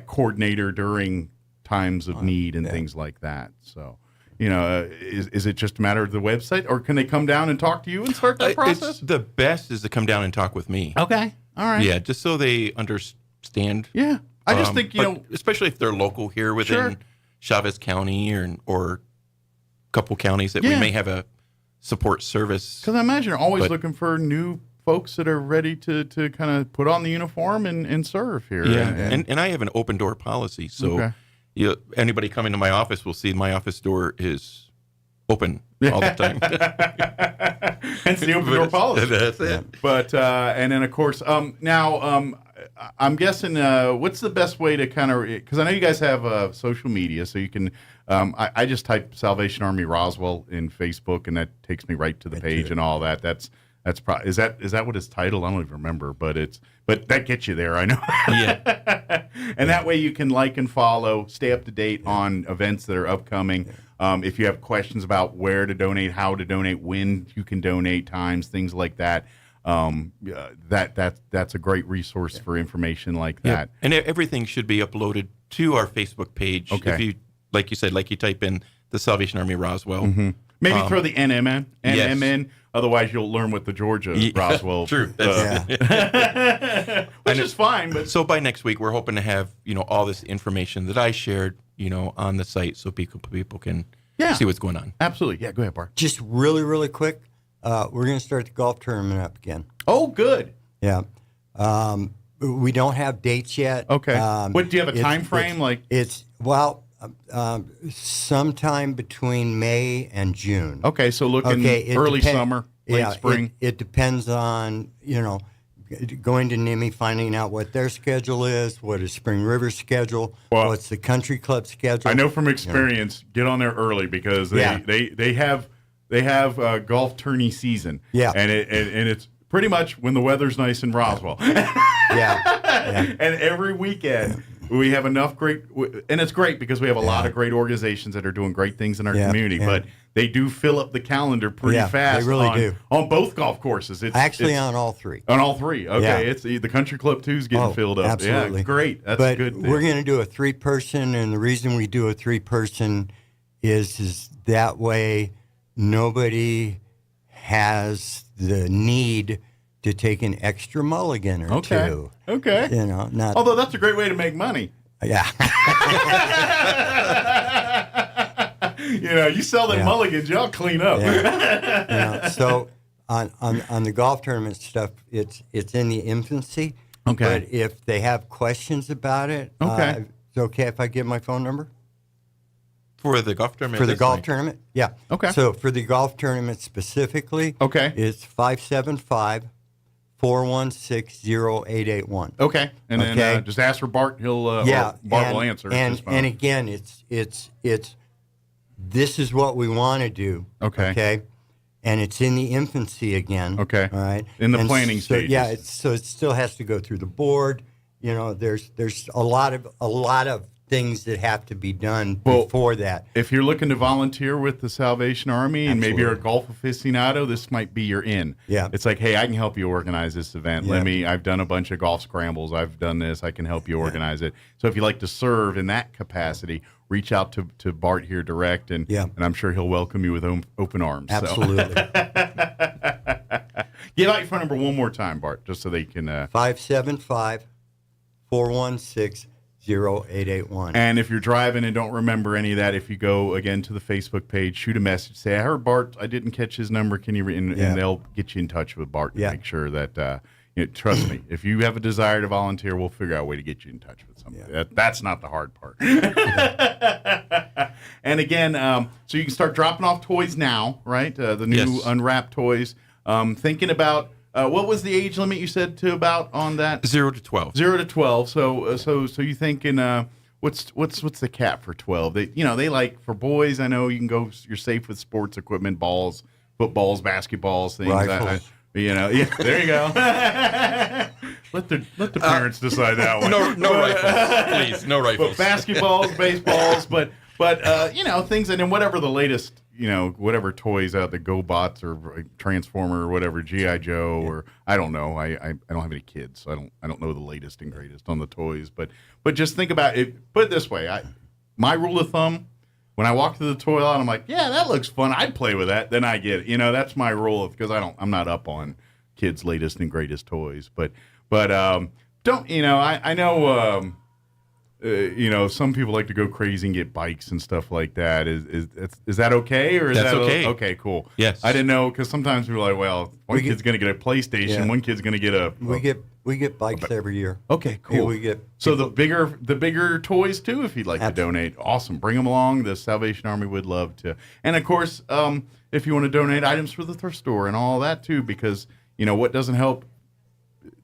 Speaker 5: coordinator during times of need and things like that. So, is it just a matter of the website, or can they come down and talk to you and start that process?
Speaker 17: The best is to come down and talk with me.
Speaker 5: Okay. All right.
Speaker 17: Yeah, just so they understand.
Speaker 5: Yeah. I just think,
Speaker 17: especially if they're local here within Chavez County or a couple counties that we may have a support service.
Speaker 5: Because I imagine you're always looking for new folks that are ready to kind of put on the uniform and serve here.
Speaker 17: Yeah, and I have an open door policy, so anybody coming to my office will see my office door is open all the time.
Speaker 5: Hence the open door policy.
Speaker 17: That's it.
Speaker 5: But and then of course now I'm guessing what's the best way to kind of, because I know you guys have social media, so you can. I just type Salvation Army Roswell in Facebook, and that takes me right to the page and all that. That's probably is that what it's titled? I don't even remember, but that gets you there. I know.
Speaker 17: Yeah.
Speaker 5: And that way you can like and follow, stay up to date on events that are upcoming. If you have questions about where to donate, how to donate, when you can donate, times, things like that. That's a great resource for information like that.
Speaker 17: And everything should be uploaded to our Facebook page.
Speaker 5: Okay.
Speaker 17: If you, like you said, you type in the Salvation Army Roswell.
Speaker 5: Mm-hmm. Maybe throw the NM in. Otherwise, you'll learn what the Georgia Roswell.
Speaker 17: True.
Speaker 5: Which is fine. But
Speaker 17: so by next week, we're hoping to have all this information that I shared, on the site, so people can see what's going on.
Speaker 5: Absolutely. Yeah. Go ahead, Bart.
Speaker 1: Just really, really quick. We're going to start the golf tournament up again.
Speaker 5: Oh, good.
Speaker 1: Yeah. We don't have dates yet.
Speaker 5: Okay. What do you have a time frame?
Speaker 1: Sometime between May and June.
Speaker 5: Okay, so looking early summer, late spring.
Speaker 1: It depends on, going to NIMI, finding out what their schedule is, what is Spring River's schedule, what's the country club schedule.
Speaker 5: I know from experience, get on there early because they have golf tourney season.
Speaker 1: Yeah.
Speaker 5: And it's pretty much when the weather's nice in Roswell.
Speaker 1: Yeah.
Speaker 5: And every weekend we have enough and it's great because we have a lot of great organizations that are doing great things in our community, but they do fill up the calendar pretty fast.
Speaker 1: They really do.
Speaker 5: On both golf courses.
Speaker 1: On all three.
Speaker 5: On all three. Okay. Yeah. It's the country club too is getting filled up.
Speaker 1: Absolutely.
Speaker 5: Yeah, great. That's a good thing.
Speaker 1: We're going to do a 3-person, and the reason we do a 3-person is that way nobody has the need to take an extra mulligan or two.
Speaker 5: Okay.
Speaker 1: Not.
Speaker 5: Although that's a great way to make money.
Speaker 1: Yeah.
Speaker 5: You sell them mulligans, y'all clean up.
Speaker 1: Yeah. So on the golf tournament stuff, it's in the infancy.
Speaker 5: Okay.
Speaker 1: But if they have questions about it, it's okay if I give my phone number?
Speaker 17: For the golf tournament?
Speaker 1: For the golf tournament? Yeah.
Speaker 5: Okay.
Speaker 1: So for the golf tournament specifically, it's 575-416-0881.
Speaker 5: Okay. And then just ask for Bart. Bart will answer.
Speaker 1: And again, it's this is what we want to do.
Speaker 5: Okay.
Speaker 1: And it's in the infancy again.
Speaker 5: Okay.
Speaker 1: All right.
Speaker 5: In the planning stages.
Speaker 1: Yeah. So it still has to go through the board, You know, there's a lot of things that have to be done before that.
Speaker 5: If you're looking to volunteer with the Salvation Army and maybe you're a golf aficionado, this might be your in.
Speaker 1: Yeah.
Speaker 5: It's like, hey, I can help you organize this event.
Speaker 1: Yeah.
Speaker 5: I've done a bunch of golf scrambles. I've done this. I can help you organize it. So if you like to serve in that capacity, reach out to Bart here direct, and I'm sure he'll welcome you with open arms.
Speaker 1: Absolutely.
Speaker 5: So. Give out your phone number one more time, Bart, just so they can...
Speaker 1: 575-416-0881.
Speaker 5: And if you're driving and don't remember any of that, if you go again to the Facebook page, shoot a message, say, I heard Bart, I didn't catch his number, can you and they'll get you in touch with Bart to make sure that trust me, if you have a desire to volunteer, we'll figure out a way to get you in touch with somebody. That's not the hard part. And again, so you can start dropping off toys now, right? The new unwrapped toys. Thinking about what was the age limit you said on that?
Speaker 17: 0 to 12.
Speaker 5: 0 to 12. So you thinking what's the cap for 12? They like, for boys, I know you can go, you're safe with sports equipment, balls, footballs, basketballs, things.
Speaker 1: Rifles.
Speaker 5: There you go. Let the parents decide that one.
Speaker 17: No rifles, please. No rifles.
Speaker 5: But basketballs, baseballs, but things, and then whatever the latest, whatever toys out, the GoBots or Transformer or whatever, G.I. Joe or I don't know. I don't have any kids, so I don't know the latest and greatest on the toys. But just think about it. Put it this way: my rule of thumb. When I walk to the toy lot, I'm like, yeah, that looks fun. I'd play with that. Then I get it. That's my rule because I'm not up on kids' latest and greatest toys. But don't, I know, some people like to go crazy and get bikes and stuff like that. Is that okay? Or is
Speaker 17: That's
Speaker 5: that
Speaker 17: okay.
Speaker 5: Okay, cool.
Speaker 17: Yes.
Speaker 5: I didn't know because sometimes people are like, well, one kid's going to get a PlayStation, one kid's going to get a.
Speaker 1: We get bikes every year.
Speaker 5: Okay, cool. So the bigger toys too, if you'd like to donate, awesome. Bring them along. The Salvation Army would love to. And of course, if you want to donate items for the thrift store and all that too, because what doesn't help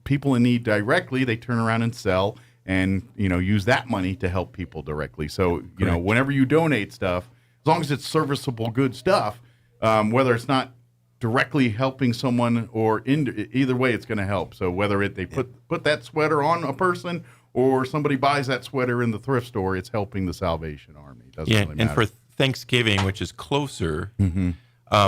Speaker 5: people in need directly, they turn around and sell and use that money to help people directly. So whenever you donate stuff, as long as it's serviceable, good stuff, whether it's not directly helping someone or either way, it's going to help. So whether they put that sweater on a person or somebody buys that sweater in the thrift store, it's helping the Salvation Army. It doesn't really matter.
Speaker 17: And for Thanksgiving, which is closer,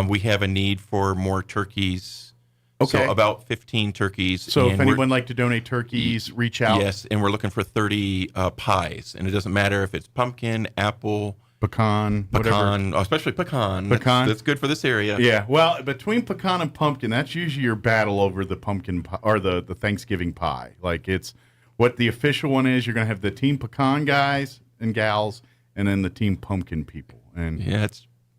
Speaker 17: we have a need for more turkeys.
Speaker 5: Okay.
Speaker 17: So about 15 turkeys.
Speaker 5: So if anyone would like to donate turkeys, reach out.
Speaker 17: Yes, and we're looking for 30 pies. And it doesn't matter if it's pumpkin, apple,
Speaker 5: pecan, whatever.
Speaker 17: Especially pecan.
Speaker 5: Pecan.
Speaker 17: That's good for this area.
Speaker 5: Yeah. Well, between pecan and pumpkin, that's usually your battle over the pumpkin pie, or the Thanksgiving pie. Like, it's what the official one is. You're going to have the team pecan guys and gals, and then the team pumpkin people. And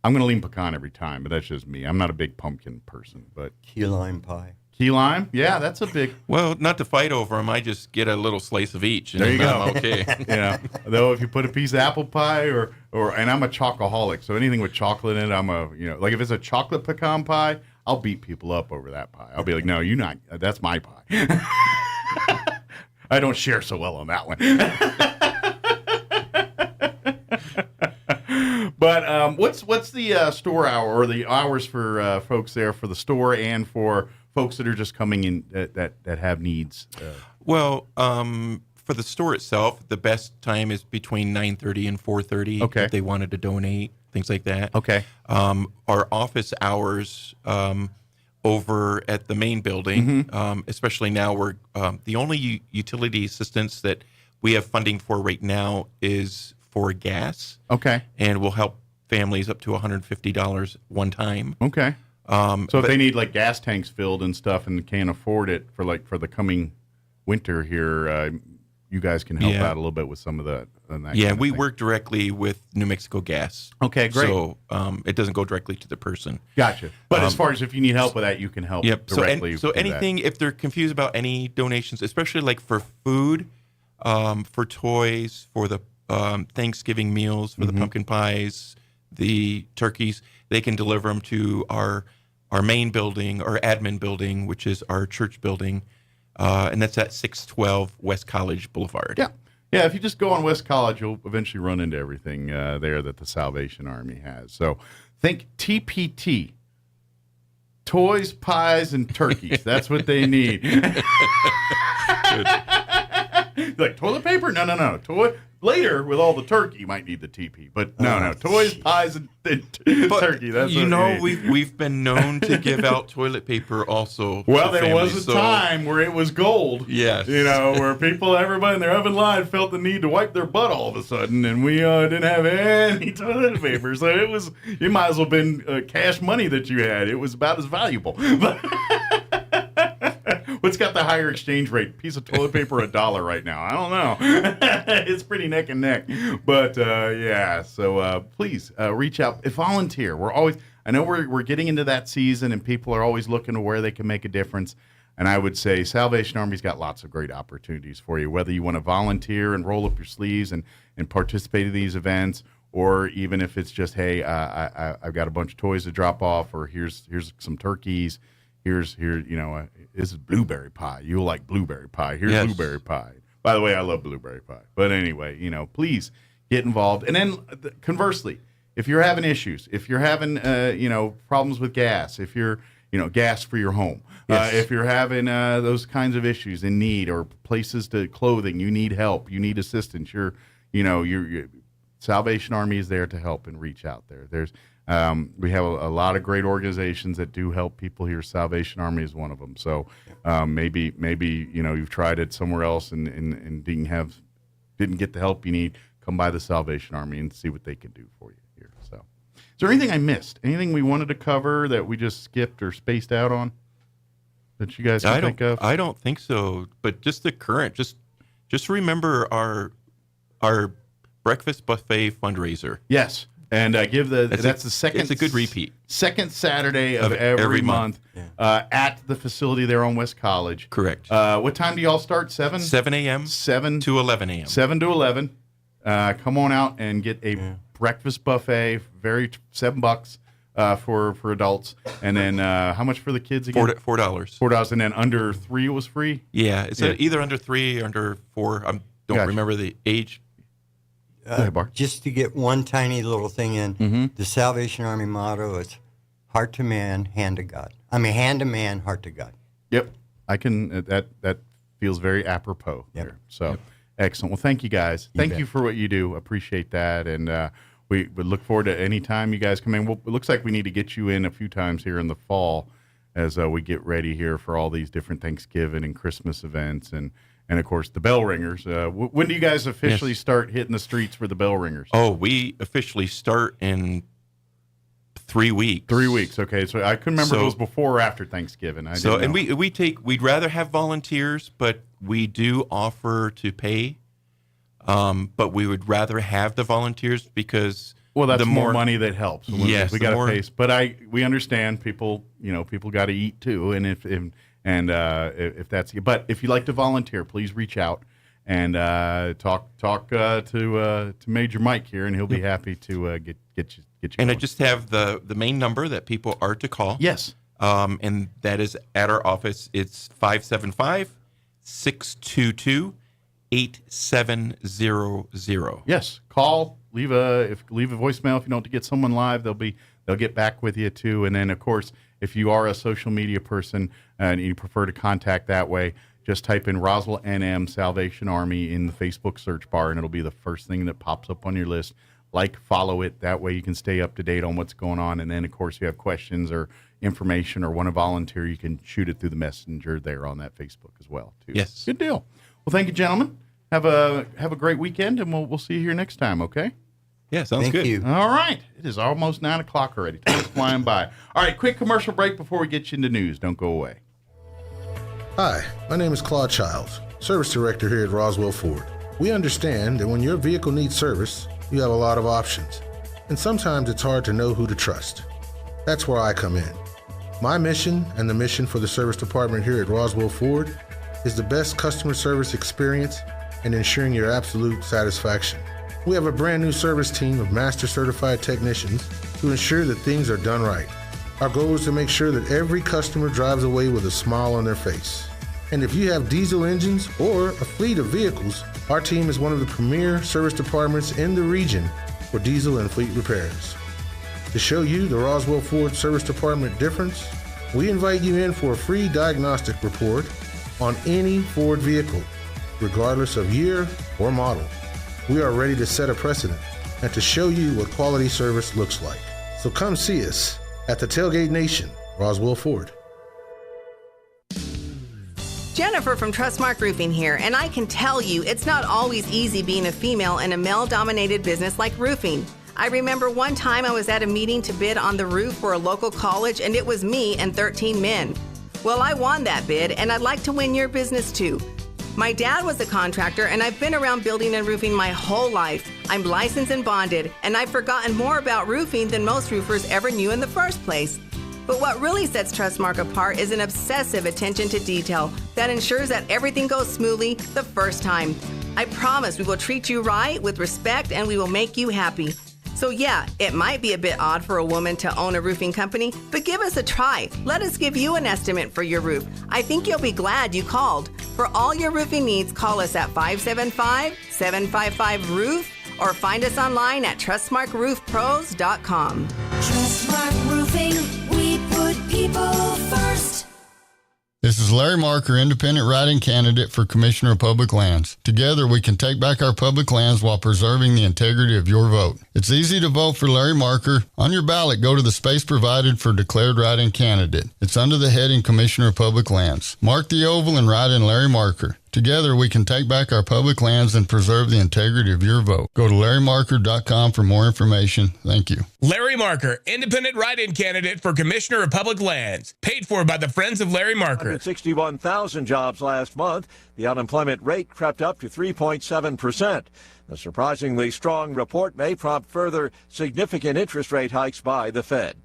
Speaker 5: I'm going to lean pecan every time, but that's just me. I'm not a big pumpkin person, but
Speaker 1: key lime pie.
Speaker 5: Key lime? Yeah, that's a big...
Speaker 17: Well, not to fight over them, I just get a little slice of each, and
Speaker 5: there you go.
Speaker 17: I'm okay.
Speaker 5: Though if you put a piece of apple pie and I'm a chocoholic, so anything with chocolate in it, I'm like if it's a chocolate pecan pie, I'll beat people up over that pie. I'll be like, no, that's my pie. I don't share so well on that one. But what's the store hour or the hours for folks there for the store and for folks that are just coming in that have needs?
Speaker 17: Well, for the store itself, the best time is between 9:30 and 4:30.
Speaker 5: Okay.
Speaker 17: If they wanted to donate, things like that.
Speaker 5: Okay.
Speaker 17: Our office hours over at the main building, especially now, we're the only utility assistance that we have funding for right now is for gas.
Speaker 5: Okay.
Speaker 17: And we'll help families up to $150 one time.
Speaker 5: Okay. So if they need like gas tanks filled and stuff and can't afford it for the coming winter here, you guys can help out a little bit with some of that.
Speaker 17: We work directly with New Mexico Gas.
Speaker 5: Okay, great.
Speaker 17: So it doesn't go directly to the person.
Speaker 5: Gotcha. But as far as if you need help with that, you can help directly.
Speaker 17: So anything, if they're confused about any donations, especially like for food, for toys, for the Thanksgiving meals, for the pumpkin pies, the turkeys, they can deliver them to our main building, our admin building, which is our church building, and that's at 612 West College Boulevard.
Speaker 5: Yeah. Yeah, if you just go on West College, you'll eventually run into everything there that the Salvation Army has. So think TPT. Toys, pies, and turkeys. That's what they need. Like, toilet paper? No. Later, with all the turkey, you might need the TP. But no. Toys, pies, and turkey. That's
Speaker 17: we've been known to give out toilet paper also.
Speaker 5: Well, there was a time where it was gold.
Speaker 17: Yes.
Speaker 5: Where everybody in their oven line felt the need to wipe their butt all of a sudden, and we didn't have any toilet paper. So it might as well have been cash money that you had. It was about as valuable. What's got the higher exchange rate? Piece of toilet paper, $1 right now. I don't know. It's pretty neck and neck. But so please reach out. Volunteer. I know we're getting into that season, and people are always looking to where they can make a difference. And I would say Salvation Army's got lots of great opportunities for you, whether you want to volunteer and roll up your sleeves and participate in these events, or even if it's just, hey, I've got a bunch of toys to drop off, or here's some turkeys. This is blueberry pie. You'll like blueberry pie. Here's blueberry pie. By the way, I love blueberry pie. But anyway, please get involved. And then conversely, if you're having issues, if you're having, problems with gas, if you're, gas for your home, if you're having those kinds of issues in need, or places to clothing, you need help, you need assistance, your Salvation Army is there to help and reach out there. We have a lot of great organizations that do help people here. Salvation Army is one of them. So maybe you've tried it somewhere else and didn't get the help you need. Come by the Salvation Army and see what they can do for you here. So, is there anything I missed? Anything we wanted to cover that we just skipped or spaced out on that you guys can think of?
Speaker 17: I don't think so. But just the current, just remember our breakfast buffet fundraiser.
Speaker 5: Yes. And that's the second.
Speaker 17: It's a good repeat.
Speaker 5: Second Saturday of every month at the facility there on West College.
Speaker 17: Correct.
Speaker 5: What time do y'all start? 7?
Speaker 17: 7 a.m.
Speaker 5: 7
Speaker 17: to 11 a.m.
Speaker 5: 7 to 11. Come on out and get a breakfast buffet. $7 for adults, and then how much for the kids again?
Speaker 17: $4.
Speaker 5: $4, and then under 3 was free.
Speaker 17: Yeah, it's either under 3 or under 4. I don't remember the age.
Speaker 1: Just to get one tiny little thing in, the Salvation Army motto is heart to man, hand to God. Hand to man, heart to God.
Speaker 5: Yep. I can, that feels very apropos here. So excellent. Well, thank you guys. Thank you for what you do. Appreciate that. And we would look forward to any time you guys come in. Well, it looks like we need to get you in a few times here in the fall as we get ready here for all these different Thanksgiving and Christmas events. And, of course, the bell ringers. When do you guys officially start hitting the streets for the bell ringers?
Speaker 17: Oh, we officially start in 3 weeks.
Speaker 5: 3 weeks, okay. So I couldn't remember if it was before or after Thanksgiving.
Speaker 17: We'd rather have volunteers, but we do offer to pay. But we would rather have the volunteers because
Speaker 5: that's
Speaker 17: the
Speaker 5: more money that helps.
Speaker 17: Yes,
Speaker 5: we got to pay. But we understand people got to eat too, and if that's, but if you'd like to volunteer, please reach out and talk to Major Mike here, and he'll be happy to get you.
Speaker 17: And
Speaker 5: going.
Speaker 17: I just have the main number that people are to call.
Speaker 5: Yes.
Speaker 17: And that is at our office. It's 575-622-8700.
Speaker 5: Yes. Call. Leave a voicemail if you don't get someone live. They'll get back with you too. And then of course, if you are a social media person and you prefer to contact that way, just type in Roswell NM Salvation Army in the Facebook search bar, and it'll be the first thing that pops up on your list. Follow it. That way you can stay up to date on what's going on. And then, of course, if you have questions or information or want to volunteer, you can shoot it through the messenger there on that Facebook as well, too.
Speaker 17: Yes.
Speaker 5: Good deal. Well, thank you, gentlemen. Have a great weekend, and we'll see you here next time, okay?
Speaker 17: Yeah, sounds good.
Speaker 1: Thank you.
Speaker 5: All right. It is almost 9 o'clock already. Time's flying by. All right, quick commercial break before we get you into news. Don't go away.
Speaker 18: Hi, my name is Claude Childs, Service Director here at Roswell Ford. We understand that when your vehicle needs service, you have a lot of options, and sometimes it's hard to know who to trust. That's where I come in. My mission and the mission for the service department here at Roswell Ford is the best customer service experience and ensuring your absolute satisfaction. We have a brand new service team of master certified technicians to ensure that things are done right. Our goal is to make sure that every customer drives away with a smile on their face. And if you have diesel engines or a fleet of vehicles, our team is one of the premier service departments in the region for diesel and fleet repairs. To show you the Roswell Ford Service Department difference, we invite you in for a free diagnostic report on any Ford vehicle. regardless of year or model. We are ready to set a precedent and to show you what quality service looks like. So come see us at the Tailgate Nation, Roswell Ford.
Speaker 19: Jennifer from Trustmark Roofing here, and I can tell you it's not always easy being a female in a male-dominated business like roofing. I remember one time I was at a meeting to bid on the roof for a local college, and it was me and 13 men. Well, I won that bid, and I'd like to win your business too. My dad was a contractor, and I've been around building and roofing my whole life. I'm licensed and bonded, and I've forgotten more about roofing than most roofers ever knew in the first place. But what really sets Trustmark apart is an obsessive attention to detail that ensures that everything goes smoothly the first time. I promise we will treat you right with respect and we will make you happy. So yeah, it might be a bit odd for a woman to own a roofing company, but give us a try. Let us give you an estimate for your roof. I think you'll be glad you called. For all your roofing needs, call us at 575-755-ROOF or find us online at TrustmarkRoofPros.com.
Speaker 20: Trustmark Roofing, we put people first.
Speaker 21: This is Larry Marker, independent write-in candidate for Commissioner of Public Lands. Together, we can take back our public lands while preserving the integrity of your vote. It's easy to vote for Larry Marker. On your ballot, go to the space provided for declared write-in candidate. It's under the heading Commissioner of Public Lands. Mark the oval and write in Larry Marker. Together, we can take back our public lands and preserve the integrity of your vote. Go to LarryMarker.com for more information. Thank you.
Speaker 22: Larry Marker, independent write-in candidate for Commissioner of Public Lands. Paid for by the Friends of Larry Marker.
Speaker 24: 161,000 jobs last month. The unemployment rate crept up to 3.7%. The surprisingly strong report may prompt further significant interest rate hikes by the Fed.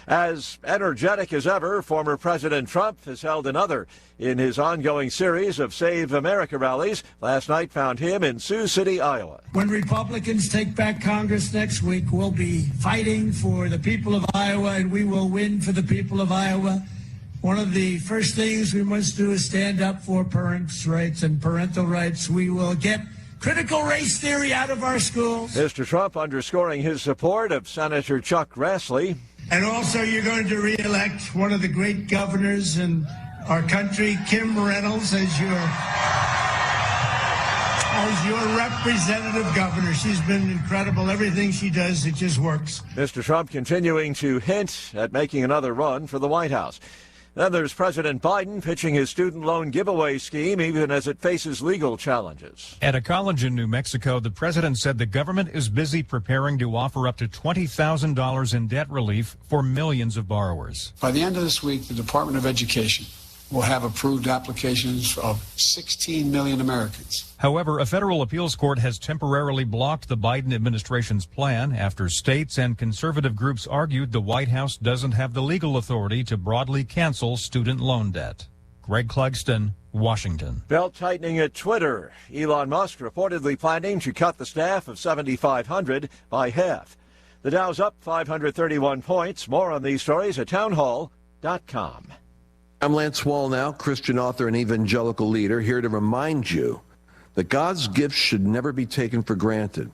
Speaker 24: As energetic as ever, former President Trump has held another in his ongoing series of Save America rallies. Last night found him in Sioux City, Iowa.
Speaker 23: When Republicans take back Congress next week, we'll be fighting for the people of Iowa, and we will win for the people of Iowa. One of the first things we must do is stand up for parents' rights and parental rights. We will get critical race theory out of our schools.
Speaker 24: Mr. Trump underscoring his support of Senator Chuck Grassley.
Speaker 23: And also, you're going to re-elect one of the great governors in our country, Kim Reynolds, as your representative governor. She's been incredible. Everything she does, it just works.
Speaker 24: Mr. Trump continuing to hint at making another run for the White House. Then there's President Biden pitching his student loan giveaway scheme even as it faces legal challenges.
Speaker 25: At a college in New Mexico, the president said the government is busy preparing to offer up to $20,000 in debt relief for millions of borrowers.
Speaker 26: By the end of this week, the Department of Education will have approved applications of 16 million Americans.
Speaker 25: However, a federal appeals court has temporarily blocked the Biden administration's plan after states and conservative groups argued the White House doesn't have the legal authority to broadly cancel student loan debt. Greg Clugston, Washington.
Speaker 24: Belt tightening at Twitter. Elon Musk reportedly planning to cut the staff of 7,500 by half. The Dow's up 531 points. More on these stories at townhall.com.
Speaker 28: I'm Lance Wallnau, Christian author and evangelical leader, here to remind you that God's gifts should never be taken for granted.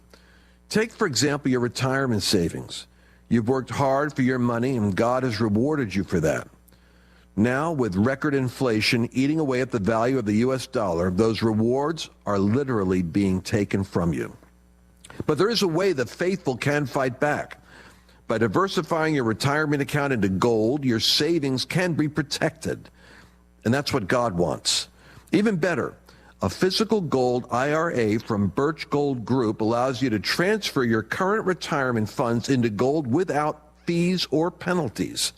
Speaker 28: Take, for example, your retirement savings. You've worked hard for your money, and God has rewarded you for that. Now, with record inflation eating away at the value of the U.S. dollar, those rewards are literally being taken from you. But there is a way the faithful can fight back. By diversifying your retirement account into gold, your savings can be protected. And that's what God wants. Even better, a physical gold IRA from Birch Gold Group allows you to transfer your current retirement funds into gold without fees or penalties.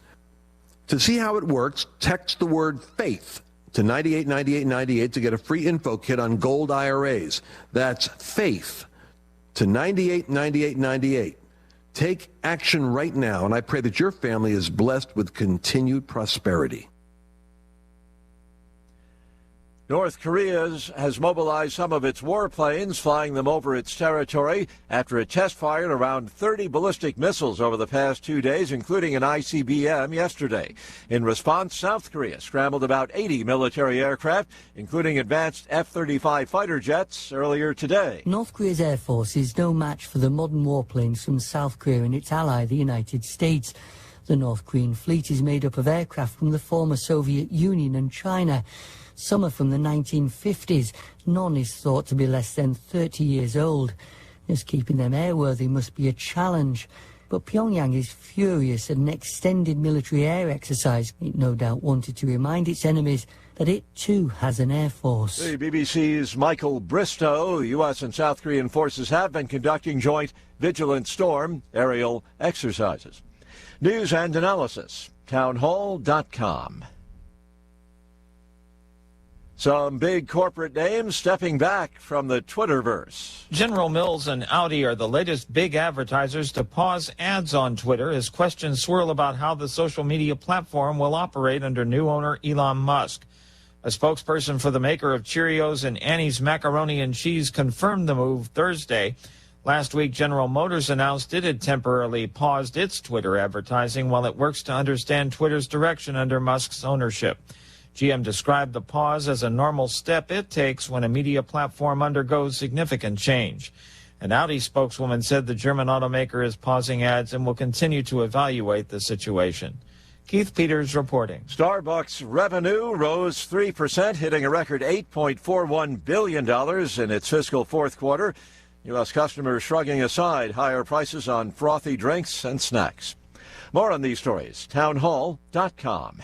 Speaker 28: To see how it works, text the word FAITH to 989898 to get a free info kit on gold IRAs. That's FAITH to 989898. Take action right now, and I pray that your family is blessed with continued prosperity.
Speaker 24: North Korea has mobilized some of its warplanes, flying them over its territory after it test-fired around 30 ballistic missiles over the past 2 days, including an ICBM yesterday. In response, South Korea scrambled about 80 military aircraft, including advanced F-35 fighter jets, earlier today.
Speaker 29: North Korea's Air Force is no match for the modern warplanes from South Korea and its ally, the United States.
Speaker 2: The North Korean fleet is made up of aircraft from the former Soviet Union and China. Some are from the 1950s. None is thought to be less than 30 years old. Just keeping them airworthy must be a challenge. But Pyongyang is furious at an extended military air exercise. It no doubt wanted to remind its enemies that it too has an air force.
Speaker 24: The BBC's Michael Bristow. U.S. and South Korean forces have been conducting joint Vigilant Storm aerial exercises. News and analysis, townhall.com. Some big corporate names stepping back from the Twitterverse.
Speaker 3: General Mills and Audi are the latest big advertisers to pause ads on Twitter as questions swirl about how the social media platform will operate under new owner Elon Musk. A spokesperson for the maker of Cheerios and Annie's Macaroni and Cheese confirmed the move Thursday. Last week, General Motors announced it had temporarily paused its Twitter advertising while it works to understand Twitter's direction under Musk's ownership. GM described the pause as a normal step it takes when a media platform undergoes significant change. An Audi spokeswoman said the German automaker is pausing ads and will continue to evaluate the situation. Keith Peters reporting.
Speaker 24: Starbucks revenue rose 3%, hitting a record $8.41 billion in its fiscal fourth quarter. U.S. customers shrugging aside higher prices on frothy drinks and snacks. More on these stories, townhall.com.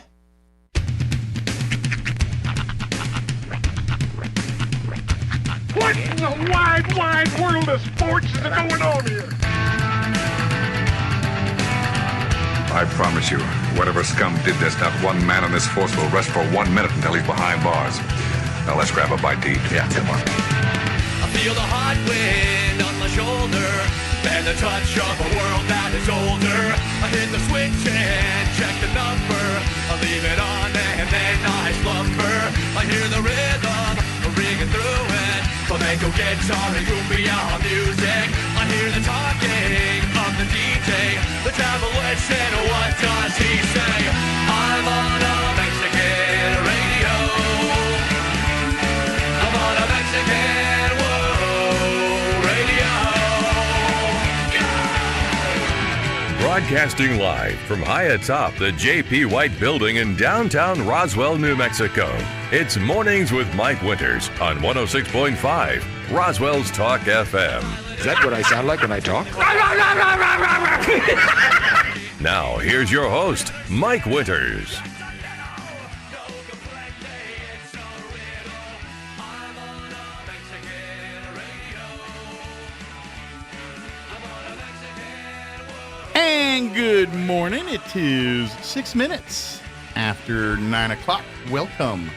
Speaker 6: What in the wide, wide world of sports is going on here?
Speaker 7: I promise you, whatever scum did this, not one man on this force will rest for 1 minute until he's behind bars. Now let's grab a bite to eat. Yeah, come on.
Speaker 8: I feel the hot wind on my shoulder and the touch of a world that is older. I hit the switch and check the number. I leave it on and then I slumber. I hear the rhythm ringing through it. Flamenco guitar and cumbia music. I hear the talking of the DJ. The travel listen, what does he say? I'm on a Mexican radio. I'm on a Mexican radio.
Speaker 4: Broadcasting live from high atop the J.P. White Building in downtown Roswell, New Mexico. It's Mornings with Mike Winters on 106.5 Roswell's Talk FM.
Speaker 9: Is that what I sound like when I talk?
Speaker 4: Now, here's your host, Mike Winters.
Speaker 5: And good morning. It is 6 minutes after 9 o'clock. Welcome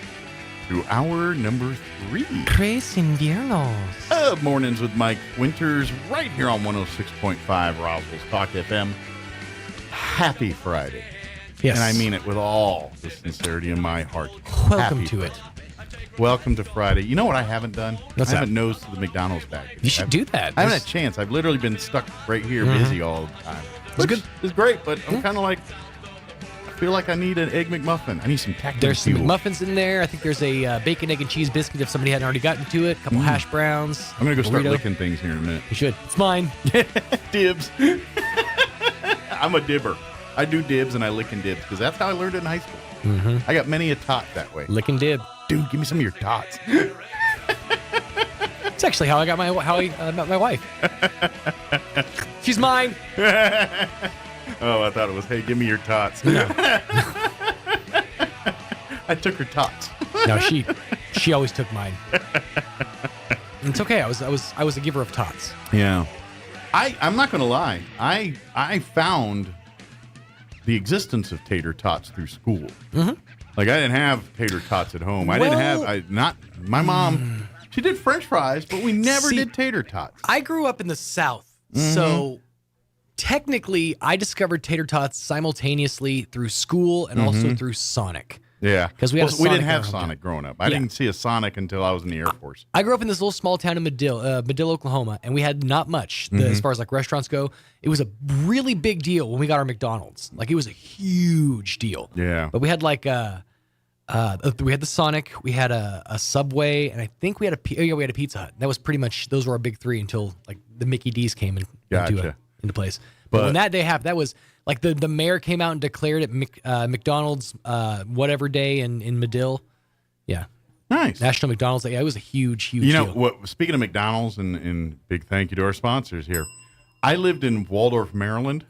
Speaker 5: to hour number 3.
Speaker 10: Tres inviernos.
Speaker 5: Of Mornings with Mike Winters, right here on 106.5 Roswell's Talk FM. Happy Friday.
Speaker 10: Yes.
Speaker 5: And I mean it with all the sincerity in my heart.
Speaker 10: Welcome
Speaker 5: Happy
Speaker 10: to
Speaker 5: Friday.
Speaker 10: it.
Speaker 5: Welcome to Friday. You know what I haven't done?
Speaker 10: What's
Speaker 5: I haven't
Speaker 10: that?
Speaker 5: nosed to the McDonald's bag.
Speaker 10: You should do that.
Speaker 5: I haven't had a chance. I've literally been stuck right here busy all the time.
Speaker 10: It's good.
Speaker 5: It's great, but I'm kind of like, I feel like I need an Egg McMuffin. I need some tactical
Speaker 10: There's some
Speaker 5: fuel.
Speaker 10: muffins in there. I think there's a bacon, egg, and cheese biscuit if somebody hadn't already gotten to it. A couple hash browns.
Speaker 5: I'm going to go start
Speaker 10: burrito.
Speaker 5: licking things here in a minute.
Speaker 10: You should. It's mine.
Speaker 5: Dibs. I'm a dibber. I do dibs and I lick and dibs because that's how I learned it in high school.
Speaker 10: Mm-hmm.
Speaker 5: I got many a tot that way.
Speaker 10: Lick and dib.
Speaker 5: Dude, give me some of your tots.
Speaker 10: It's actually how I got met my wife. She's mine.
Speaker 5: Oh, I thought it was, hey, give me your tots.
Speaker 10: No.
Speaker 5: I took her tots.
Speaker 10: No, she always took mine. And it's okay. I was a giver of tots.
Speaker 5: Yeah. I'm not going to lie. I found the existence of tater tots through school.
Speaker 10: Mm-hmm.
Speaker 5: Like, I didn't have tater tots at home. My mom, she did French fries, but we never did tater tots.
Speaker 10: I grew up in the South, so technically I discovered tater tots simultaneously through school and also through Sonic.
Speaker 5: Yeah.
Speaker 10: Because we
Speaker 5: didn't have Sonic growing up. I didn't see a Sonic until I was in the Air Force.
Speaker 10: I grew up in this little small town in Medill, Oklahoma, and we had not much as far as like restaurants go. It was a really big deal when we got our McDonald's. Like, it was a huge deal.
Speaker 5: Yeah.
Speaker 10: But we had like we had the Sonic, we had a Subway, and I think we had we had a Pizza Hut. That was pretty much, those were our big three until like the Mickey D's came into place. But when that day happened, that was like the mayor came out and declared it McDonald's whatever day in Medill. Yeah.
Speaker 5: Nice.
Speaker 10: National McDonald's Day. Yeah, it was a huge
Speaker 5: You know,
Speaker 10: deal.
Speaker 5: speaking of McDonald's, and big thank you to our sponsors here. I lived in Waldorf, Maryland,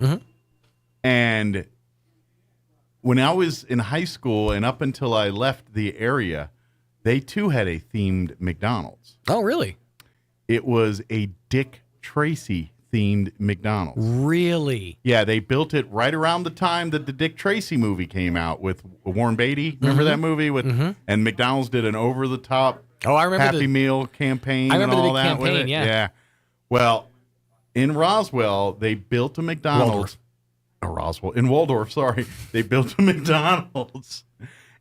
Speaker 5: and when I was in high school and up until I left the area, they too had a themed McDonald's.
Speaker 10: Oh, really?
Speaker 5: It was a Dick Tracy themed McDonald's.
Speaker 10: Really?
Speaker 5: Yeah, they built it right around the time that the Dick Tracy movie came out with Warren Beatty. Remember that movie with and McDonald's did an over the top
Speaker 10: I remember
Speaker 5: Happy Meal campaign.
Speaker 10: I remember
Speaker 5: and
Speaker 10: the
Speaker 5: all
Speaker 10: big
Speaker 5: that with
Speaker 10: campaign,
Speaker 5: it.
Speaker 10: yeah.
Speaker 5: Well, in Roswell, they built a McDonald's. In Waldorf, sorry. They built a McDonald's.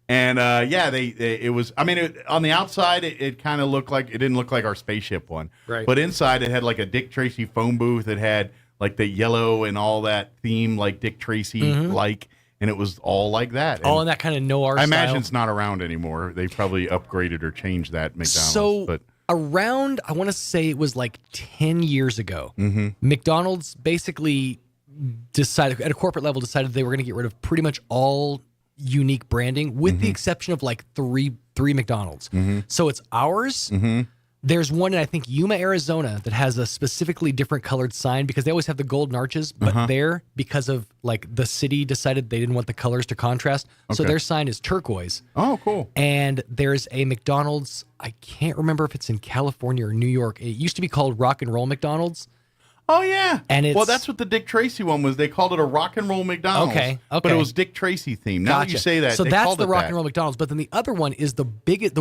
Speaker 5: And it was. I mean, on the outside, it kind of looked like it didn't look like our spaceship one,
Speaker 10: right?
Speaker 5: But inside, it had like a Dick Tracy phone booth. It had like the yellow and all that theme, like Dick Tracy, and it was all like that.
Speaker 10: All in that kind of noir
Speaker 5: I
Speaker 10: style.
Speaker 5: imagine it's not around anymore. They probably upgraded or changed that McDonald's.
Speaker 10: So around, I want to say it was like 10 years ago, McDonald's basically decided at a corporate level they were going to get rid of pretty much all unique branding with the exception of like three McDonald's. So it's ours. There's one in, I think, Yuma, Arizona that has a specifically different colored sign because they always have the golden arches, but there, because of like the city decided they didn't want the colors to contrast. So their sign is turquoise.
Speaker 5: Oh, cool.
Speaker 10: And there's a McDonald's, I can't remember if it's in California or New York. It used to be called Rock and Roll McDonald's.
Speaker 5: Oh, yeah.
Speaker 10: And it's,
Speaker 5: well, that's what the Dick Tracy one was. They called it a Rock and Roll McDonald's.
Speaker 10: Okay.
Speaker 5: But it was Dick Tracy themed. Now that you say that,
Speaker 10: so
Speaker 5: they
Speaker 10: that's
Speaker 5: called
Speaker 10: the
Speaker 5: it
Speaker 10: Rock
Speaker 5: that.
Speaker 10: and Roll McDonald's. But then the other one is the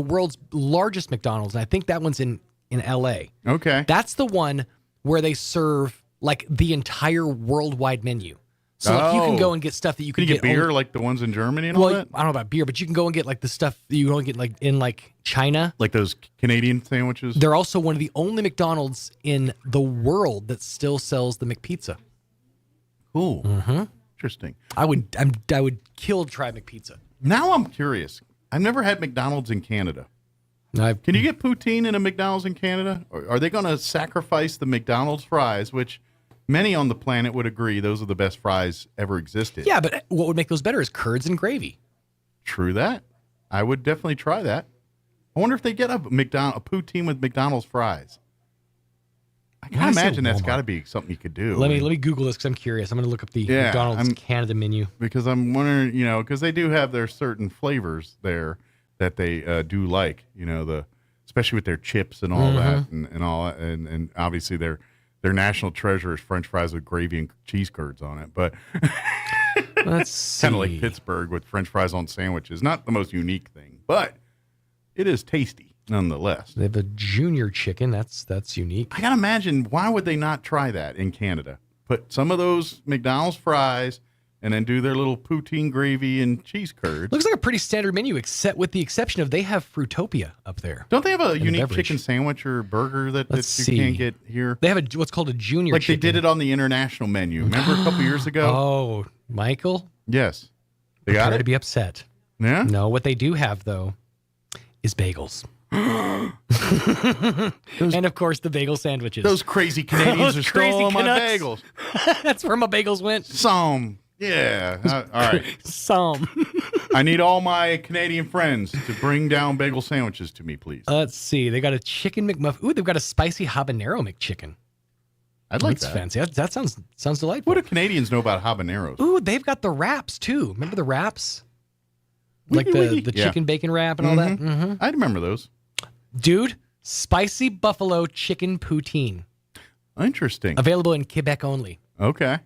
Speaker 10: world's largest McDonald's, and I think that one's in L.A.
Speaker 5: Okay.
Speaker 10: That's the one where they serve like the entire worldwide menu. So like, you can go and get stuff that you
Speaker 5: Can
Speaker 10: can
Speaker 5: you get beer like the ones in Germany and all that?
Speaker 10: I don't know about beer, but you can go and get like the stuff that you only get like in like China.
Speaker 5: Like those Canadian sandwiches?
Speaker 10: They're also one of the only McDonald's in the world that still sells the McPizza.
Speaker 5: Cool. Interesting.
Speaker 10: I would kill to try McPizza.
Speaker 5: Now I'm curious. I've never had McDonald's in Canada. Can you get poutine in a McDonald's in Canada? Or are they going to sacrifice the McDonald's fries, which many on the planet would agree those are the best fries ever existed?
Speaker 10: Yeah, but what would make those better is curds and gravy.
Speaker 5: True that. I would definitely try that. I wonder if they get a poutine with McDonald's fries. I can imagine that's got to be something you could do.
Speaker 10: Let me Google this because I'm curious. I'm going to look up the McDonald's Canada menu.
Speaker 5: Because I'm wondering, because they do have their certain flavors there that they do like, especially with their chips and all that and all that. And obviously their national treasure is French fries with gravy and cheese curds on it. But
Speaker 10: let's
Speaker 5: kind of like Pittsburgh with French fries on sandwiches. Not the most unique thing, but it is tasty. Nonetheless,
Speaker 10: they have a junior chicken. That's unique.
Speaker 5: I gotta imagine, why would they not try that in Canada? Put some of those McDonald's fries and then do their little poutine gravy and cheese curds.
Speaker 10: Looks like a pretty standard menu, except with the exception of they have Fruitopia up there.
Speaker 5: Don't they have a unique chicken sandwich or burger that you can't get here?
Speaker 10: They have what's called a junior chicken.
Speaker 5: They did it on the international menu. Remember a couple years ago?
Speaker 10: Oh, Michael?
Speaker 5: Yes. They got
Speaker 10: Prepare
Speaker 5: it?
Speaker 10: to be upset.
Speaker 5: Yeah?
Speaker 10: No, what they do have, though, is bagels. And of course the bagel sandwiches.
Speaker 5: Those crazy Canadians are stealing my bagels.
Speaker 10: That's where my bagels went.
Speaker 5: Some. Yeah. All right.
Speaker 10: Some.
Speaker 5: I need all my Canadian friends to bring down bagel sandwiches to me, please.
Speaker 10: Let's see. They got a chicken McMuffin. Ooh, they've got a spicy habanero McChicken.
Speaker 5: I'd like
Speaker 10: That's
Speaker 5: that.
Speaker 10: fancy. That sounds delightful.
Speaker 5: What do Canadians know about habaneros?
Speaker 10: Ooh, they've got the wraps too. Remember the wraps? Like the chicken bacon wrap and all that? Mm-hmm.
Speaker 5: I remember those.
Speaker 10: Dude, spicy buffalo chicken poutine.
Speaker 5: Interesting.
Speaker 10: Available in Quebec only.
Speaker 5: Okay.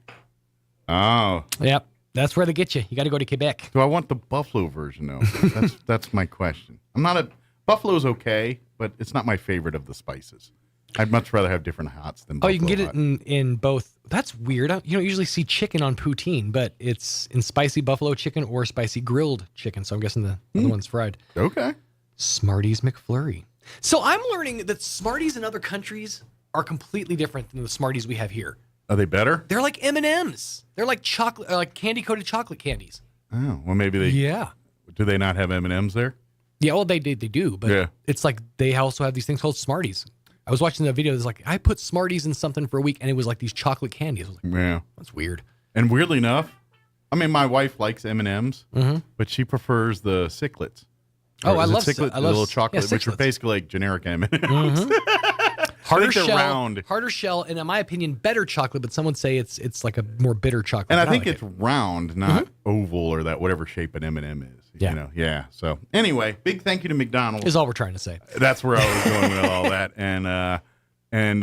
Speaker 5: Oh.
Speaker 10: Yep. That's where they get you. You got to go to Quebec.
Speaker 5: Do I want the buffalo version, though? That's my question. Buffalo's okay, but it's not my favorite of the spices. I'd much rather have different hots than buffalo.
Speaker 10: Oh, you can get it in both. That's weird. You don't usually see chicken on poutine, but it's in spicy buffalo chicken or spicy grilled chicken. So I'm guessing the other one's fried.
Speaker 5: Okay.
Speaker 10: Smarties McFlurry. So I'm learning that Smarties in other countries are completely different than the Smarties we have here.
Speaker 5: Are they better?
Speaker 10: They're like M&Ms. They're like chocolate, like candy-coated chocolate candies.
Speaker 5: Oh, well, maybe they.
Speaker 10: Yeah.
Speaker 5: Do they not have M&Ms there?
Speaker 10: Yeah, well, they do, but it's like they also have these things called Smarties. I was watching the video. It was like, I put Smarties in something for a week, and it was like these chocolate candies. I was like,
Speaker 5: Yeah.
Speaker 10: That's weird.
Speaker 5: And weirdly enough, I mean, my wife likes M&Ms,
Speaker 10: Mhm.
Speaker 5: but she prefers the Sicklets.
Speaker 10: Oh,
Speaker 5: Or
Speaker 10: I
Speaker 5: is it
Speaker 10: love
Speaker 5: Sicklets,
Speaker 10: I
Speaker 5: the
Speaker 10: love
Speaker 5: little chocolate,
Speaker 10: yeah,
Speaker 5: which are
Speaker 10: Sicklets.
Speaker 5: basically like generic M&Ms.
Speaker 10: Mhm.
Speaker 5: I
Speaker 10: Harder
Speaker 5: think they're
Speaker 10: shell,
Speaker 5: round.
Speaker 10: harder shell, and in my opinion, better chocolate. But some would say it's like a more bitter chocolate.
Speaker 5: And I
Speaker 10: but
Speaker 5: think
Speaker 10: like
Speaker 5: it's round, not oval or that whatever shape an M&M is.
Speaker 10: Yeah.
Speaker 5: You know? Yeah. So anyway, big thank you to McDonald's.
Speaker 10: Is all we're trying to say.
Speaker 5: That's where I was going with all that. And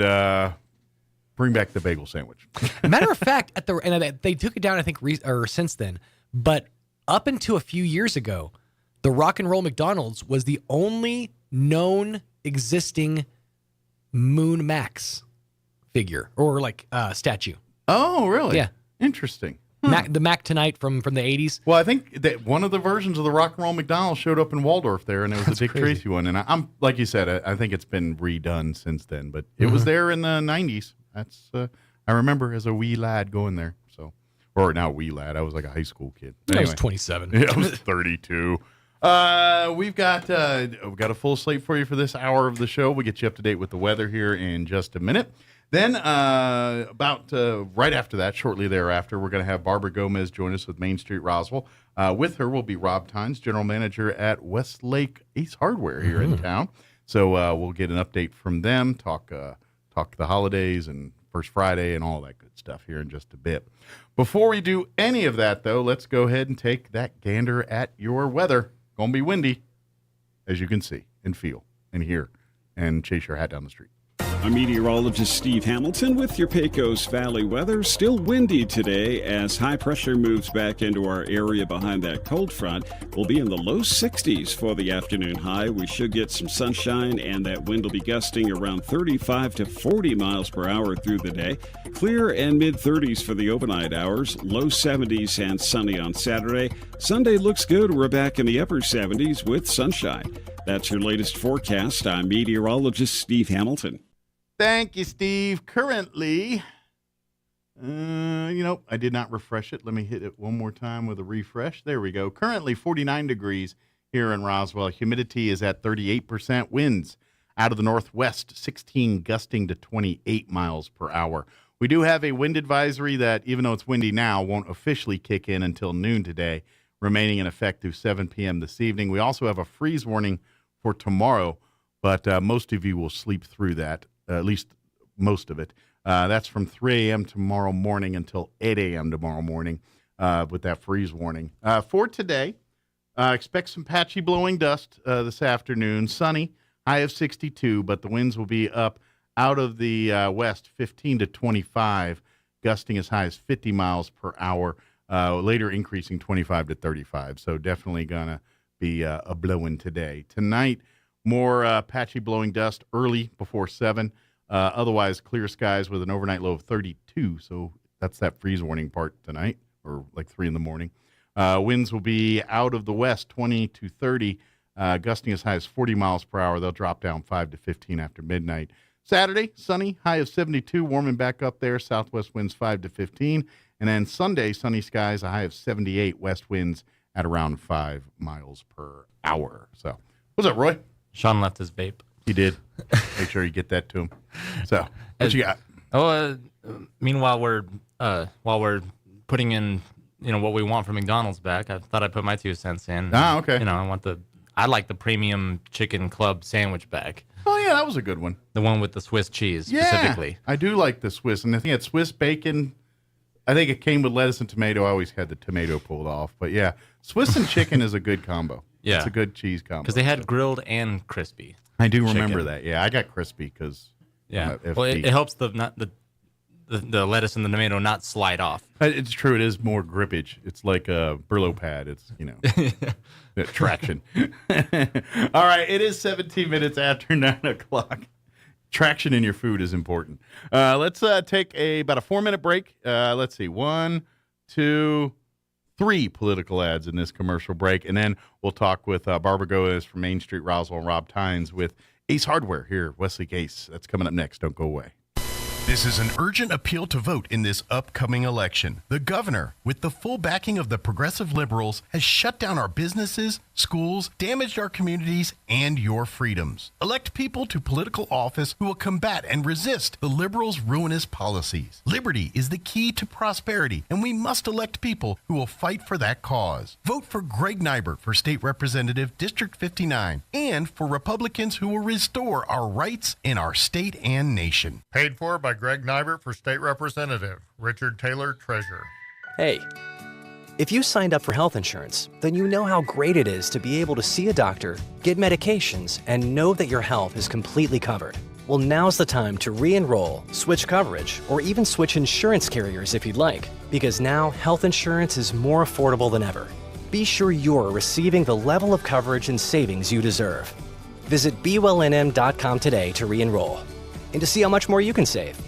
Speaker 5: bring back the bagel sandwich.
Speaker 10: Matter of fact, they took it down. I think or since then, but up until a few years ago, the Rock and Roll McDonald's was the only known existing Moon Max figure or like statue.
Speaker 5: Oh, really?
Speaker 10: Yeah.
Speaker 5: Interesting.
Speaker 10: The Mac Tonight from the 80s.
Speaker 5: Well, I think that one of the versions of the Rock and Roll McDonald's showed up in Waldorf there, and it was
Speaker 10: That's
Speaker 5: a Dick
Speaker 10: crazy.
Speaker 5: Tracy one. And I'm like you said, I think it's been redone since then, but it was there in the 90s. That's I remember as a wee lad going there. So, or now wee lad, I was like a high school kid.
Speaker 10: I was
Speaker 5: Anyway.
Speaker 10: 27.
Speaker 5: Yeah, I was 32. We've got a full slate for you for this hour of the show. We'll get you up to date with the weather here in just a minute. Then about right after that, shortly thereafter, we're going to have Barbara Gomez join us with Main Street Roswell. With her will be Rob Tynes, General Manager at Westlake Ace Hardware here in town. So we'll get an update from them, talk the holidays and First Friday and all that good stuff here in just a bit. Before we do any of that, though, let's go ahead and take that gander at your weather. Going to be windy, as you can see and feel and hear, and chase your hat down the street.
Speaker 11: I'm meteorologist Steve Hamilton with your Pecos Valley weather. Still windy today as high pressure moves back into our area behind that cold front. We'll be in the low 60s for the afternoon high. We should get some sunshine, and that wind will be gusting around 35 to 40 miles per hour through the day. Clear and mid-30s for the overnight hours. Low 70s and sunny on Saturday. Sunday looks good. We're back in the upper 70s with sunshine. That's your latest forecast. I'm meteorologist Steve Hamilton.
Speaker 5: Thank you, Steve. Currently, I did not refresh it. Let me hit it one more time with a refresh. There we go. Currently 49 degrees here in Roswell. Humidity is at 38%. Winds out of the northwest, 16 gusting to 28 miles per hour. We do have a wind advisory that, even though it's windy now, won't officially kick in until noon today, remaining in effect through 7 p.m. this evening. We also have a freeze warning for tomorrow, but most of you will sleep through that. At least most of it. That's from 3 a.m. tomorrow morning until 8 a.m. tomorrow morning with that freeze warning. For today, expect some patchy blowing dust this afternoon. Sunny, high of 62, but the winds will be up out of the west, 15 to 25, gusting as high as 50 miles per hour, later increasing 25 to 35. So definitely going to be a blowing today. Tonight, more patchy blowing dust early before 7. Otherwise, clear skies with an overnight low of 32. So that's that freeze warning part tonight, or like 3 in the morning. Winds will be out of the west, 20 to 30, gusting as high as 40 miles per hour. They'll drop down 5 to 15 after midnight. Saturday, sunny, high of 72, warming back up there. Southwest winds 5 to 15. And then Sunday, sunny skies, a high of 78, west winds at around 5 miles per hour. So, what's up, Roy?
Speaker 12: Sean left his vape.
Speaker 5: He did. Make sure you get that to him. So, what you got?
Speaker 12: Meanwhile, while we're putting in, what we want from McDonald's back, I thought I'd put my 2 cents in.
Speaker 5: Ah, okay.
Speaker 12: I like the premium chicken club sandwich back.
Speaker 5: Oh yeah, that was a good one.
Speaker 12: The one with the Swiss cheese specifically.
Speaker 5: I do like the Swiss, and I think it's Swiss bacon. I think it came with lettuce and tomato. I always had the tomato pulled off, but yeah, Swiss and chicken is a good combo.
Speaker 12: Yeah,
Speaker 5: it's a good cheese combo.
Speaker 12: Because they had grilled and crispy.
Speaker 5: I do remember that. Yeah, I got crispy because
Speaker 12: it helps the lettuce and the tomato not slide off.
Speaker 5: It's true. It is more grippage. It's like a Brillo pad. It's traction. All right, it is 17 minutes after 9 o'clock. Traction in your food is important. Let's take about a 4-minute break. Let's see, 1, 2, 3 political ads in this commercial break, and then we'll talk with Barbara Gomez from Main Street Roswell and Rob Tynes with Ace Hardware here, Westlake Ace. That's coming up next. Don't go away.
Speaker 1: This is an urgent appeal to vote in this upcoming election. The governor, with the full backing of the progressive liberals, has shut down our businesses, schools, damaged our communities, and your freedoms. Elect people to political office who will combat and resist the liberals' ruinous policies. Liberty is the key to prosperity, and we must elect people who will fight for that cause. Vote for Greg Nybert for State Representative District 59, and for Republicans who will restore our rights in our state and nation.
Speaker 13: Paid for by Greg Nybert for State Representative, Richard Taylor, Treasurer.
Speaker 14: Hey, if you signed up for health insurance, then you know how great it is to be able to see a doctor, get medications, and know that your health is completely covered. Well, now's the time to re-enroll, switch coverage, or even switch insurance carriers if you'd like, because now health insurance is more affordable than ever. Be sure you're receiving the level of coverage and savings you deserve. Visit BeWellNM.com today to re-enroll and to see how much more you can save.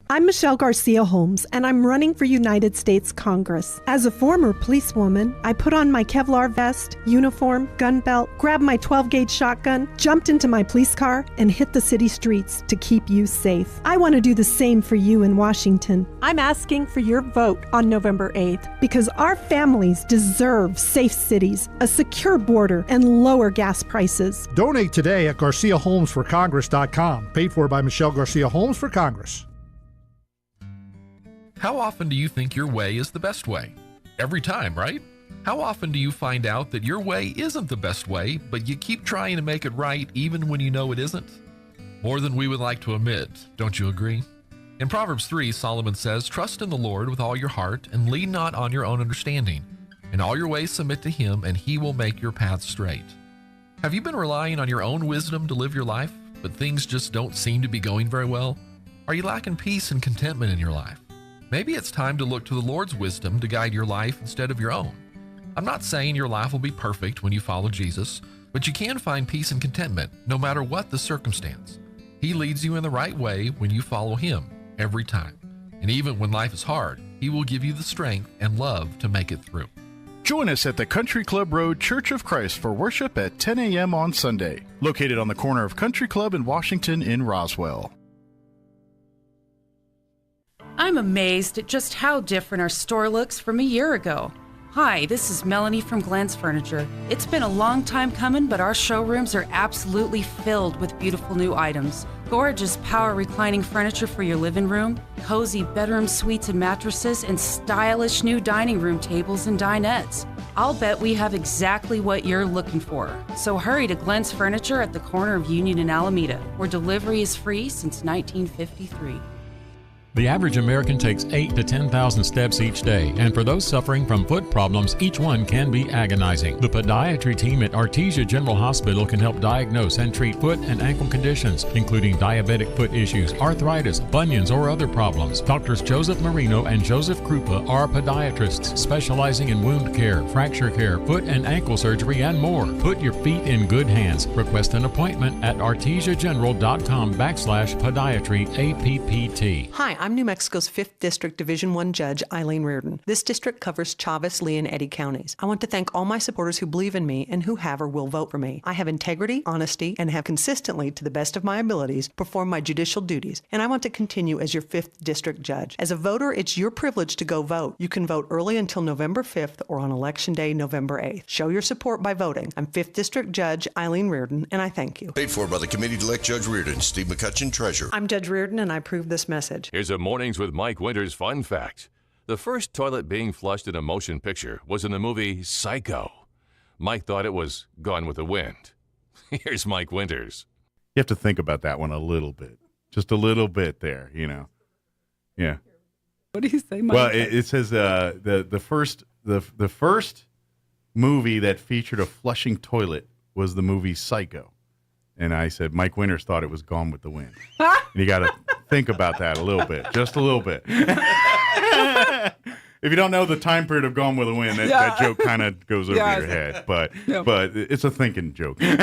Speaker 15: I'm Michelle Garcia Holmes, and I'm running for United States Congress. As a former policewoman, I put on my Kevlar vest, uniform, gun belt, grabbed my 12-gauge shotgun, jumped into my police car, and hit the city streets to keep you safe. I want to do the same for you in Washington. I'm asking for your vote on November 8th because our families deserve safe cities, a secure border, and lower gas prices.
Speaker 16: Donate today at GarciaHolmesForCongress.com. Paid for by Michelle Garcia Holmes for Congress.
Speaker 17: How often do you think your way is the best way? Every time, right? How often do you find out that your way isn't the best way, but you keep trying to make it right even when you know it isn't? More than we would like to admit, don't you agree? In Proverbs 3, Solomon says, "Trust in the Lord with all your heart, and lean not on your own understanding. In all your ways submit to him, and he will make your paths straight." Have you been relying on your own wisdom to live your life, but things just don't seem to be going very well? Are you lacking peace and contentment in your life? Maybe it's time to look to the Lord's wisdom to guide your life instead of your own. I'm not saying your life will be perfect when you follow Jesus, but you can find peace and contentment no matter what the circumstance. He leads you in the right way when you follow him every time. And even when life is hard, he will give you the strength and love to make it through.
Speaker 1: Join us at the Country Club Road Church of Christ for worship at 10 a.m. on Sunday, located on the corner of Country Club and Washington in Roswell.
Speaker 18: I'm amazed at just how different our store looks from a year ago. Hi, this is Melanie from Glenn's Furniture. It's been a long time coming, but our showrooms are absolutely filled with beautiful new items. Gorgeous power reclining furniture for your living room, cozy bedroom suites and mattresses, and stylish new dining room tables and dinettes. I'll bet we have exactly what you're looking for. So hurry to Glenn's Furniture at the corner of Union and Alameda, where delivery is free since 1953.
Speaker 27: The average American takes 8,000 to 10,000 steps each day, and for those suffering from foot problems, each one can be agonizing. The podiatry team at Artesia General Hospital can help diagnose and treat foot and ankle conditions, including diabetic foot issues, arthritis, bunions, or other problems. Doctors Joseph Marino and Joseph Krupa are podiatrists specializing in wound care, fracture care, foot and ankle surgery, and more. Put your feet in good hands. Request an appointment at artesiageneral.com/podiatry APPT.
Speaker 29: Hi, I'm New Mexico's 5th District Division I Judge Eileen Reardon. This district covers Chavez, Lee, and Eddy counties. I want to thank all my supporters who believe in me and who have or will vote for me. I have integrity, honesty, and have consistently, to the best of my abilities, performed my judicial duties, and I want to continue as your 5th District Judge. As a voter, it's your privilege to go vote. You can vote early until November 5th or on Election Day, November 8th. Show your support by voting. I'm 5th District Judge Eileen Reardon, and I thank you.
Speaker 30: Paid for by the Committee-elect Judge Reardon, Steve McCutcheon, Treasurer.
Speaker 29: I'm Judge Reardon, and I approve this message.
Speaker 4: Here's a Mornings with Mike Winters fun fact. The first toilet being flushed in a motion picture was in the movie Psycho. Mike thought it was Gone with the Wind. Here's Mike Winters.
Speaker 5: You have to think about that one a little bit. Just a little bit there, you know. Yeah.
Speaker 31: What do you say, Mike?
Speaker 5: Well, it says the first movie that featured a flushing toilet was the movie Psycho. And I said, Mike Winters thought it was Gone with the Wind. And you got to think about that a little bit, just a little bit. If you don't know the time period of Gone with the Wind, that joke kind of goes over your head. But it's a thinking joke. Good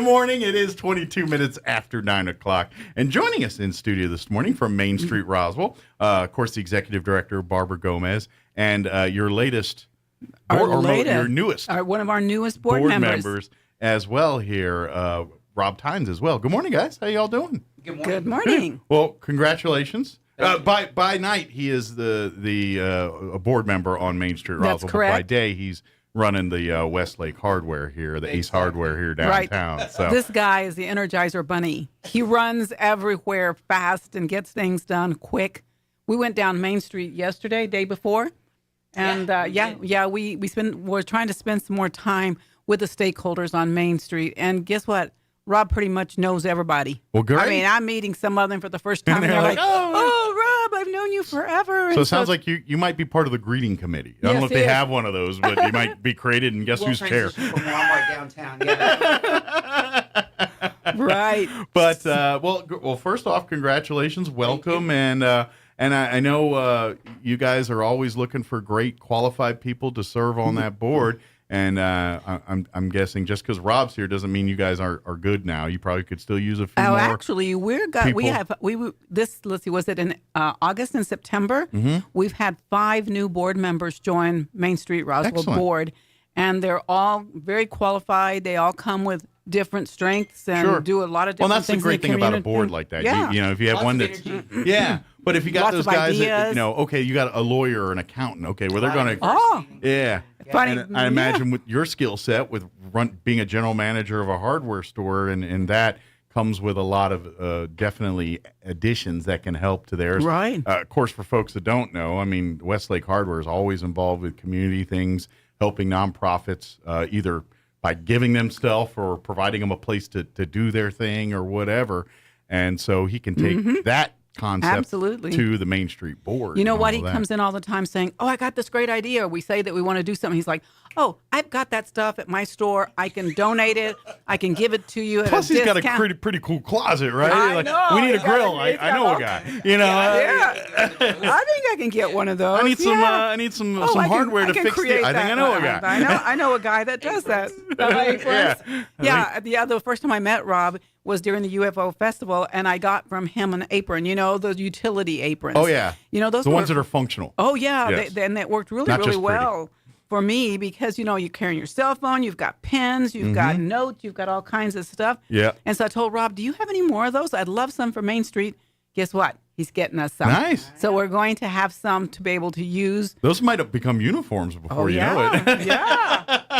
Speaker 5: morning. It is 22 minutes after 9 o'clock. And joining us in studio this morning from Main Street, Roswell, of course, the Executive Director, Barbara Gomez, and your latest... your newest
Speaker 31: one of our newest board members
Speaker 5: as well here, Rob Tynes as well. Good morning, guys. How y'all doing?
Speaker 2: Good morning.
Speaker 5: Well, congratulations. By night, he is a board member on Main Street Roswell.
Speaker 2: That's correct.
Speaker 5: But by day, he's running the Westlake Hardware here, the Ace Hardware here downtown.
Speaker 2: Right.
Speaker 5: So
Speaker 2: This guy is the Energizer Bunny. He runs everywhere fast and gets things done quick. We went down Main Street yesterday, day before, and we're trying to spend some more time with the stakeholders on Main Street. And guess what? Rob pretty much knows everybody.
Speaker 5: Well, great.
Speaker 2: I mean, I'm meeting some of them for the first time,
Speaker 5: And
Speaker 2: and
Speaker 5: they're
Speaker 2: they're
Speaker 5: like,
Speaker 2: like, "Oh, Rob, I've known you forever."
Speaker 5: So
Speaker 2: And
Speaker 5: it sounds like you might be part of the greeting committee. I don't know if they have one of those, but you might be created, and guess whose chair?
Speaker 2: From Walmart downtown, right.
Speaker 5: But well, first off, congratulations, welcome, and I know you guys are always looking for great, qualified people to serve on that board. And I'm guessing just because Rob's here doesn't mean you guys are good now. You probably could still use a few more.
Speaker 2: Actually, let's see, was it in August and September?
Speaker 5: Mm-hmm.
Speaker 2: We've had 5 new board members join Main Street Roswell
Speaker 5: Excellent.
Speaker 2: board, and they're all very qualified. They all come with different strengths and do a lot of different things.
Speaker 5: Well, that's the great
Speaker 2: in
Speaker 5: thing about a
Speaker 2: community.
Speaker 5: board like that.
Speaker 2: Yeah.
Speaker 5: You know, if you have
Speaker 2: Lots
Speaker 5: one
Speaker 2: of
Speaker 5: that's
Speaker 2: energy.
Speaker 5: but if you got
Speaker 2: Lots
Speaker 5: those
Speaker 2: of
Speaker 5: guys that,
Speaker 2: ideas.
Speaker 5: you know, okay, you got a lawyer or an accountant. Okay, well, they're going to
Speaker 2: Funny.
Speaker 5: And I imagine with your skill set with being a general manager of a hardware store, and that comes with a lot of definitely additions that can help to theirs.
Speaker 2: Right.
Speaker 5: Of course, for folks that don't know, I mean, Westlake Hardware is always involved with community things, helping nonprofits either by giving them stuff or providing them a place to do their thing or whatever. And so he can take that concept
Speaker 2: Absolutely.
Speaker 5: to the Main Street board.
Speaker 2: You know
Speaker 5: and
Speaker 2: what?
Speaker 5: all
Speaker 2: He
Speaker 5: that.
Speaker 2: comes in all the time saying, "Oh, I got this great idea." We say that we want to do something. He's like, "Oh, I've got that stuff at my store. I can donate it. I can give it to you at
Speaker 5: Plus,
Speaker 2: a
Speaker 5: he's
Speaker 2: discount."
Speaker 5: got a pretty cool closet, right?
Speaker 2: I know.
Speaker 5: We need a
Speaker 2: He's got
Speaker 5: grill.
Speaker 2: he's
Speaker 5: I
Speaker 2: got
Speaker 5: know
Speaker 2: all
Speaker 5: a guy.
Speaker 2: kinds-
Speaker 5: You know,
Speaker 2: I think I can get one of those.
Speaker 5: I need some.
Speaker 2: Yeah.
Speaker 5: I need some
Speaker 2: Oh, I can-
Speaker 5: hardware
Speaker 2: I
Speaker 5: to
Speaker 2: can
Speaker 5: fix
Speaker 2: create
Speaker 5: it. I think I
Speaker 2: that.
Speaker 5: know a guy.
Speaker 2: I know a guy that does that. The first time I met Rob was during the UFO festival, and I got from him an apron. You know, those utility aprons.
Speaker 5: Oh yeah.
Speaker 2: You know those
Speaker 5: the
Speaker 2: were,
Speaker 5: ones that are functional.
Speaker 2: Oh yeah,
Speaker 5: Yes.
Speaker 2: and that worked really
Speaker 5: Not
Speaker 2: really
Speaker 5: just pretty.
Speaker 2: well for me because you're carrying your cell phone, you've got pens, you've got notes, you've got all kinds of stuff.
Speaker 5: Yeah.
Speaker 2: And so I told Rob, "Do you have any more of those? I'd love some for Main Street." Guess what? He's getting us some.
Speaker 5: Nice.
Speaker 2: So we're going to have some to be able to use.
Speaker 5: Those might have become uniforms before you know it.
Speaker 2: Yeah.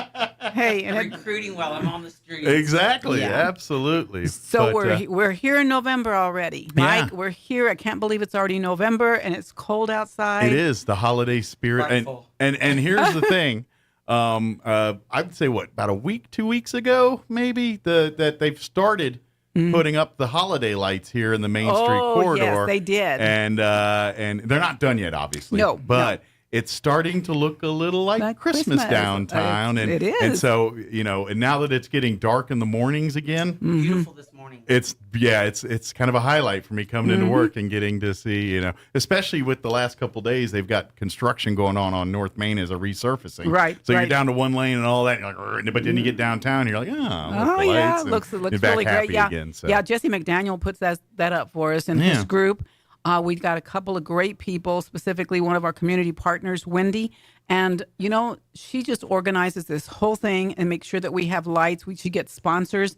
Speaker 2: Hey, and
Speaker 3: recruiting while I'm on the street.
Speaker 5: Exactly.
Speaker 2: Yeah.
Speaker 5: Absolutely.
Speaker 2: So
Speaker 5: But,
Speaker 2: we're here in November already, Mike. We're here. I can't believe it's already November and it's cold outside.
Speaker 5: It is the holiday spirit, and here's the thing. I'd say about a week, 2 weeks ago, maybe that they've started putting up the holiday lights here in the Main Street corridor.
Speaker 2: Yes, they did.
Speaker 5: And they're not done yet, obviously.
Speaker 2: No,
Speaker 5: but it's starting to look a little like Christmas downtown.
Speaker 2: It is.
Speaker 5: And so, and now that it's getting dark in the mornings again,
Speaker 3: Beautiful this morning.
Speaker 5: it's kind of a highlight for me coming into work and getting to see, especially with the last couple of days, they've got construction going on North Main as a resurfacing.
Speaker 2: Right.
Speaker 5: So
Speaker 2: right.
Speaker 5: you're down to one lane and all that. You're like, but then you get downtown, you're like,
Speaker 2: Oh yeah, it looks
Speaker 5: you're back
Speaker 2: really great.
Speaker 5: happy
Speaker 2: Yeah,
Speaker 5: again, so.
Speaker 2: yeah. Jesse McDaniel puts that up for us and his group. We've got a couple of great people, specifically one of our community partners, Wendy. And, she just organizes this whole thing and makes sure that we have lights. She gets sponsors.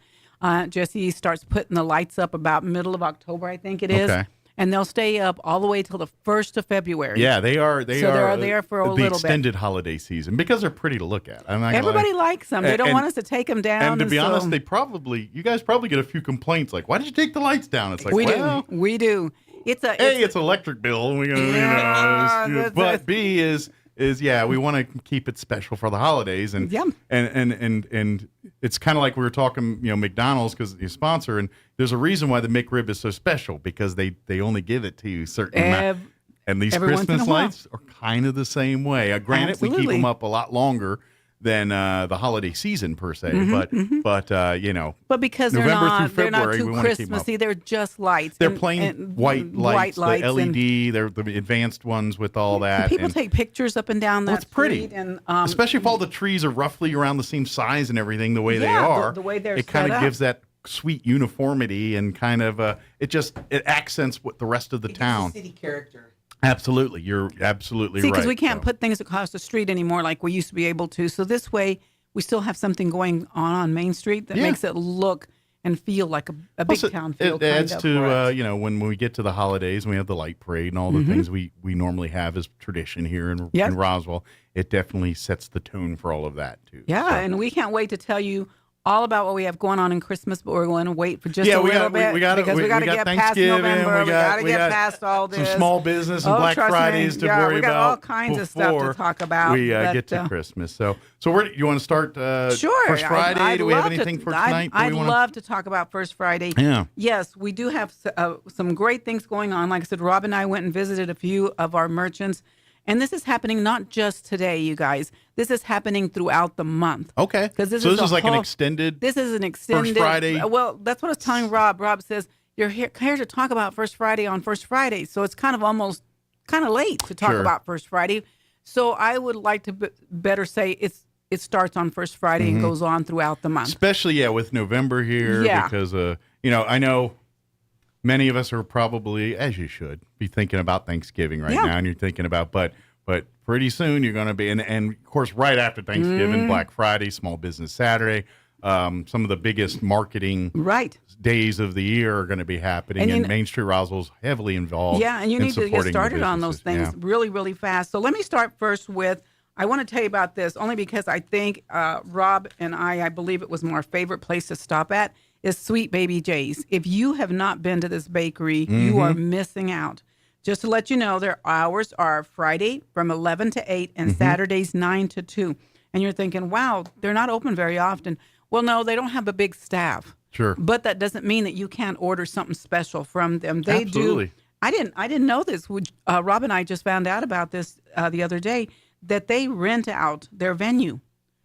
Speaker 2: Jesse starts putting the lights up about middle of October, I think it is.
Speaker 5: Okay.
Speaker 2: And they'll stay up all the way till the 1st of February.
Speaker 5: Yeah, they are.
Speaker 2: They're there for a
Speaker 5: the
Speaker 2: little bit.
Speaker 5: extended holiday season because they're pretty to look at. I'm not gonna
Speaker 2: Everybody
Speaker 5: lie.
Speaker 2: likes them. They don't want us to take them down.
Speaker 5: And to be
Speaker 2: so
Speaker 5: honest, you guys probably get a few complaints like, "Why did you take the lights down?" It's like,
Speaker 2: we
Speaker 5: well,
Speaker 2: do. We do. It's
Speaker 5: electric bill. We but B is we want to keep it special for the holidays, and and it's kind of like we were talking, McDonald's because you sponsor, and there's a reason why the McRib is so special because they only give it to you certain amount. And these
Speaker 2: every once in a
Speaker 5: Christmas
Speaker 2: while.
Speaker 5: lights are kind of the same way. Granted, we keep
Speaker 2: Absolutely.
Speaker 5: them up a lot longer than the holiday season per se, but
Speaker 2: But because
Speaker 5: November
Speaker 2: they're not
Speaker 5: February, we
Speaker 2: too
Speaker 5: wanna keep 'em up.
Speaker 2: Christmassy, they're just lights.
Speaker 5: They're
Speaker 2: and-
Speaker 5: plain
Speaker 2: and
Speaker 5: white lights, the
Speaker 2: and
Speaker 5: LED. They're the advanced ones with all that.
Speaker 2: people
Speaker 5: and
Speaker 2: take pictures up and down that
Speaker 5: it's pretty,
Speaker 2: street, and
Speaker 5: especially if all the trees are roughly around the same size and everything the way they
Speaker 2: Yeah,
Speaker 5: are.
Speaker 2: the way they're
Speaker 5: it kind
Speaker 2: set
Speaker 5: of
Speaker 2: up.
Speaker 5: gives that sweet uniformity and kind of it accents what the rest of the town.
Speaker 3: City character.
Speaker 5: Absolutely, you're absolutely
Speaker 2: See,
Speaker 5: right.
Speaker 2: because we can't put things across the street anymore like we used to be able to. So this way, we still have something going on Main Street that
Speaker 5: Yeah.
Speaker 2: makes it look and feel like a big town feel.
Speaker 5: It adds to, when we get to the holidays and we have the light parade and all the things we normally have as tradition here in Roswell, it definitely sets the tone for all of that, too.
Speaker 2: Yeah, and we can't wait to tell you all about what we have going on in Christmas, but we're going to wait for just a little bit because we got to get past November. We got to get past all this.
Speaker 5: Some small business and Black Fridays to worry about.
Speaker 2: We got all kinds of stuff to talk about.
Speaker 5: We get to Christmas. So where you want to start?
Speaker 2: Sure.
Speaker 5: First Friday. Do we have anything for tonight?
Speaker 2: I'd love to talk about First Friday.
Speaker 5: Yeah.
Speaker 2: Yes, we do have some great things going on. Like I said, Rob and I went and visited a few of our merchants. And this is happening not just today, you guys. This is happening throughout the month.
Speaker 5: Okay.
Speaker 2: Because this
Speaker 5: is like an extended.
Speaker 2: This is an extended.
Speaker 5: First Friday.
Speaker 2: Well, that's what I was telling Rob. Rob says you're here to talk about First Friday on First Friday, so it's kind of late to talk about First Friday. So I would like to better say it starts on First Friday and goes on throughout the month.
Speaker 5: Especially with November here, because I know. Many of us are probably, as you should, be thinking about Thanksgiving right now, and you're thinking about, but pretty soon you're going to be, and of course, right after Thanksgiving, Black Friday, Small Business Saturday, some of the biggest marketing days of the year are going to be happening, and Main Street Roswell's heavily involved.
Speaker 2: Yeah, and you need to get started on those things really, really fast. So let me start first with, I want to tell you about this only because I think Rob and I believe it was our favorite place to stop at, is Sweet Baby J's. If you have not been to this bakery, you are missing out. Just to let you know, their hours are Friday from 11 to 8 and Saturdays 9 to 2. And you're thinking, wow, they're not open very often. Well, no, they don't have a big staff.
Speaker 5: Sure.
Speaker 2: But that doesn't mean that you can't order something special from them. They
Speaker 5: Absolutely.
Speaker 2: do. I didn't know this. Rob and I just found out about this the other day, that they rent out their venue.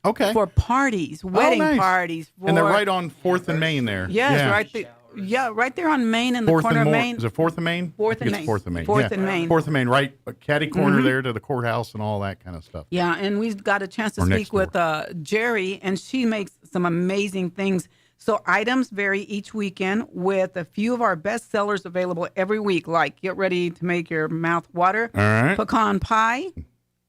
Speaker 5: Okay.
Speaker 2: For parties, wedding parties.
Speaker 5: And they're right on 4th and Main there.
Speaker 2: Yes, right there. Yeah, right there on Main in the corner of Main.
Speaker 5: Is it 4th and Main?
Speaker 2: 4th and Main.
Speaker 5: 4th and Main.
Speaker 2: 4th and Main.
Speaker 5: 4th and Main, right, catty corner there to the courthouse and all that kind of stuff.
Speaker 2: Yeah, and we've got a chance to speak with Jerry, and she makes some amazing things. So items vary each weekend with a few of our best sellers available every week, like get ready to make your mouth water, pecan pie,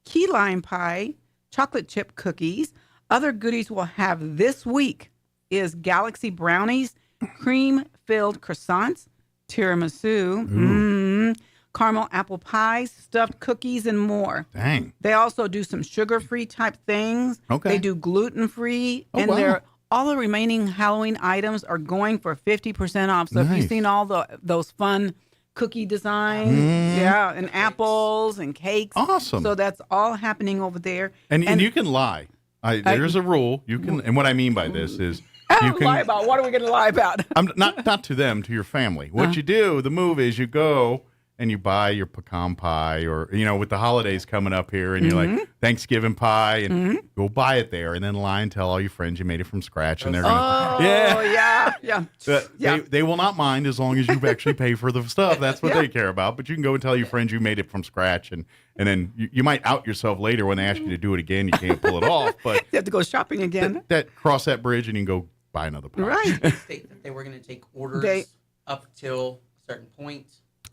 Speaker 2: key lime pie, chocolate chip cookies. Other goodies we'll have this week is Galaxy Brownies, cream-filled croissants, tiramisu, caramel apple pies, stuffed cookies, and more.
Speaker 5: Dang.
Speaker 2: They also do some sugar-free type things.
Speaker 5: Okay.
Speaker 2: They do gluten-free. And all the remaining Halloween items are going for 50% off. So if you've seen all those fun cookie designs, and apples and cakes.
Speaker 5: Awesome.
Speaker 2: So that's all happening over there.
Speaker 5: And you can lie. There's a rule. You can, and what I mean by this is you can
Speaker 2: lie about. What are we going to lie about?
Speaker 5: I'm not to them, to your family. What you do, the move is you go and you buy your pecan pie, or with the holidays coming up here, and you're like Thanksgiving pie, and go buy it there, and then lie and tell all your friends you made it from scratch, and they're gonna they will not mind as long as you actually pay for the stuff. That's what they care about. But you can go and tell your friends you made it from scratch, and then you might out yourself later when they ask you to do it again. You can't pull it off, but
Speaker 2: you have to go shopping again.
Speaker 5: That cross that bridge, and you can go buy another pie.
Speaker 2: Right.
Speaker 3: They state that they were going to take orders up till a certain point.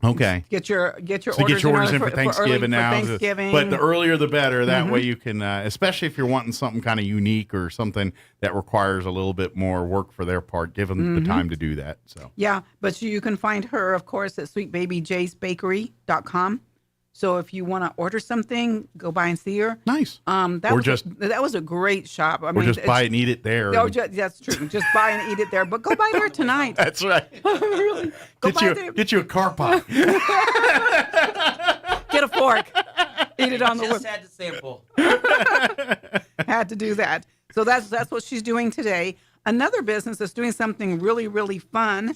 Speaker 5: Okay.
Speaker 2: Get your
Speaker 5: orders in for Thanksgiving now. But the earlier the better. That way you can, especially if you're wanting something kind of unique or something that requires a little bit more work for their part, give them the time to do that. So
Speaker 2: but you can find her, of course, at sweetbabyjsbakery.com. So if you want to order something, go by and see her.
Speaker 5: Nice.
Speaker 2: That was a great shop. I
Speaker 5: mean, just buy and eat it there.
Speaker 2: That's true. Just buy and eat it there. But go by there tonight.
Speaker 5: That's right.
Speaker 2: Really.
Speaker 5: Get you a car pie.
Speaker 2: Get a fork. Eat it on the
Speaker 3: Just had to sample.
Speaker 2: Had to do that. So that's what she's doing today. Another business that's doing something really, really fun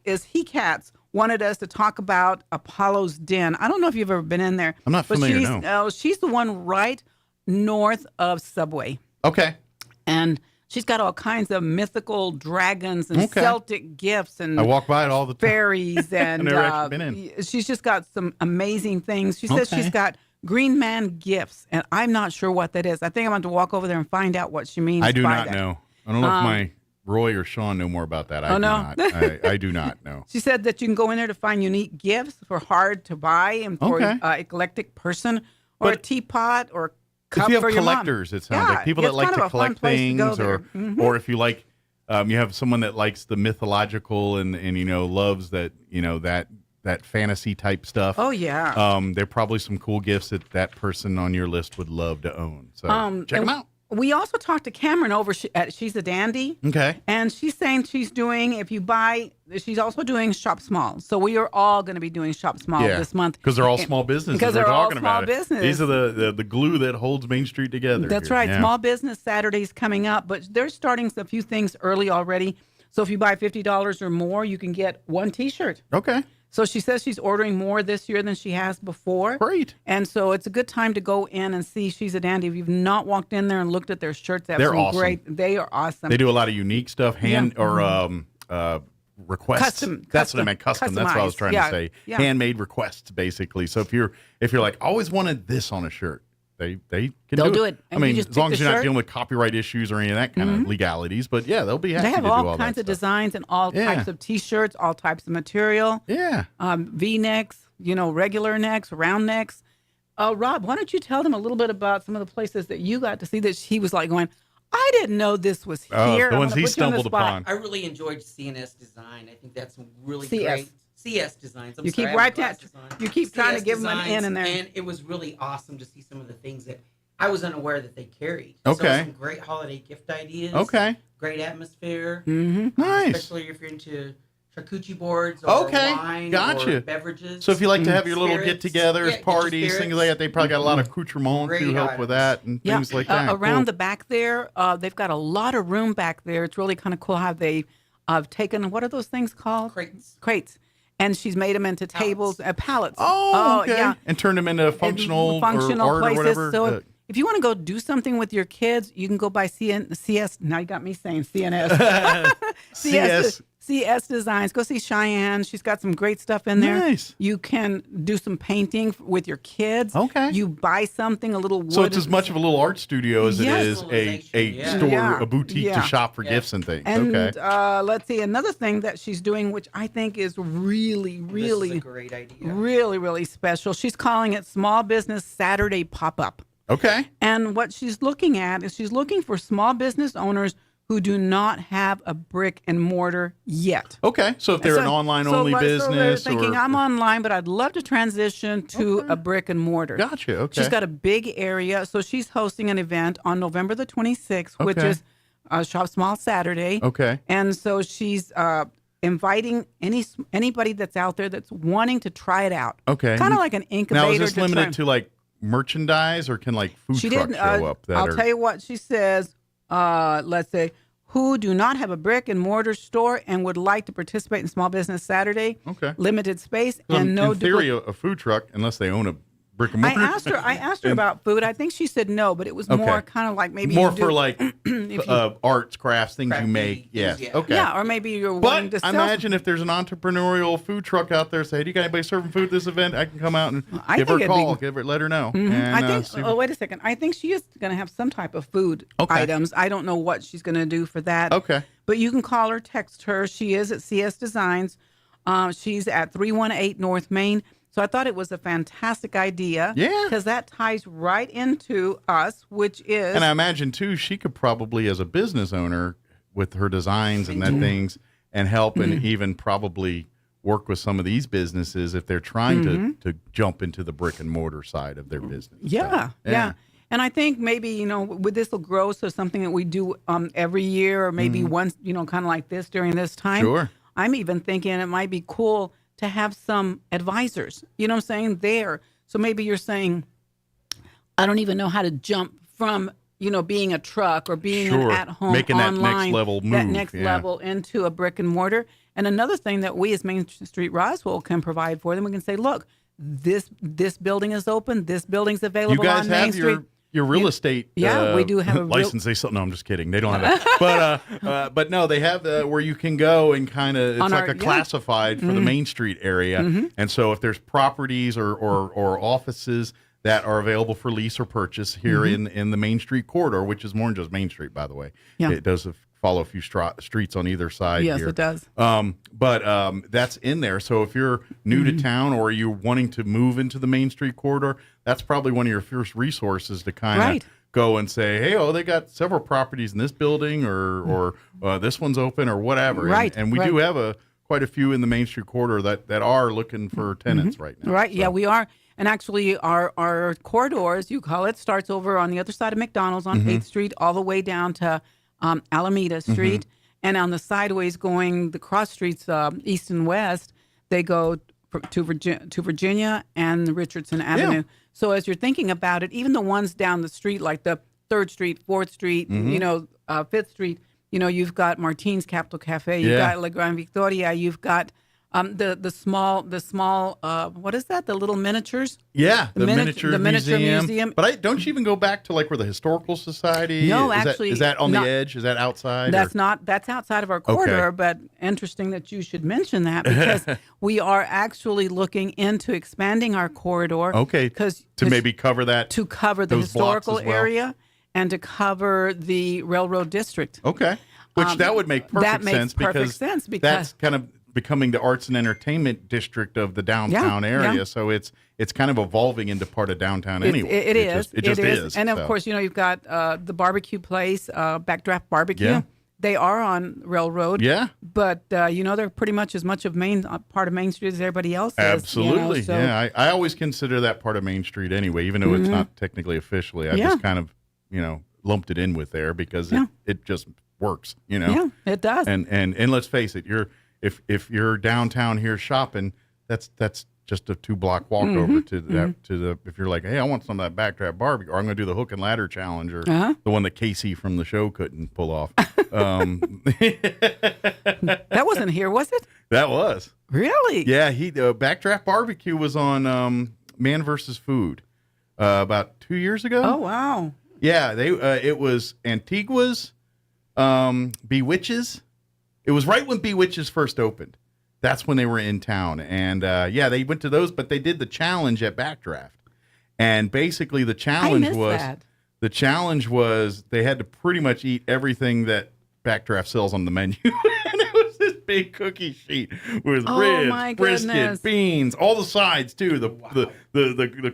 Speaker 2: is He Cats. Wanted us to talk about Apollo's Den. I don't know if you've ever been in there.
Speaker 5: I'm not familiar, no.
Speaker 2: She's the one right north of Subway.
Speaker 5: Okay.
Speaker 2: And she's got all kinds of mythical dragons and Celtic gifts. And
Speaker 5: I walk by it all the time.
Speaker 2: Fairies. And
Speaker 5: I've never actually been in.
Speaker 2: She's just got some amazing things. She says she's got Green Man gifts, and I'm not sure what that is. I think I'm going to walk over there and find out what she means by that.
Speaker 5: I do not know. I don't know if my Roy or Sean know more about that. I do not know.
Speaker 2: She said that you can go in there to find unique gifts for hard to buy and for an eclectic person, or a teapot or cup
Speaker 5: if you have
Speaker 2: for your
Speaker 5: collectors,
Speaker 2: mom.
Speaker 5: It sounds like people that like to collect things, or if you like you have someone that likes the mythological and loves that that fantasy type stuff.
Speaker 2: Oh yeah.
Speaker 5: There are probably some cool gifts that person on your list would love to own. So check them out.
Speaker 2: We also talked to Cameron over at She's a Dandy.
Speaker 5: Okay.
Speaker 2: And she's saying she's also doing Shop Small. So we are all going to be doing Shop Small this month.
Speaker 5: Because they're all small businesses.
Speaker 2: Because they're all small business.
Speaker 5: These are the glue that holds Main Street together.
Speaker 2: That's
Speaker 5: here.
Speaker 2: right.
Speaker 5: Yeah.
Speaker 2: Small Business Saturday's coming up, but they're starting a few things early already. So if you buy $50 or more, you can get one T-shirt.
Speaker 5: Okay.
Speaker 2: So she says she's ordering more this year than she has before.
Speaker 5: Great.
Speaker 2: And so it's a good time to go in and see She's a Dandy. If you've not walked in there and looked at their shirts,
Speaker 5: They're awesome.
Speaker 2: great. They are awesome.
Speaker 5: They do a lot of unique stuff, requests.
Speaker 2: Custom.
Speaker 5: That's what I meant. Custom. That's what I was trying to say.
Speaker 2: Yeah.
Speaker 5: Handmade requests, basically. So if you're like, always wanted this on a shirt, they'll
Speaker 2: do it.
Speaker 5: I
Speaker 2: And
Speaker 5: mean,
Speaker 2: you just
Speaker 5: as long
Speaker 2: pick
Speaker 5: as
Speaker 2: the
Speaker 5: you're not
Speaker 2: shirt.
Speaker 5: dealing with copyright issues or any of that kind of legalities. But yeah, they'll be happy
Speaker 2: They have
Speaker 5: to do all
Speaker 2: all kinds
Speaker 5: that
Speaker 2: of
Speaker 5: stuff.
Speaker 2: designs and all types of T-shirts, all types of material.
Speaker 5: Yeah.
Speaker 2: V-necks, regular necks, round necks. Rob, why don't you tell them a little bit about some of the places that you got to see that he was like going, I didn't know this was here.
Speaker 5: The ones he stumbled upon.
Speaker 3: I really enjoyed CNS Design. I think that's some really
Speaker 2: CS.
Speaker 3: great CS Designs.
Speaker 2: You keep trying to give them an N in there.
Speaker 3: And it was really awesome to see some of the things that I was unaware that they carried.
Speaker 5: Okay.
Speaker 3: So some great holiday gift ideas.
Speaker 5: Okay.
Speaker 3: Great atmosphere.
Speaker 2: Mm-hmm.
Speaker 5: Nice.
Speaker 3: Especially if you're into charcuterie boards or wine or beverages.
Speaker 5: So if you like to have your little
Speaker 3: Spirits.
Speaker 5: get-togethers, parties, things like that, they probably got a lot of accoutrements to help with that and things like that.
Speaker 2: Around
Speaker 5: Cool.
Speaker 2: the back there, they've got a lot of room back there. It's really kind of cool how they've taken, what are those things called? Crates. And she's made them into tables, pallets.
Speaker 5: Oh, okay.
Speaker 2: Yeah.
Speaker 5: And turned them into functional or art
Speaker 2: places.
Speaker 5: or whatever.
Speaker 2: So if you want to go do something with your kids, you can go by CS. Now you got me saying CNS. CS Designs. Go see Cheyenne. She's got some great stuff in there.
Speaker 5: Nice.
Speaker 2: You can do some painting with your kids.
Speaker 5: Okay.
Speaker 2: You buy something, a little wood.
Speaker 5: So it's as much of a little art studio as it is a store, a boutique to shop for gifts and things.
Speaker 2: And
Speaker 5: okay.
Speaker 2: let's see, another thing that she's doing, which I think is really, really,
Speaker 3: this is a great idea.
Speaker 2: really, really special. She's calling it Small Business Saturday Pop-Up.
Speaker 5: Okay.
Speaker 2: And what she's looking at is she's looking for small business owners who do not have a brick and mortar yet.
Speaker 5: Okay. So if they're an online-only business.
Speaker 2: So they're thinking, I'm online, but I'd love to transition to a brick and mortar.
Speaker 5: Gotcha. Okay.
Speaker 2: She's got a big area. So she's hosting an event on November the 26th, which is Shop Small Saturday.
Speaker 5: Okay.
Speaker 2: And so she's inviting anybody that's out there that's wanting to try it out.
Speaker 5: Okay.
Speaker 2: Kind of like an incubator.
Speaker 5: Now, is this limited to like merchandise or can like food trucks show up?
Speaker 2: I'll tell you what she says. Let's say, who do not have a brick and mortar store and would like to participate in Small Business Saturday.
Speaker 5: Okay.
Speaker 2: Limited space and no.
Speaker 5: In theory, a food truck, unless they own a brick and mortar.
Speaker 2: I asked her about food. I think she said no, but it was more kind of like maybe
Speaker 5: more
Speaker 2: you
Speaker 5: for like arts, crafts, things you make. Yes. Okay.
Speaker 2: Yeah, or maybe you're willing to
Speaker 5: I
Speaker 2: sell.
Speaker 5: imagine if there's an entrepreneurial food truck out there, say, "Do you got anybody serving food at this event?" I can come out and give her a call, let her know.
Speaker 2: Mm-hmm.
Speaker 5: And,
Speaker 2: I think. Wait a second. I think she is going to have some type of food items. I don't know what she's going to do for that.
Speaker 5: Okay.
Speaker 2: But you can call her, text her. She is at CS Designs. She's at 318 North Main. So I thought it was a fantastic idea.
Speaker 5: Yeah.
Speaker 2: Because that ties right into us, which is.
Speaker 5: And I imagine, too, she could probably, as a business owner, with her designs and that things, and help and even probably work with some of these businesses if they're trying to jump into the brick and mortar side of their business.
Speaker 2: Yeah.
Speaker 5: So,
Speaker 2: yeah. And I think maybe, this will grow. So something that we do every year or maybe once, kind of like this during this time.
Speaker 5: Sure.
Speaker 2: I'm even thinking it might be cool to have some advisors, you know what I'm saying, there. So maybe you're saying, I don't even know how to jump from, being a truck or being an at-home
Speaker 5: making
Speaker 2: online,
Speaker 5: that next level move.
Speaker 2: That next level into a brick and mortar. And another thing that we as Main Street Roswell can provide for them, we can say, look, this building is open, this building's available
Speaker 5: you guys
Speaker 2: on
Speaker 5: have
Speaker 2: Main Street.
Speaker 5: Your real estate
Speaker 2: we do have a
Speaker 5: license. No, I'm just kidding. They don't have it. But no, they have where you can go and kind of, it's like a classified for the Main Street area. And so if there's properties or offices that are available for lease or purchase here in the Main Street corridor, which is more than just Main Street, by the way.
Speaker 2: Yeah.
Speaker 5: It does follow a few streets on either side.
Speaker 2: Yes,
Speaker 5: here.
Speaker 2: it does.
Speaker 5: But that's in there. So if you're new to town or you're wanting to move into the Main Street corridor, that's probably one of your first resources to kind of go and say, hey, they got several properties in this building or this one's open or whatever.
Speaker 2: Right.
Speaker 5: And we do have quite a few in the Main Street corridor that are looking for tenants right now.
Speaker 2: Right.
Speaker 5: So.
Speaker 2: Yeah, we are. And actually, our corridor, as you call it, starts over on the other side of McDonald's on 8th Street all the way down to Alameda Street. And on the sideways going the cross streets, east and west, they go to Virginia and Richardson Avenue. Yeah. So as you're thinking about it, even the ones down the street, like the 3rd Street, 4th Street, 5th Street, you've got Martine's Capital Cafe, you've got La Gran Victoria, you've got the small what is that? The little miniatures?
Speaker 5: Yeah, the miniature
Speaker 2: museum.
Speaker 5: But don't you even go back to like where the Historical Society?
Speaker 2: No,
Speaker 5: is
Speaker 2: actually,
Speaker 5: is that on the edge? Is that outside?
Speaker 2: That's outside of our corridor. Okay. But interesting that you should mention that because we are actually looking into expanding our corridor.
Speaker 5: Okay, to maybe cover that
Speaker 2: to cover the historical area and to cover the railroad district.
Speaker 5: Okay, which that would make perfect sense because that's kind of becoming the arts and entertainment district of the downtown area. Yeah. So it's kind of evolving into part of downtown anyway.
Speaker 2: It just
Speaker 5: is.
Speaker 2: And of course, you've got the barbecue place, Backdraft Barbecue. Yeah. They are on Railroad.
Speaker 5: Yeah.
Speaker 2: But, they're pretty much as much of part of Main Street as everybody else is.
Speaker 5: Absolutely. So. Yeah. I always consider that part of Main Street anyway, even though it's not technically officially. I just kind of, lumped it in with there because it just works,
Speaker 2: Yeah, it does.
Speaker 5: And let's face it, if you're downtown here shopping, that's just a 2-block walk over to the if you're like, hey, I want some of that Backdraft Barbecue, or I'm going to do the hook and ladder challenge, or the one that Casey from the show couldn't pull off.
Speaker 2: That wasn't here, was it?
Speaker 5: That was.
Speaker 2: Really?
Speaker 5: Yeah, Backdraft Barbecue was on Man vs. Food about 2 years ago.
Speaker 2: Oh wow.
Speaker 5: Yeah, it was Antigua's, Bewitches. It was right when Bewitches first opened. That's when they were in town. And, they went to those, but they did the challenge at Backdraft. And basically the challenge was they had to pretty much eat everything that Backdraft sells on the menu. And it was this big cookie sheet with ribs, brisket, beans, all the sides too, the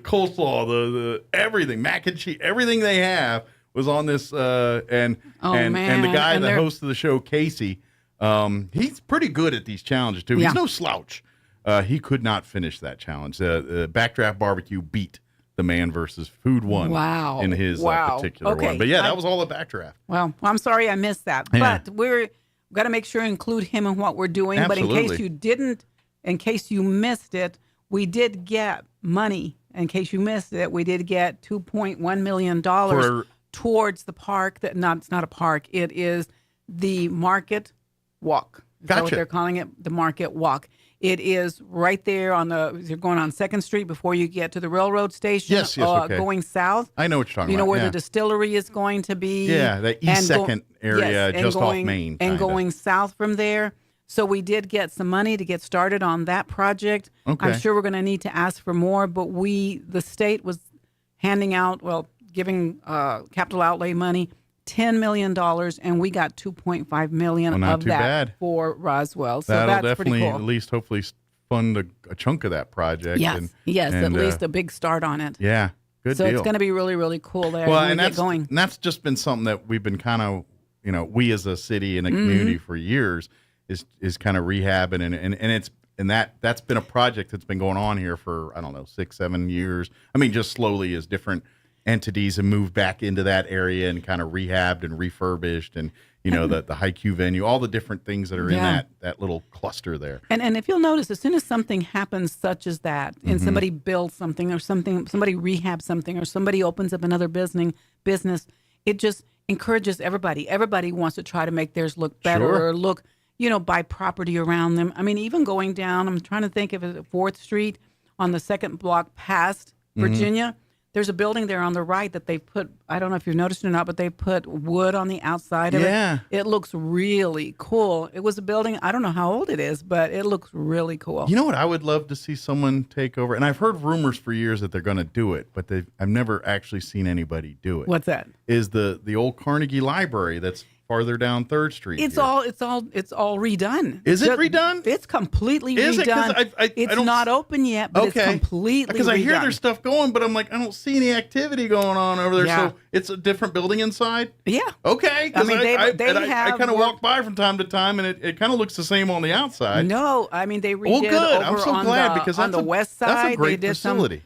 Speaker 5: coleslaw, the everything, mac and cheese, everything they have was on this. And the guy, the host of the show, Casey, he's pretty good at these challenges too. He's no slouch. He could not finish that challenge. Backdraft Barbecue beat the Man versus Food one.
Speaker 2: Wow.
Speaker 5: In his particular one. But that was all a Backdraft.
Speaker 2: Well, I'm sorry I missed that.
Speaker 5: Yeah.
Speaker 2: But we've got to make sure to include him in what we're doing.
Speaker 5: Absolutely.
Speaker 2: But in case you missed it, we did get money. In case you missed it, we did get $2.1 million towards the park. It's not a park. It is the Market Walk. Is that what they're calling it? The Market Walk. It is right there you're going on 2nd Street before you get to the railroad station.
Speaker 5: Yes, okay.
Speaker 2: Going south.
Speaker 5: I know what you're talking about.
Speaker 2: You know where the distillery is going to be.
Speaker 5: Yeah, the East 2nd area just off Main.
Speaker 2: And going south from there. So we did get some money to get started on that project.
Speaker 5: Okay.
Speaker 2: I'm sure we're going to need to ask for more, but the state was giving capital outlay money, $10 million, and we got $2.5 million of that for Roswell. So
Speaker 5: that'll
Speaker 2: that's pretty cool.
Speaker 5: At least hopefully fund a chunk of that project.
Speaker 2: Yes, at least a big start on it.
Speaker 5: Yeah, good deal.
Speaker 2: So it's going to be really, really cool there.
Speaker 5: Well,
Speaker 2: and
Speaker 5: that's just been something that we've been kind of, we as a city and a community for years is kind of rehabbing and that's been a project that's been going on here for, I don't know, 6-7 years. I mean, just slowly as different entities have moved back into that area and kind of rehabbed and refurbished and the high Q venue, all the different things that are in that little cluster there.
Speaker 2: And if you'll notice, as soon as something happens such as that, and somebody builds something or somebody rehabs something or somebody opens up another business, it just encourages everybody. Everybody wants to try to make theirs look better or look, buy property around them. I mean, even going down, I'm trying to think of it, 4th Street on the 2nd block past Virginia. There's a building there on the right that they put, I don't know if you've noticed it or not, but they put wood on the outside of it. It looks really cool. It was a building, I don't know how old it is, but it looks really cool.
Speaker 5: You know what I would love to see someone take over? And I've heard rumors for years that they're going to do it, but I've never actually seen anybody do it.
Speaker 2: What's that?
Speaker 5: Is the old Carnegie Library that's farther down 3rd Street.
Speaker 2: It's all redone.
Speaker 5: Is it redone?
Speaker 2: It's completely
Speaker 5: Is
Speaker 2: redone.
Speaker 5: It's
Speaker 2: not open yet, but it's completely
Speaker 5: because I hear
Speaker 2: redone.
Speaker 5: there's stuff going, but I'm like, I don't see any activity going on over there.
Speaker 2: Yeah.
Speaker 5: So it's a different building inside.
Speaker 2: Yeah.
Speaker 5: Okay.
Speaker 2: I mean, they
Speaker 5: I
Speaker 2: have
Speaker 5: kind of walk by from time to time, and it kind of looks the same on the outside.
Speaker 2: No, I mean they redid
Speaker 5: Well, good.
Speaker 2: over
Speaker 5: I'm so
Speaker 2: on
Speaker 5: glad
Speaker 2: the,
Speaker 5: because
Speaker 2: on the west side.
Speaker 5: That's a great
Speaker 2: they did
Speaker 5: facility.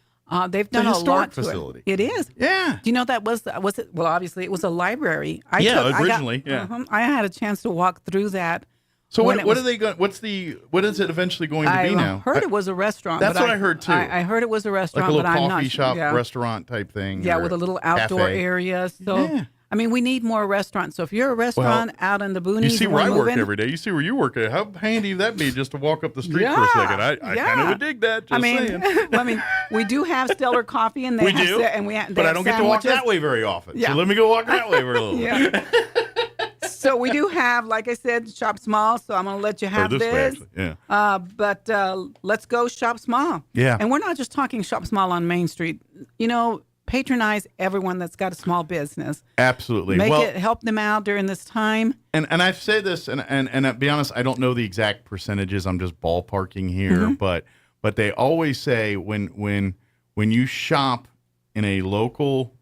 Speaker 2: They've done a
Speaker 5: historic
Speaker 2: lot to
Speaker 5: facility.
Speaker 2: it. It is.
Speaker 5: Yeah.
Speaker 2: Do you know that was it? Well, obviously it was a library.
Speaker 5: Originally.
Speaker 2: I had a chance to walk through that.
Speaker 5: So what are they going? What is it eventually going to be now?
Speaker 2: I heard it was a restaurant.
Speaker 5: That's what I heard too.
Speaker 2: I heard it was a restaurant,
Speaker 5: like a little
Speaker 2: but I'm
Speaker 5: coffee
Speaker 2: not
Speaker 5: shop,
Speaker 2: yeah.
Speaker 5: restaurant type thing.
Speaker 2: Yeah, with a little outdoor
Speaker 5: cafe.
Speaker 2: area. So, I mean, we need more restaurants. So if you're a restaurant out in the boonies,
Speaker 5: you see where I work
Speaker 2: moving,
Speaker 5: every day. You see where you work. How handy would that be just to walk up the street for a second? I kind of would dig that. Just saying.
Speaker 2: I mean, we do have stellar coffee, and they have
Speaker 5: but I don't get to walk that way very often. Yeah. So let me go walk that way for a little.
Speaker 2: Yeah. So we do have, like I said, Shop Small. So I'm going to let you have this.
Speaker 5: Yeah.
Speaker 2: But let's go Shop Small.
Speaker 5: Yeah.
Speaker 2: And we're not just talking Shop Small on Main Street. You know, patronize everyone that's got a small business.
Speaker 5: Absolutely.
Speaker 2: Help them out during this time.
Speaker 5: And I've said this, and to be honest, I don't know the exact percentages. I'm just ballparking here, but they always say when you shop in a local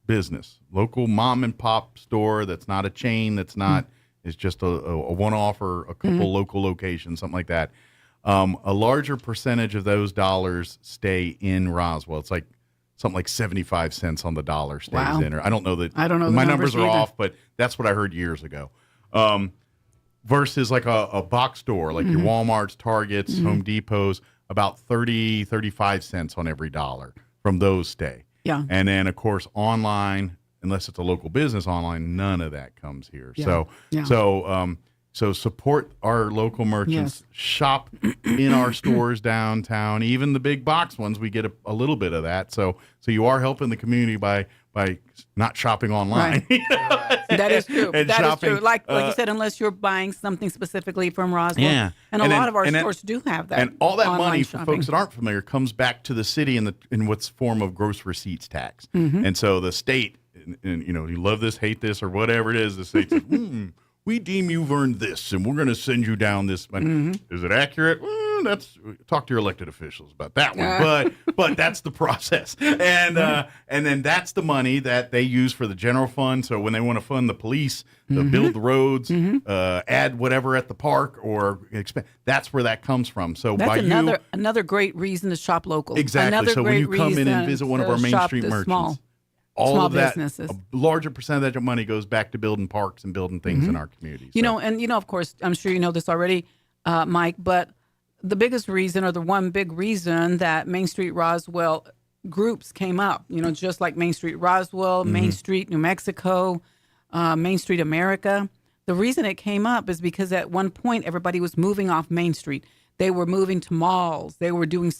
Speaker 5: business, local mom and pop store that's not a chain, that's not it's just a one-off or a couple local locations, something like that. A larger percentage of those dollars stay in Roswell. It's like something like 75 cents on the dollar stays in. Or I don't know that.
Speaker 2: I don't know.
Speaker 5: My numbers are off, but that's what I heard years ago. Versus like a box store, like your Walmarts, Targets, Home Depots, about 30, 35 cents on every dollar from those stay.
Speaker 2: Yeah.
Speaker 5: And then, of course, online, unless it's a local business online, none of that comes here.
Speaker 2: Yeah.
Speaker 5: So support our local merchants.
Speaker 2: Yes.
Speaker 5: Shop in our stores downtown. Even the big box ones, we get a little bit of that. So you are helping the community by not shopping online.
Speaker 2: Right. That is true.
Speaker 5: And
Speaker 2: That
Speaker 5: shopping,
Speaker 2: is true. Like you said, unless you're buying something specifically from Roswell.
Speaker 5: Yeah.
Speaker 2: And a lot of our stores do have that.
Speaker 5: And all that money,
Speaker 2: shopping.
Speaker 5: for folks that aren't familiar, comes back to the city in what's form of gross receipts tax. And so the state, and you love this, hate this, or whatever it is, the state says, we deem you've earned this, and we're going to send you down this money. Is it accurate? Talk to your elected officials about that one. But that's the process, and then that's the money that they use for the general fund. So when they want to fund the police, build the roads, add whatever at the park, or expand, that's where that comes from. So
Speaker 2: that's another great reason to shop local.
Speaker 5: Exactly.
Speaker 2: Another
Speaker 5: so when you come in and visit one of our Main Street merchants. All
Speaker 2: small
Speaker 5: of that,
Speaker 2: businesses.
Speaker 5: A larger percentage of money goes back to building parks and building things in our community.
Speaker 2: Of course, I'm sure you know this already, Mike, but the biggest reason, or the one big reason that Main Street Roswell groups came up, just like Main Street Roswell, Main Street New Mexico, Main Street America, the reason it came up is because at one point everybody was moving off Main Street. They were moving to malls. They were doing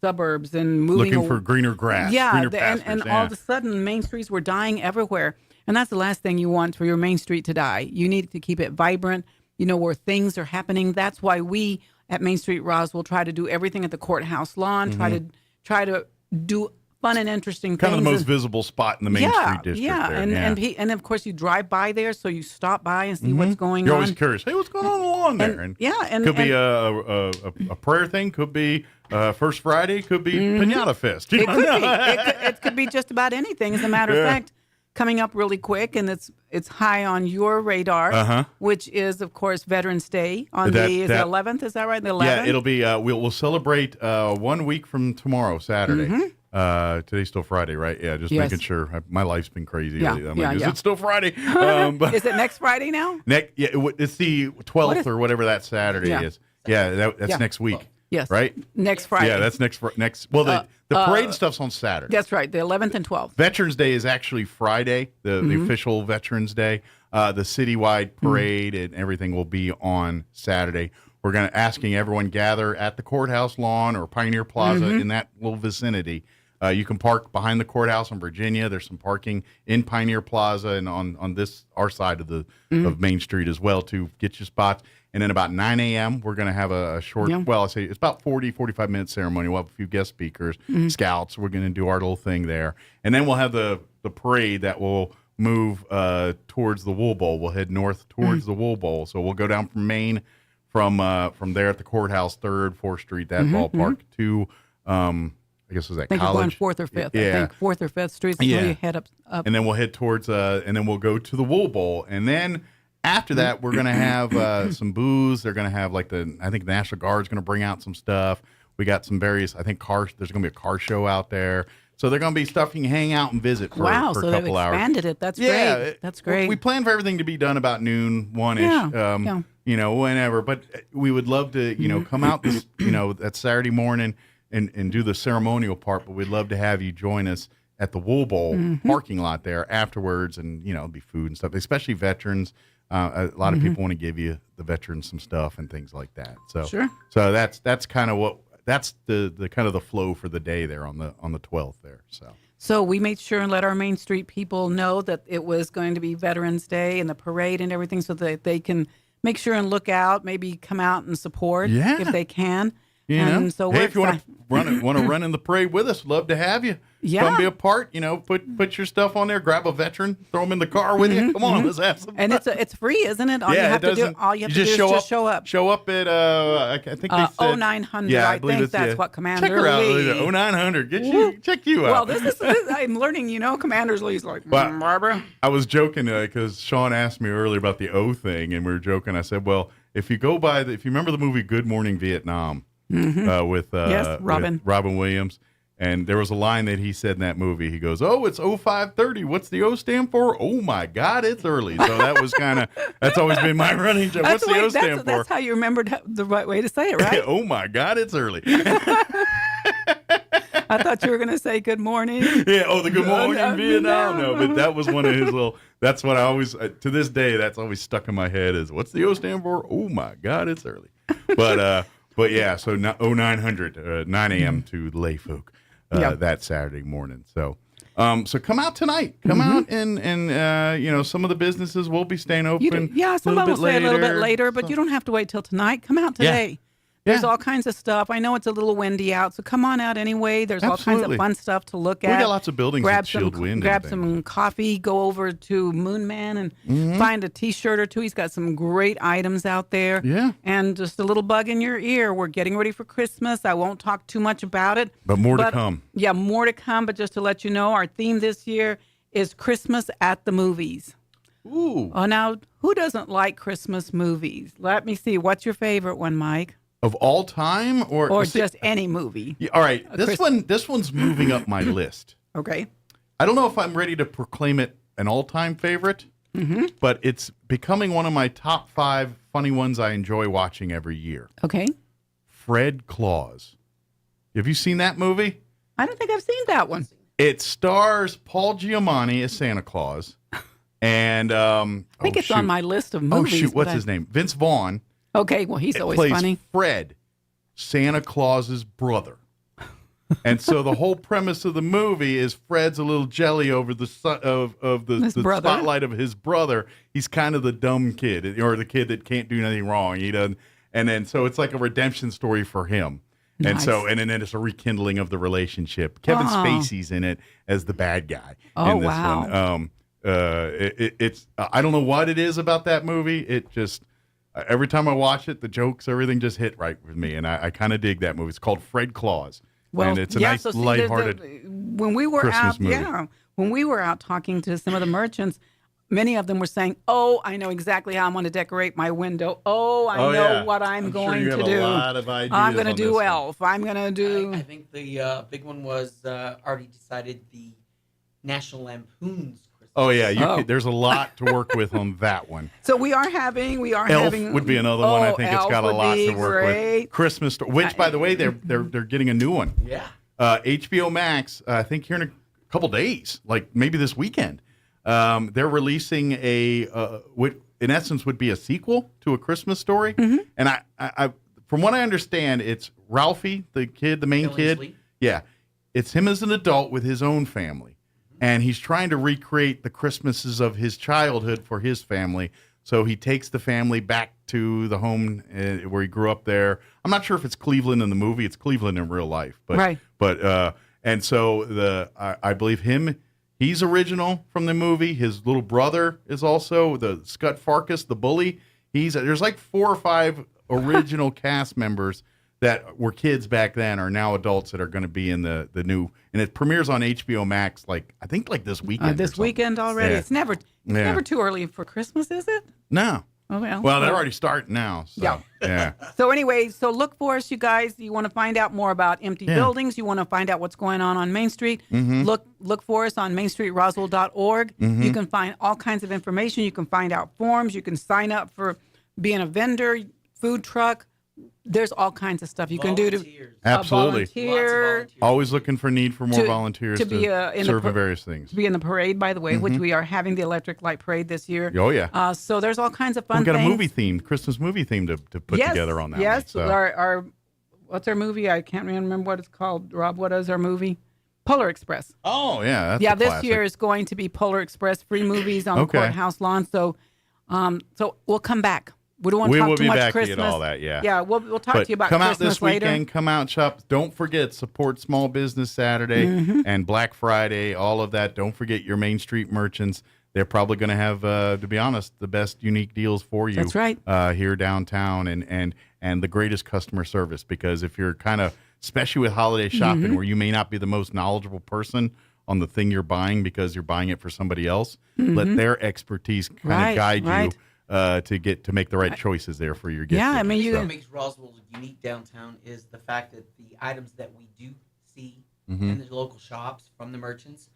Speaker 2: suburbs and moving
Speaker 5: looking for greener grass.
Speaker 2: Yeah,
Speaker 5: greener pastures,
Speaker 2: and all of a sudden main streets were dying everywhere, and that's the last thing you want for your main street to die. You need to keep it vibrant, where things are happening. That's why we at Main Street Roswell try to do everything at the courthouse lawn. Try to do fun and interesting things.
Speaker 5: Kind of the most visible spot in the Main Street district.
Speaker 2: Yeah,
Speaker 5: there.
Speaker 2: And of course you drive by there, so you stop by and see what's going on.
Speaker 5: You're always curious. Hey, what's going on along there?
Speaker 2: And
Speaker 5: could be a prayer thing. Could be First Friday. Could be Piñata Fest.
Speaker 2: It could be. It could be just about anything. As a matter of fact, coming up really quick, and it's high on your radar, which is of course Veterans Day on the 11th. Is that right? The 11th.
Speaker 5: Yeah, it'll be. We'll celebrate 1 week from tomorrow, Saturday. Today's still Friday, right? Yeah, just making sure. My life's been crazy. Is it still Friday? But
Speaker 2: is it next Friday now?
Speaker 5: It's the 12th or whatever that Saturday is. Yeah, that's next week.
Speaker 2: Yes.
Speaker 5: Right?
Speaker 2: Next Friday.
Speaker 5: Yeah, that's next. Well, the parade stuff's on Saturday.
Speaker 2: That's right, the 11th and 12th.
Speaker 5: Veterans Day is actually Friday, the official Veterans Day. The citywide parade and everything will be on Saturday. We're asking everyone gather at the courthouse lawn or Pioneer Plaza in that little vicinity. You can park behind the courthouse in Virginia. There's some parking in Pioneer Plaza and on our side of of Main Street as well to get your spots. And then about 9 a.m., we're going to have a short, I say it's about 45-minute ceremony. We'll have a few guest speakers, scouts. We're going to do our little thing there. And then we'll have the parade that will move towards the Wool Bowl. We'll head north towards the Wool Bowl. So we'll go down from Maine, from there at the courthouse, 3rd, 4th Street, that ballpark, to I guess was that College?
Speaker 2: You're going 4th or 5th.
Speaker 5: Yeah.
Speaker 2: I think 4th or 5th Street. So you head up.
Speaker 5: And then we'll head towards, and then we'll go to the Wool Bowl. And then after that, we're going to have some booze. They're going to have I think the National Guard's going to bring out some stuff. We got some various, I think there's going to be a car show out there. So they're going to be stuff you can hang out and visit for,
Speaker 2: wow,
Speaker 5: for
Speaker 2: so
Speaker 5: a couple
Speaker 2: they've
Speaker 5: hours.
Speaker 2: expanded it. That's great. That's great.
Speaker 5: We plan for everything to be done about noon, 1-ish, whenever. But we would love to, come out this, that Saturday morning and do the ceremonial part. But we'd love to have you join us at the Wool Bowl parking lot there afterwards, and it'll be food and stuff, especially veterans. A lot of people want to give you the veterans some stuff and things like that. So so that's kind of what. That's the kind of the flow for the day there on the 12th there. So
Speaker 2: we made sure and let our Main Street people know that it was going to be Veterans Day and the parade and everything, so that they can make sure and look out, maybe come out and support if they can. So
Speaker 5: if you want to run in the parade with us, love to have you.
Speaker 2: Yeah.
Speaker 5: Come be a part. Put your stuff on there. Grab a veteran. Throw them in the car with you. Come on, let's have some fun.
Speaker 2: And it's free, isn't it? All you have to do is just show up.
Speaker 5: Show up at I think they said
Speaker 2: 0900.
Speaker 5: Yeah,
Speaker 2: I think that's what Commander
Speaker 5: check her out,
Speaker 2: Lee.
Speaker 5: 0900. Check you out.
Speaker 2: Well, this is I'm learning. Commander Lee's like Barbara.
Speaker 5: I was joking because Sean asked me earlier about the O thing, and we were joking. I said, well, if you go by if you remember the movie Good Morning Vietnam. With Robin Williams, and there was a line that he said in that movie. He goes, "Oh, it's 0530. What's the O stand for? Oh my God, it's early." So that was that's always been my running joke. What's the O stand for?
Speaker 2: That's how you remembered the right way to say it, right?
Speaker 5: Oh my God, it's early.
Speaker 2: I thought you were going to say good morning.
Speaker 5: Yeah. Oh, the Good Morning Vietnam. No, but that was one of his little. That's what I always to this day. That's always stuck in my head. Is what's the O stand for? Oh my God, it's early. But yeah, so 0900, 9 a.m. to lay folk that Saturday morning. So come out tonight. Come out and some of the businesses will be staying open.
Speaker 2: Some of them will stay a little bit later, but you don't have to wait till tonight. Come out today. There's all kinds of stuff. I know it's a little windy out, so come on out anyway. There's all kinds of fun stuff to look at.
Speaker 5: We got lots of buildings that shield wind.
Speaker 2: Grab some coffee, go over to Moon Man and find a T-shirt or two. He's got some great items out there.
Speaker 5: Yeah.
Speaker 2: And just a little bug in your ear. We're getting ready for Christmas. I won't talk too much about it.
Speaker 5: But more to come.
Speaker 2: Yeah, more to come. But just to let you know, our theme this year is Christmas at the Movies.
Speaker 5: Ooh.
Speaker 2: Oh, now, who doesn't like Christmas movies? Let me see. What's your favorite one, Mike?
Speaker 5: Of all time, or
Speaker 2: just any movie?
Speaker 5: Yeah, all right, this one's moving up my list.
Speaker 2: Okay.
Speaker 5: I don't know if I'm ready to proclaim it an all-time favorite, but it's becoming one of my top 5 funny ones I enjoy watching every year.
Speaker 2: Okay.
Speaker 5: Fred Claus. Have you seen that movie?
Speaker 2: I don't think I've seen that one.
Speaker 5: It stars Paul Giamatti as Santa Claus, and
Speaker 2: I think it's on my list of movies.
Speaker 5: Oh shoot, what's his name? Vince Vaughn.
Speaker 2: Okay, well, he's always
Speaker 5: plays
Speaker 2: funny.
Speaker 5: Fred, Santa Claus's brother. And so the whole premise of the movie is Fred's a little jelly over the spotlight of his brother. He's kind of the dumb kid, or the kid that can't do anything wrong. He doesn't, and then so it's like a redemption story for him.
Speaker 2: Nice.
Speaker 5: And then it's a rekindling of the relationship. Kevin Spacey's in it as the bad guy.
Speaker 2: Oh,
Speaker 5: in this
Speaker 2: wow.
Speaker 5: one. It's I don't know what it is about that movie. It just every time I watch it, the jokes, everything just hit right with me, and I kind of dig that movie. It's called Fred Claus, and it's a nice, lighthearted
Speaker 2: when we were
Speaker 5: Christmas
Speaker 2: out,
Speaker 5: movie.
Speaker 2: When we were out talking to some of the merchants, many of them were saying, "Oh, I know exactly how I'm going to decorate my window. Oh, I know what I'm going
Speaker 5: sure you
Speaker 2: to
Speaker 5: have
Speaker 2: do.
Speaker 5: a lot of ideas
Speaker 2: I'm going to
Speaker 5: on
Speaker 2: do
Speaker 5: this
Speaker 2: elf. I'm going to do."
Speaker 3: I think the big one was already decided, the National Lampoon's.
Speaker 5: Oh yeah, there's a lot to work with on that one.
Speaker 2: So we are having
Speaker 5: Elf would be another one. I think it's got a lot to work with. Christmas Story, which by the way they're getting a new one.
Speaker 3: Yeah.
Speaker 5: HBO Max, I think here in a couple days, like maybe this weekend, they're releasing what in essence would be a sequel to A Christmas Story. And I from what I understand, it's Ralphie, the main kid. Yeah, it's him as an adult with his own family. And he's trying to recreate the Christmases of his childhood for his family. So he takes the family back to the home where he grew up there. I'm not sure if it's Cleveland in the movie. It's Cleveland in real life. But,
Speaker 2: right.
Speaker 5: But and so I believe He's original from the movie. His little brother is also the Scott Farkas, the bully. There's like 4 or 5 original cast members that were kids back then are now adults that are going to be in the new, and it premieres on HBO Max I think this weekend.
Speaker 2: This weekend already.
Speaker 5: Yeah.
Speaker 2: It's never too early for Christmas, is it?
Speaker 5: No.
Speaker 2: Oh,
Speaker 5: well, they're already starting now. So, yeah.
Speaker 2: So anyway, look for us, you guys. You want to find out more about empty buildings. You want to find out what's going on Main Street.
Speaker 5: Mm-hmm.
Speaker 2: Look for us on mainstreetroswell.org.
Speaker 5: Mm-hmm.
Speaker 2: You can find all kinds of information. You can find out forms. You can sign up for being a vendor, food truck. There's all kinds of stuff you can do to
Speaker 5: absolutely
Speaker 2: volunteer.
Speaker 5: Always looking for more volunteers to
Speaker 2: be
Speaker 5: serve in various things.
Speaker 2: To be in the parade, by the way, which we are having the Electric Light Parade this year.
Speaker 5: Oh yeah.
Speaker 2: So there's all kinds of fun.
Speaker 5: We've got
Speaker 2: things.
Speaker 5: Christmas movie theme to put together on that.
Speaker 2: Yes.
Speaker 5: One, so.
Speaker 2: Our what's our movie? I can't remember what it's called. Rob, what is our movie? Polar Express.
Speaker 5: Oh yeah. That's
Speaker 2: this year is going to be Polar Express free movies on the courthouse lawn. So we'll come back. We don't want to talk too much Christmas.
Speaker 5: And all that, yeah.
Speaker 2: Yeah, we'll talk to you about
Speaker 5: come
Speaker 2: Christmas
Speaker 5: out this
Speaker 2: later.
Speaker 5: weekend. Come out and shop. Don't forget, support Small Business Saturday and Black Friday, all of that. Don't forget your Main Street merchants. They're probably going to have, to be honest, the best unique deals for you.
Speaker 2: That's right.
Speaker 5: Here downtown and the greatest customer service. Because if you're kind of, especially with holiday shopping, where you may not be the most knowledgeable person on the thing you're buying because you're buying it for somebody else, let their expertise kind of guide you. To make the right choices there for your gift.
Speaker 2: Yeah, I mean,
Speaker 3: what makes Roswell unique downtown is the fact that the items that we do see in the local shops from the merchants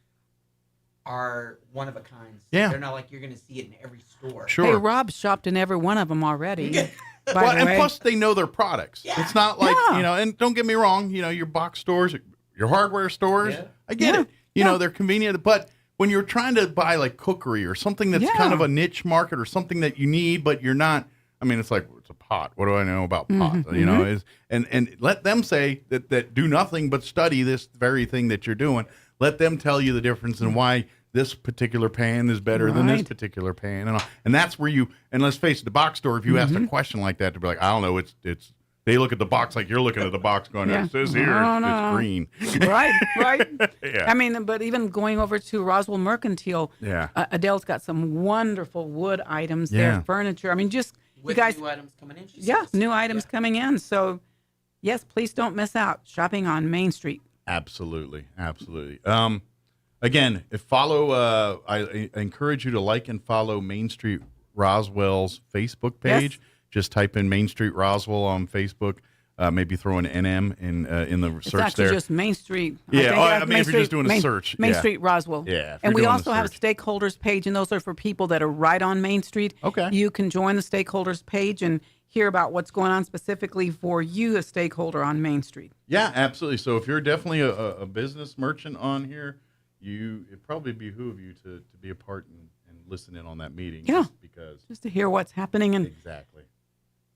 Speaker 3: are one of a kind. So they're not like you're going to see it in every store.
Speaker 5: Sure.
Speaker 2: Hey, Rob shopped in every one of them already.
Speaker 5: And plus they know their products. Yeah. It's not like and don't get me wrong, your box stores, your hardware stores. Yeah. I get it. They're convenient, but when you're trying to buy like cookery or something that's kind of a niche market or something that you need, but you're not, I mean, it's like, it's a pot. What do I know about pot? And let them say that do nothing but study this very thing that you're doing. Let them tell you the difference and why this particular pan is better than this particular pan. And that's where and let's face it, the box store, if you ask a question like that, to be like, I don't know, it's they look at the box like you're looking at the box going, it says here, it's green.
Speaker 2: Right.
Speaker 5: Yeah.
Speaker 2: I mean, but even going over to Roswell Mercantile, Adele's got some wonderful wood items there, furniture. I mean, just
Speaker 3: with
Speaker 2: you guys.
Speaker 3: New items coming in.
Speaker 2: New items coming in. So, yes, please don't miss out shopping on Main Street.
Speaker 5: Absolutely. Again, I encourage you to like and follow Main Street Roswell's Facebook page. Yes. Just type in Main Street Roswell on Facebook. Maybe throw an NM in the search there.
Speaker 2: It's actually just Main Street.
Speaker 5: I mean, if you're just doing a search.
Speaker 2: Main Street Roswell.
Speaker 5: Yeah.
Speaker 2: And we also have a stakeholders page, and those are for people that are right on Main Street.
Speaker 5: Okay.
Speaker 2: You can join the stakeholders page and hear about what's going on specifically for you, a stakeholder on Main Street.
Speaker 5: Yeah, absolutely. So if you're definitely a business merchant on here, it probably behoove you to be a part and listen in on that meeting.
Speaker 2: Yeah.
Speaker 5: Just
Speaker 2: to hear what's happening.
Speaker 5: Exactly.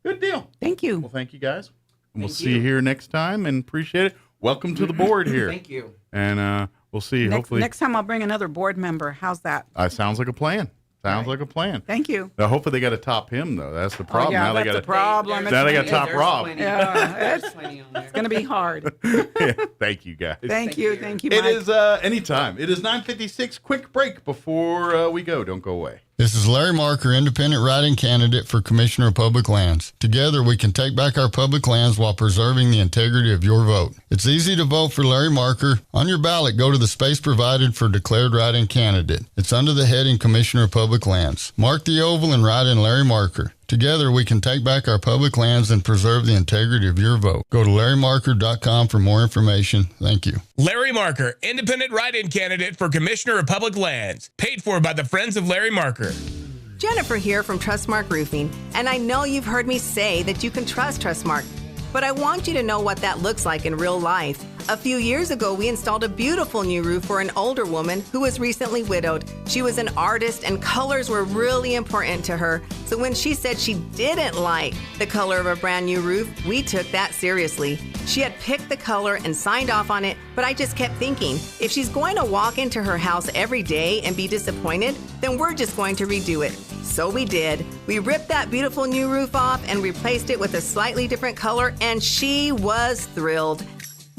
Speaker 5: Good deal.
Speaker 2: Thank you.
Speaker 5: Well, thank you guys. And we'll see you here next time and appreciate it. Welcome to the board here.
Speaker 3: Thank you.
Speaker 5: And we'll see you hopefully.
Speaker 2: Next time I'll bring another board member. How's that?
Speaker 5: Sounds like a plan. Like a plan.
Speaker 2: Thank you.
Speaker 5: Now, hopefully they got to top him, though. That's the problem.
Speaker 2: Now that's the problem.
Speaker 5: Now they got to top Rob.
Speaker 2: It's going to be hard.
Speaker 5: Thank you, guys.
Speaker 2: Thank you, Mike.
Speaker 5: It is anytime. It is 9:56. Quick break before we go. Don't go away.
Speaker 6: This is Larry Marker, independent write-in candidate for Commissioner of Public Lands. Together, we can take back our public lands while preserving the integrity of your vote. It's easy to vote for Larry Marker. On your ballot, go to the space provided for declared write-in candidate. It's under the heading Commissioner of Public Lands. Mark the oval and write in Larry Marker. Together, we can take back our public lands and preserve the integrity of your vote. Go to LarryMarker.com for more information. Thank you.
Speaker 19: Larry Marker, independent write-in candidate for Commissioner of Public Lands. Paid for by the Friends of Larry Marker.
Speaker 20: Jennifer here from Trustmark Roofing, and I know you've heard me say that you can trust Trustmark, but I want you to know what that looks like in real life. A few years ago, we installed a beautiful new roof for an older woman who was recently widowed. She was an artist, and colors were really important to her. So when she said she didn't like the color of a brand new roof, we took that seriously. She had picked the color and signed off on it, but I just kept thinking, if she's going to walk into her house every day and be disappointed, then we're just going to redo it. So we did. We ripped that beautiful new roof off and replaced it with a slightly different color, and she was thrilled.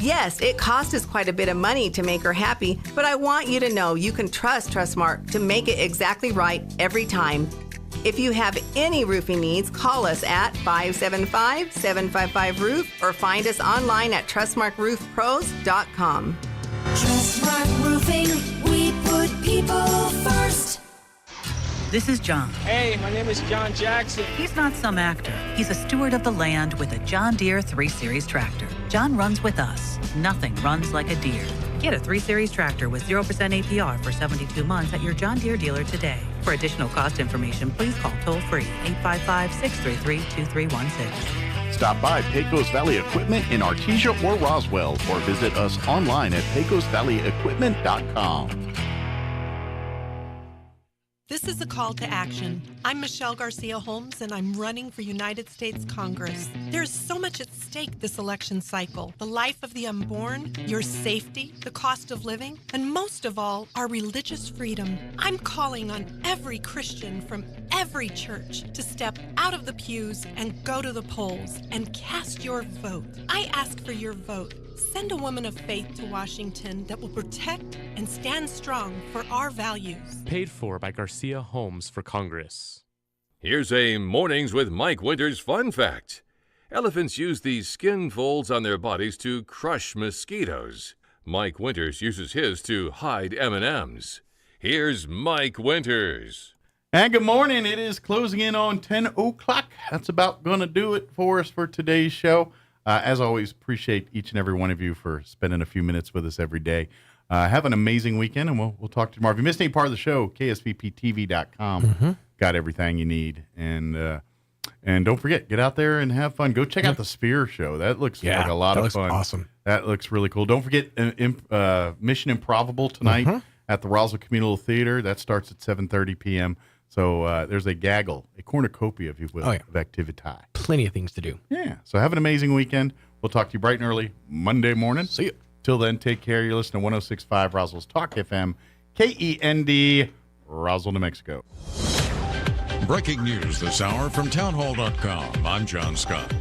Speaker 20: Yes, it cost us quite a bit of money to make her happy, but I want you to know you can trust Trustmark to make it exactly right every time. If you have any roofing needs, call us at 575-755-ROOF or find us online at trustmarkroofpros.com.
Speaker 7: Trustmark Roofing, we put people first.
Speaker 8: This is John.
Speaker 9: Hey, my name is John Jackson.
Speaker 8: He's not some actor. He's a steward of the land with a John Deere 3 Series tractor. John runs with us. Nothing runs like a Deere. Get a 3 Series tractor with 0% APR for 72 months at your John Deere dealer today. For additional cost information, please call toll-free 855-633-2316.
Speaker 5: Stop by Pecos Valley Equipment in Artesia or Roswell, or visit us online at pecosvalleyequipment.com.
Speaker 15: This is a call to action. I'm Michelle Garcia Holmes, and I'm running for United States Congress. There's so much at stake this election cycle. The life of the unborn, your safety, the cost of living, and most of all, our religious freedom. I'm calling on every Christian from every church to step out of the pews and go to the polls and cast your vote. I ask for your vote. Send a woman of faith to Washington that will protect and stand strong for our values.
Speaker 21: Paid for by Garcia Holmes for Congress.
Speaker 4: Here's a Mornings with Mike Winters fun fact. Elephants use these skin folds on their bodies to crush mosquitoes. Mike Winters uses his to hide M&Ms. Here's Mike Winters.
Speaker 5: And good morning. It is closing in on 10 o'clock. That's about going to do it for us for today's show. As always, appreciate each and every one of you for spending a few minutes with us every day. Have an amazing weekend, and we'll talk to you tomorrow. If you missed any part of the show, ksvptv.com. Got everything you need. And don't forget, get out there and have fun. Go check out the Sphere show. That looks like a lot of fun.
Speaker 10: Awesome.
Speaker 5: That looks really cool. Don't forget Mission Improbable tonight at the Roswell Communal Theater. That starts at 7:30 p.m. So there's a cornucopia, if you will, of activity.
Speaker 10: Plenty of things to do.
Speaker 5: Yeah. So have an amazing weekend. We'll talk to you bright and early Monday morning.
Speaker 10: See you.
Speaker 5: Till then, take care. You're listening to 106.5 Roswell's Talk FM, KEND, Roswell, New Mexico.
Speaker 22: Breaking news this hour from townhall.com. I'm John Scott.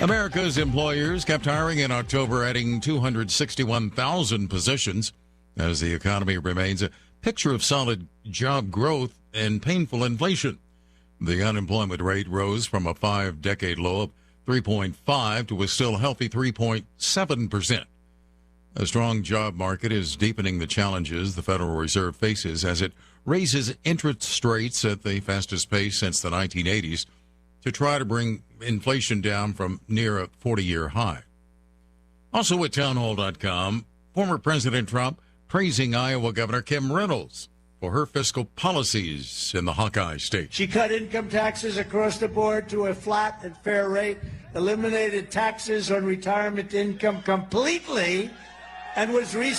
Speaker 22: America's employers kept hiring in October, adding 261,000 positions as the economy remains a picture of solid job growth and painful inflation. The unemployment rate rose from a 5-decade low of 3.5 to a still healthy 3.7%. A strong job market is deepening the challenges the Federal Reserve faces as it raises interest rates at the fastest pace since the 1980s to try to bring inflation down from near a 40-year high. Also at townhall.com, former President Trump praising Iowa Governor Kim Reynolds for her fiscal policies in the Hawkeye State.
Speaker 23: She cut income taxes across the board to a flat and fair rate, eliminated taxes on retirement income completely, and was recently